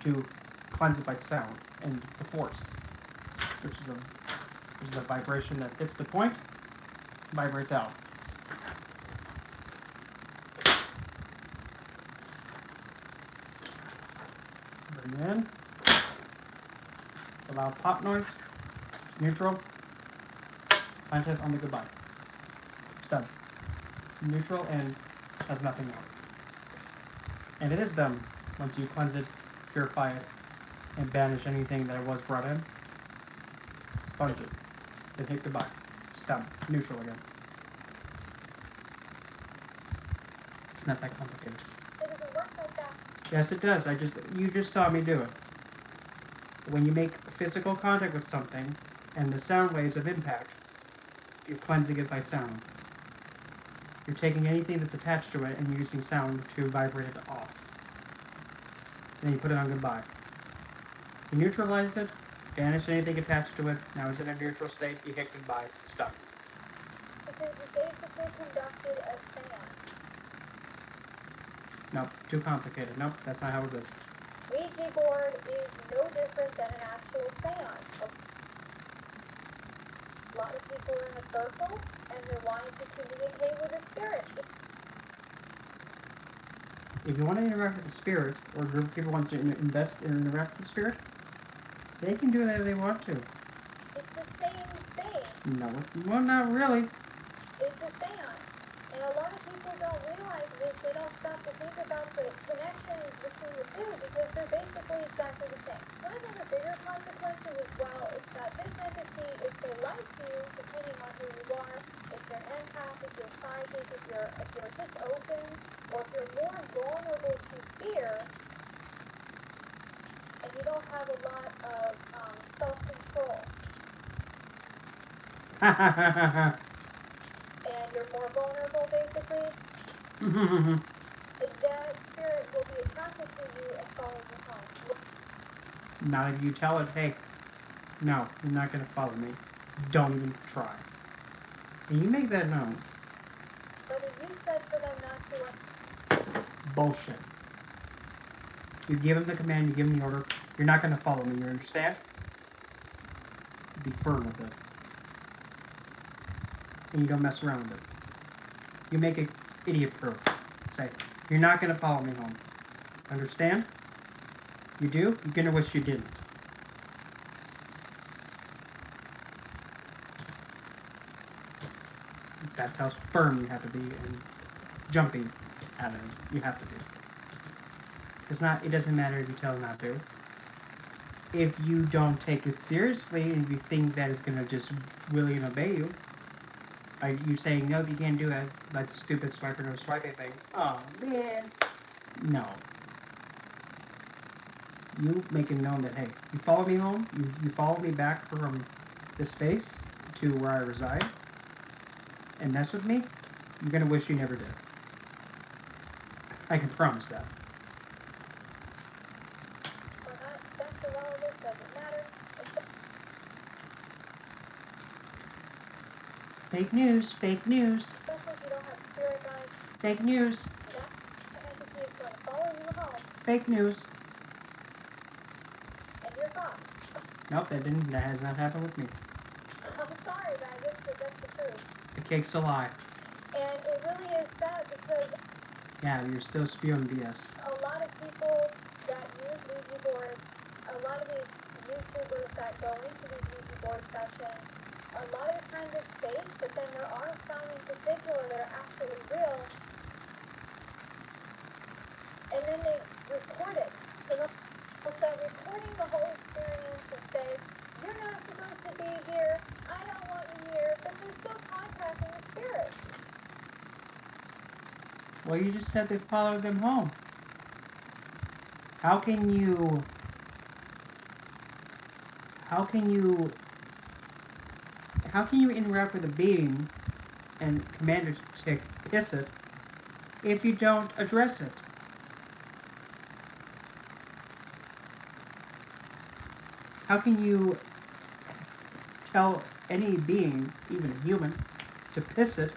to cleanse it by sound and the force, which is a vibration that hits the point, vibrates out. Bring in. The loud pop noise. It's neutral. Plant it on the goodbye. It's done. Neutral and has nothing on it. And it is done once you cleanse it, purify it, and banish anything that was brought in. Sponge it. Then hit goodbye. It's done. Neutral again. It's not that complicated. It doesn't work like that. Yes, it does. You just saw me do it. When you make physical contact with something and the sound waves of impact, you're cleansing it by sound. You're taking anything that's attached to it and you're using sound to vibrate it off. Then you put it on goodbye. You neutralized it, banished anything attached to it, now it's in a neutral state, you hit goodbye, it's done. Because you basically conducted a seance. Nope, too complicated. Nope, that's not how it is. Ouija board is no different than an actual seance. A lot of people are in a circle and they're wanting to communicate with a spirit. If you want to interact with the spirit, or a group of people wants to invest and interact with the spirit, they can do that if they want to. It's the same thing. No, well, not really. It's a seance. And a lot of people don't realize this. They don't stop to think about the connections between the two because they're basically exactly the same. One of the bigger consequences as well is that this entity, if they like you, depending on who you are, if you're an empath, if you're psychic, if you're just open, or if you're more vulnerable to fear, and you don't have a lot of self-control, and you're more vulnerable, basically, that spirit will be attracted to you and follow you home. Not if you tell it, hey, no, you're not going to follow me. Don't even try. And you make that known. But if you said for them not to... Bullshit. You give them the command, you give them the order, you're not going to follow me, you understand? Be firm with it. And you don't mess around with it. You make it idiot-proof. Say, you're not going to follow me home. Understand? You do? You're going to wish you didn't. That's how firm you have to be and jumping at it. You have to be. It doesn't matter if you tell them not to. If you don't take it seriously and if you think that it's going to just willy and obey you, you saying, no, you can't do it, like the stupid swiper no swiping thing. Oh, man. No. You make it known that, hey, you follow me home, you follow me back from this space to where I reside, and mess with me, you're going to wish you never did. I can promise that. That's irrelevant, doesn't matter. Fake news, fake news. Especially if you don't have spirit guides. Fake news. That entity is going to follow you home. Fake news. And you're gone. Nope, that has not happened with me. I'm sorry, but that's the truth. The cake's a lie. And it really is sad because... Yeah, you're still spewing BS. A lot of people that use Ouija boards, a lot of these YouTubers that go into these Ouija board sessions, a lot of the times it's fake, but then there are some in particular that are actually real. And then they record it. So they'll start recording the whole experience and say, you're not supposed to be here, I don't want you here, but they're still contacting the spirit. Well, you just said they followed them home. How can you interact with a being and command it to piss it if you don't address it? How can you tell any being, even a human, to piss it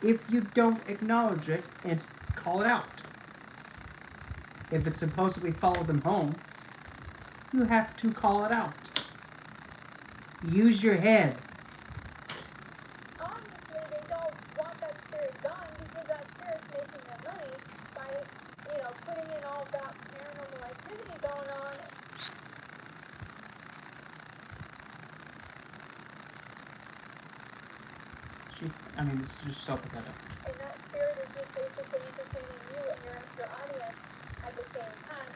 if you don't acknowledge it and call it out? If it supposedly followed them home, you have to call it out. Use your head. Obviously, they don't want that spirit gone because that spirit's making them money by, putting in all that paranormal activity going on. This is just so pathetic. And that spirit is just basically entertaining you and your audience at the same time.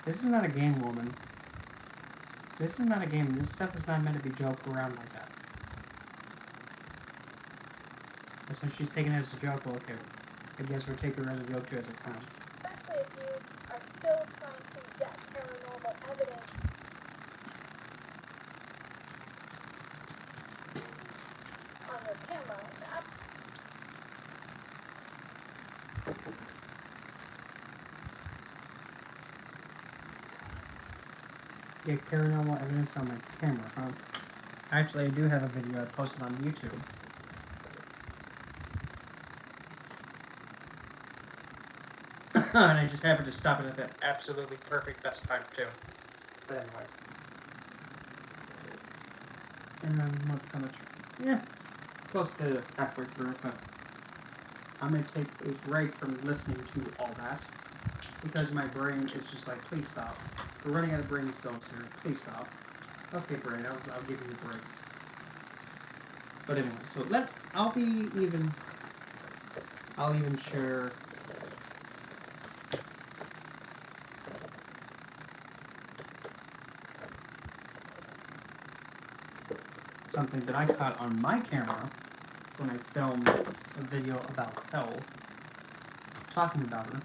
This is not a game, woman. This is not a game. This stuff is not meant to be joked around like that. And so she's taking it as a joke. Well, okay. I guess we're taking her as a joke too as a clown. Especially if you are still trying to get paranormal evidence on your camera. Get paranormal evidence on my camera, huh? Actually, I do have a video I posted on YouTube. And I just happened to stop it at the absolutely perfect best time, too. But anyway. How much? Yeah, close to halfway through, but I'm going to take a break from listening to all that because my brain is just like, please stop. We're running out of brain cells here. Please stop. Okay, brain, I'll give you a break. But anyway, so I'll even share something that I caught on my camera when I filmed a video about hell, talking about her.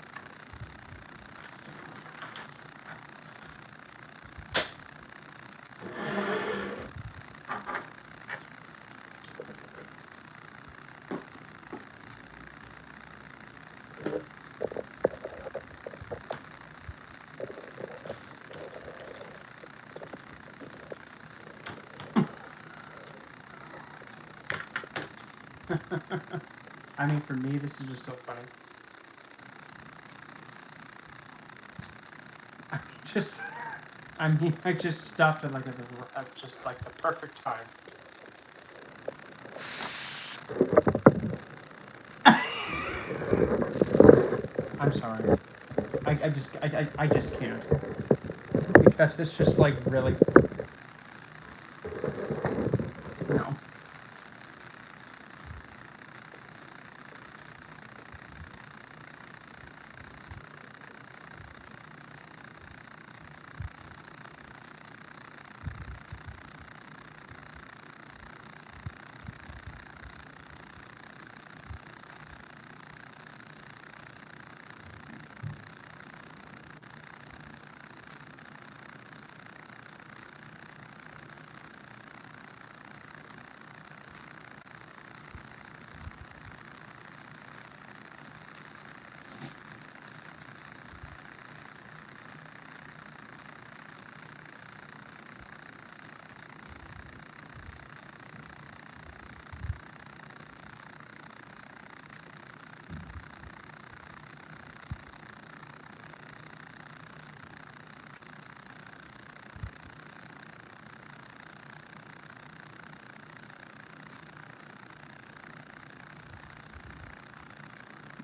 For me, this is just so funny. I just stopped at just like the perfect time. I'm sorry. I just can't. Because it's just like, really? No.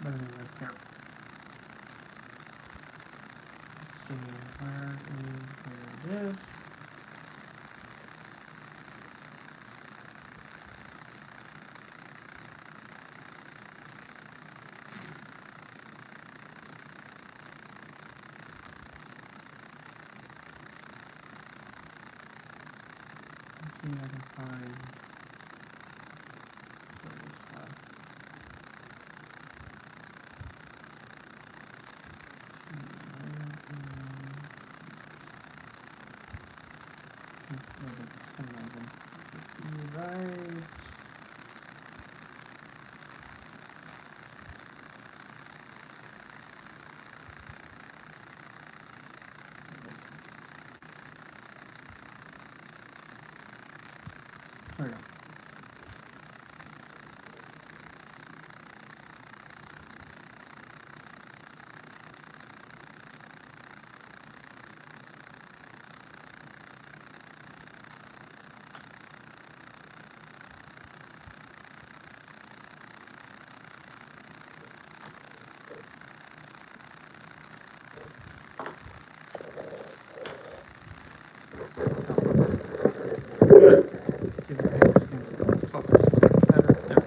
But anyway, here. Let's see, there it is. see if I can find this stuff. Right. There we go. See if I can get this thing to focus. There we go.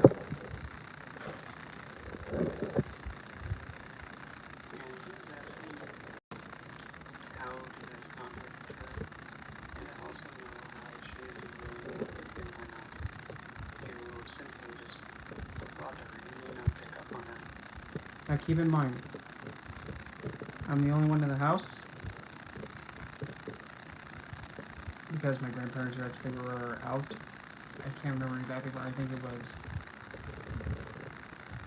Now keep in mind, I'm the only one in the house because my grandparents actually were out. I can't remember exactly where. I think it was.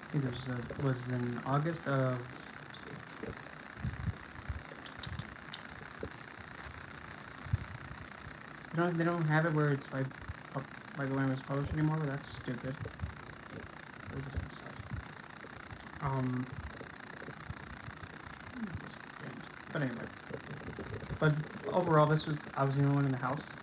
I think it was in August of. Let's see. They don't have it where it's like when it was published anymore, but that's stupid. What is it inside? But anyway. But overall, I was the only one in the house.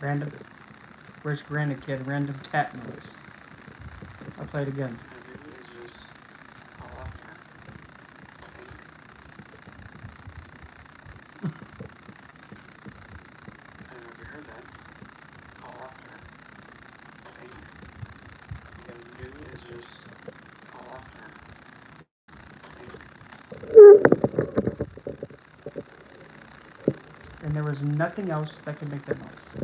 Random, rich granite kid, random tap noise. I'll play it again. And there was nothing else that could make that noise.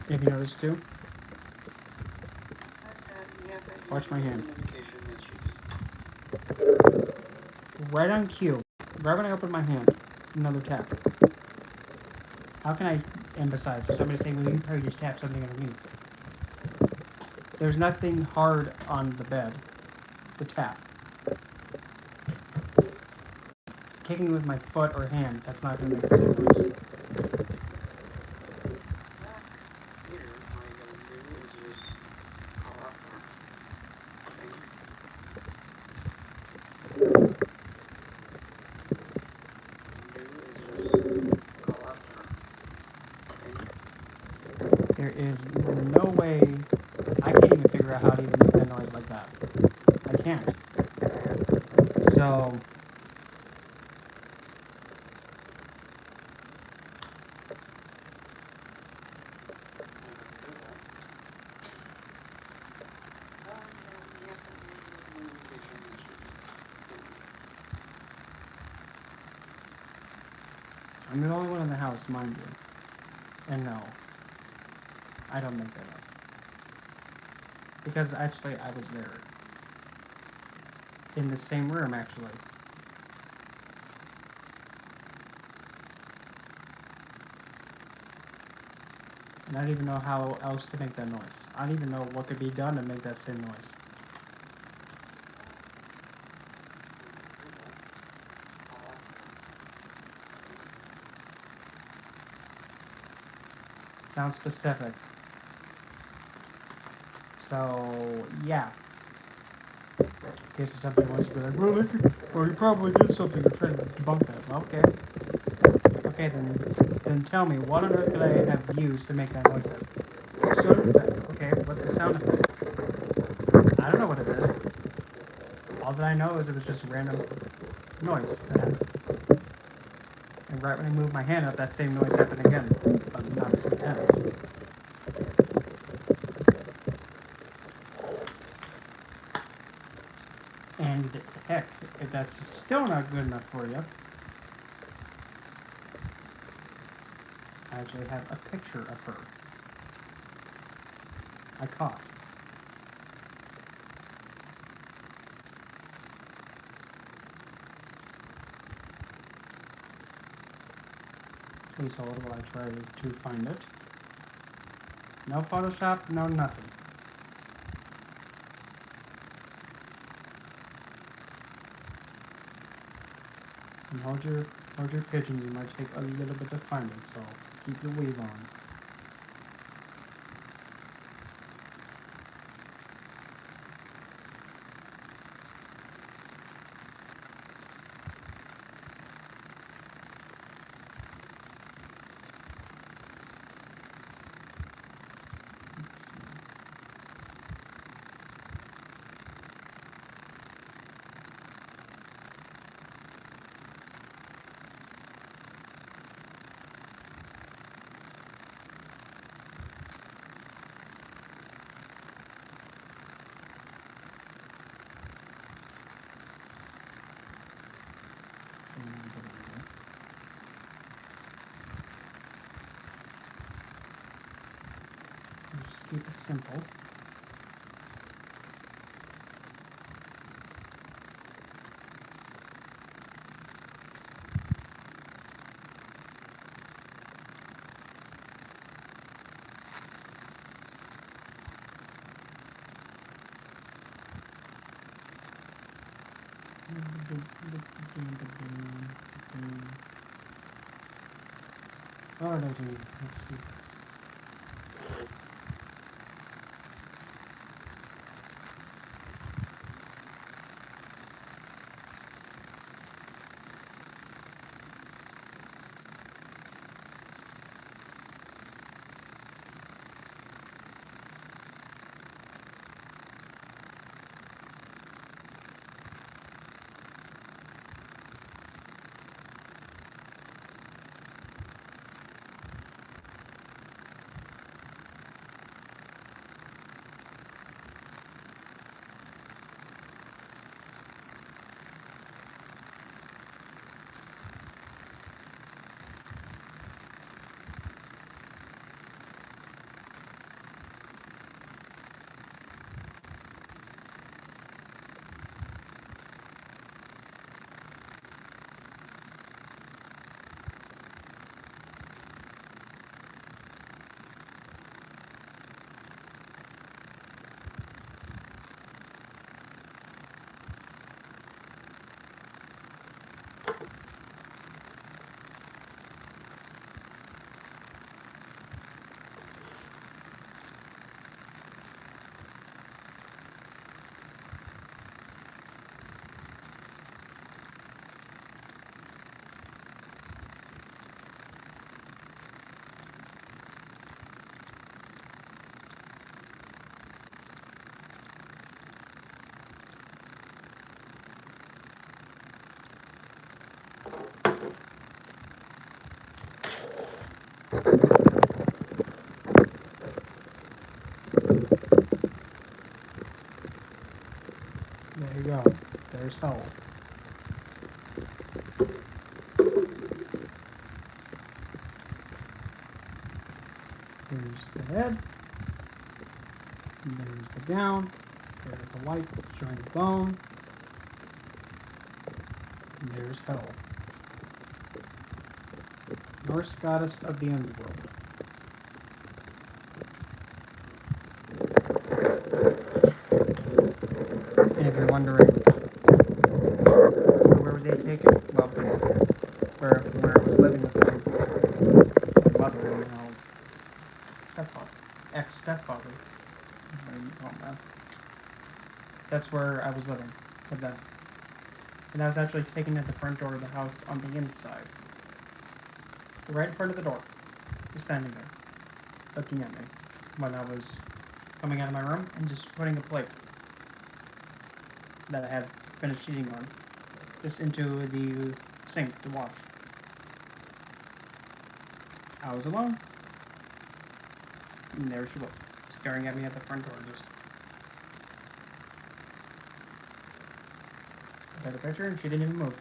Have you noticed too? Watch my hand. Right on cue. Right when I open my hand, another tap. How can I emphasize? If somebody's saying, well, you probably just tap something underneath. There's nothing hard on the bed. The tap. Kicking with my foot or hand, that's not going to make the same noise. There is no way. I can't even figure out how to even make that noise like that. I can't. So. I'm the only one in the house, mind you. And no. I don't make that up. Because actually, I was there. In the same room, actually. And I don't even know how else to make that noise. I don't even know what could be done to make that same noise. Sounds specific. So, yeah. In case somebody wants to be like, well, you probably did something to try to debunk that. Okay. Okay, then tell me, what on earth could I have used to make that noise then? Sound effect. Okay, what's the sound effect? I don't know what it is. All that I know is it was just a random noise. And right when I moved my hand up, that same noise happened again, but not as intense. And heck, if that's still not good enough for you, I actually have a picture of her. I caught. Please hold while I try to find it. No Photoshop, no nothing. And hold your pigeons, it might take a little bit to find it, so keep your weave on. Just keep it simple. Alrighty, let's see. There you go. There's hell. There's the head. And there's the gown. There's the light showing the bone. And there's Hel, Norse goddess of the underworld. And if you're wondering, where was he taken? Well, where I was living with my mother and stepfather, ex-stepfather. What do you call that? That's where I was living with them. And I was actually taken at the front door of the house on the inside. Right in front of the door. Just standing there, looking at me when I was coming out of my room and just putting a plate that I had finished eating on, just into the sink to wash. I was alone, and there she was, staring at me at the front door. Just I took a picture, and she didn't even move.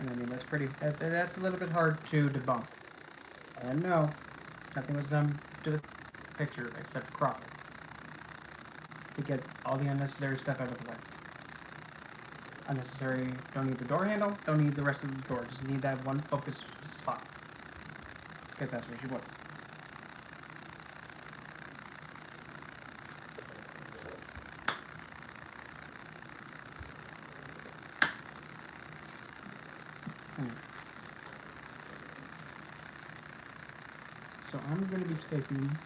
And I mean, that's pretty. That's a little bit hard to debunk. And no, nothing was done to the picture except crop it to get all the unnecessary stuff out of the way. Unnecessary. Don't need the door handle. Don't need the rest of the door. Just need that one focus spot. Because that's where she was. So I'm going to be taking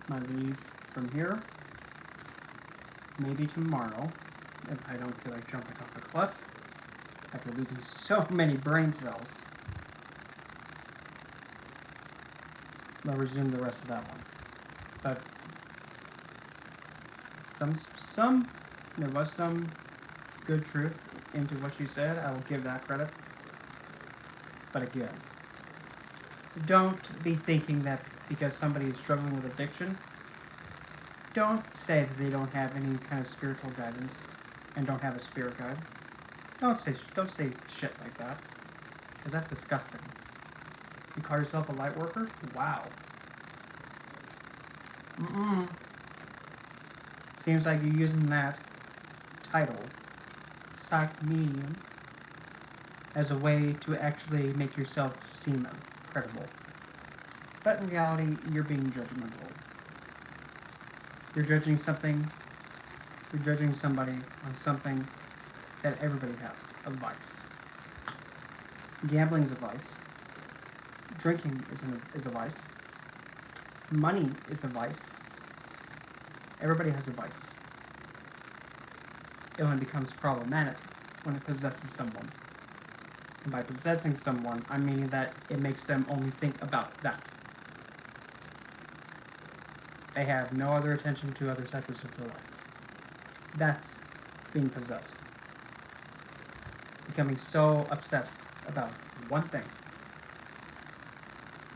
my leave from here. Maybe tomorrow, if I don't feel like jumping off a cliff after losing so many brain cells. I'll resume the rest of that one. But there was some good truth into what she said. I will give that credit. But again, don't be thinking that because somebody is struggling with addiction, don't say that they don't have any kind of spiritual guidance and don't have a spirit guide. Don't say shit like that, because that's disgusting. You call yourself a light worker? Wow. Seems like you're using that title, psych medium, as a way to actually make yourself seem credible. But in reality, you're being judgmental. You're judging something, you're judging somebody on something that everybody has, a vice. Gambling's a vice. Drinking is a vice. Money is a vice. Everybody has a vice. It only becomes problematic when it possesses someone. And by possessing someone, I'm meaning that it makes them only think about that. They have no other attention to other sectors of their life. That's being possessed. Becoming so obsessed about one thing.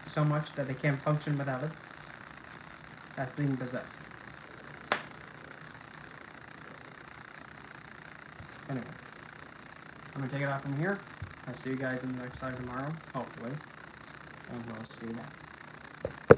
So much that they can't function without it. That's being possessed. Anyway, I'm going to take it off from here. I'll see you guys in the next live tomorrow, hopefully. And we'll see you then.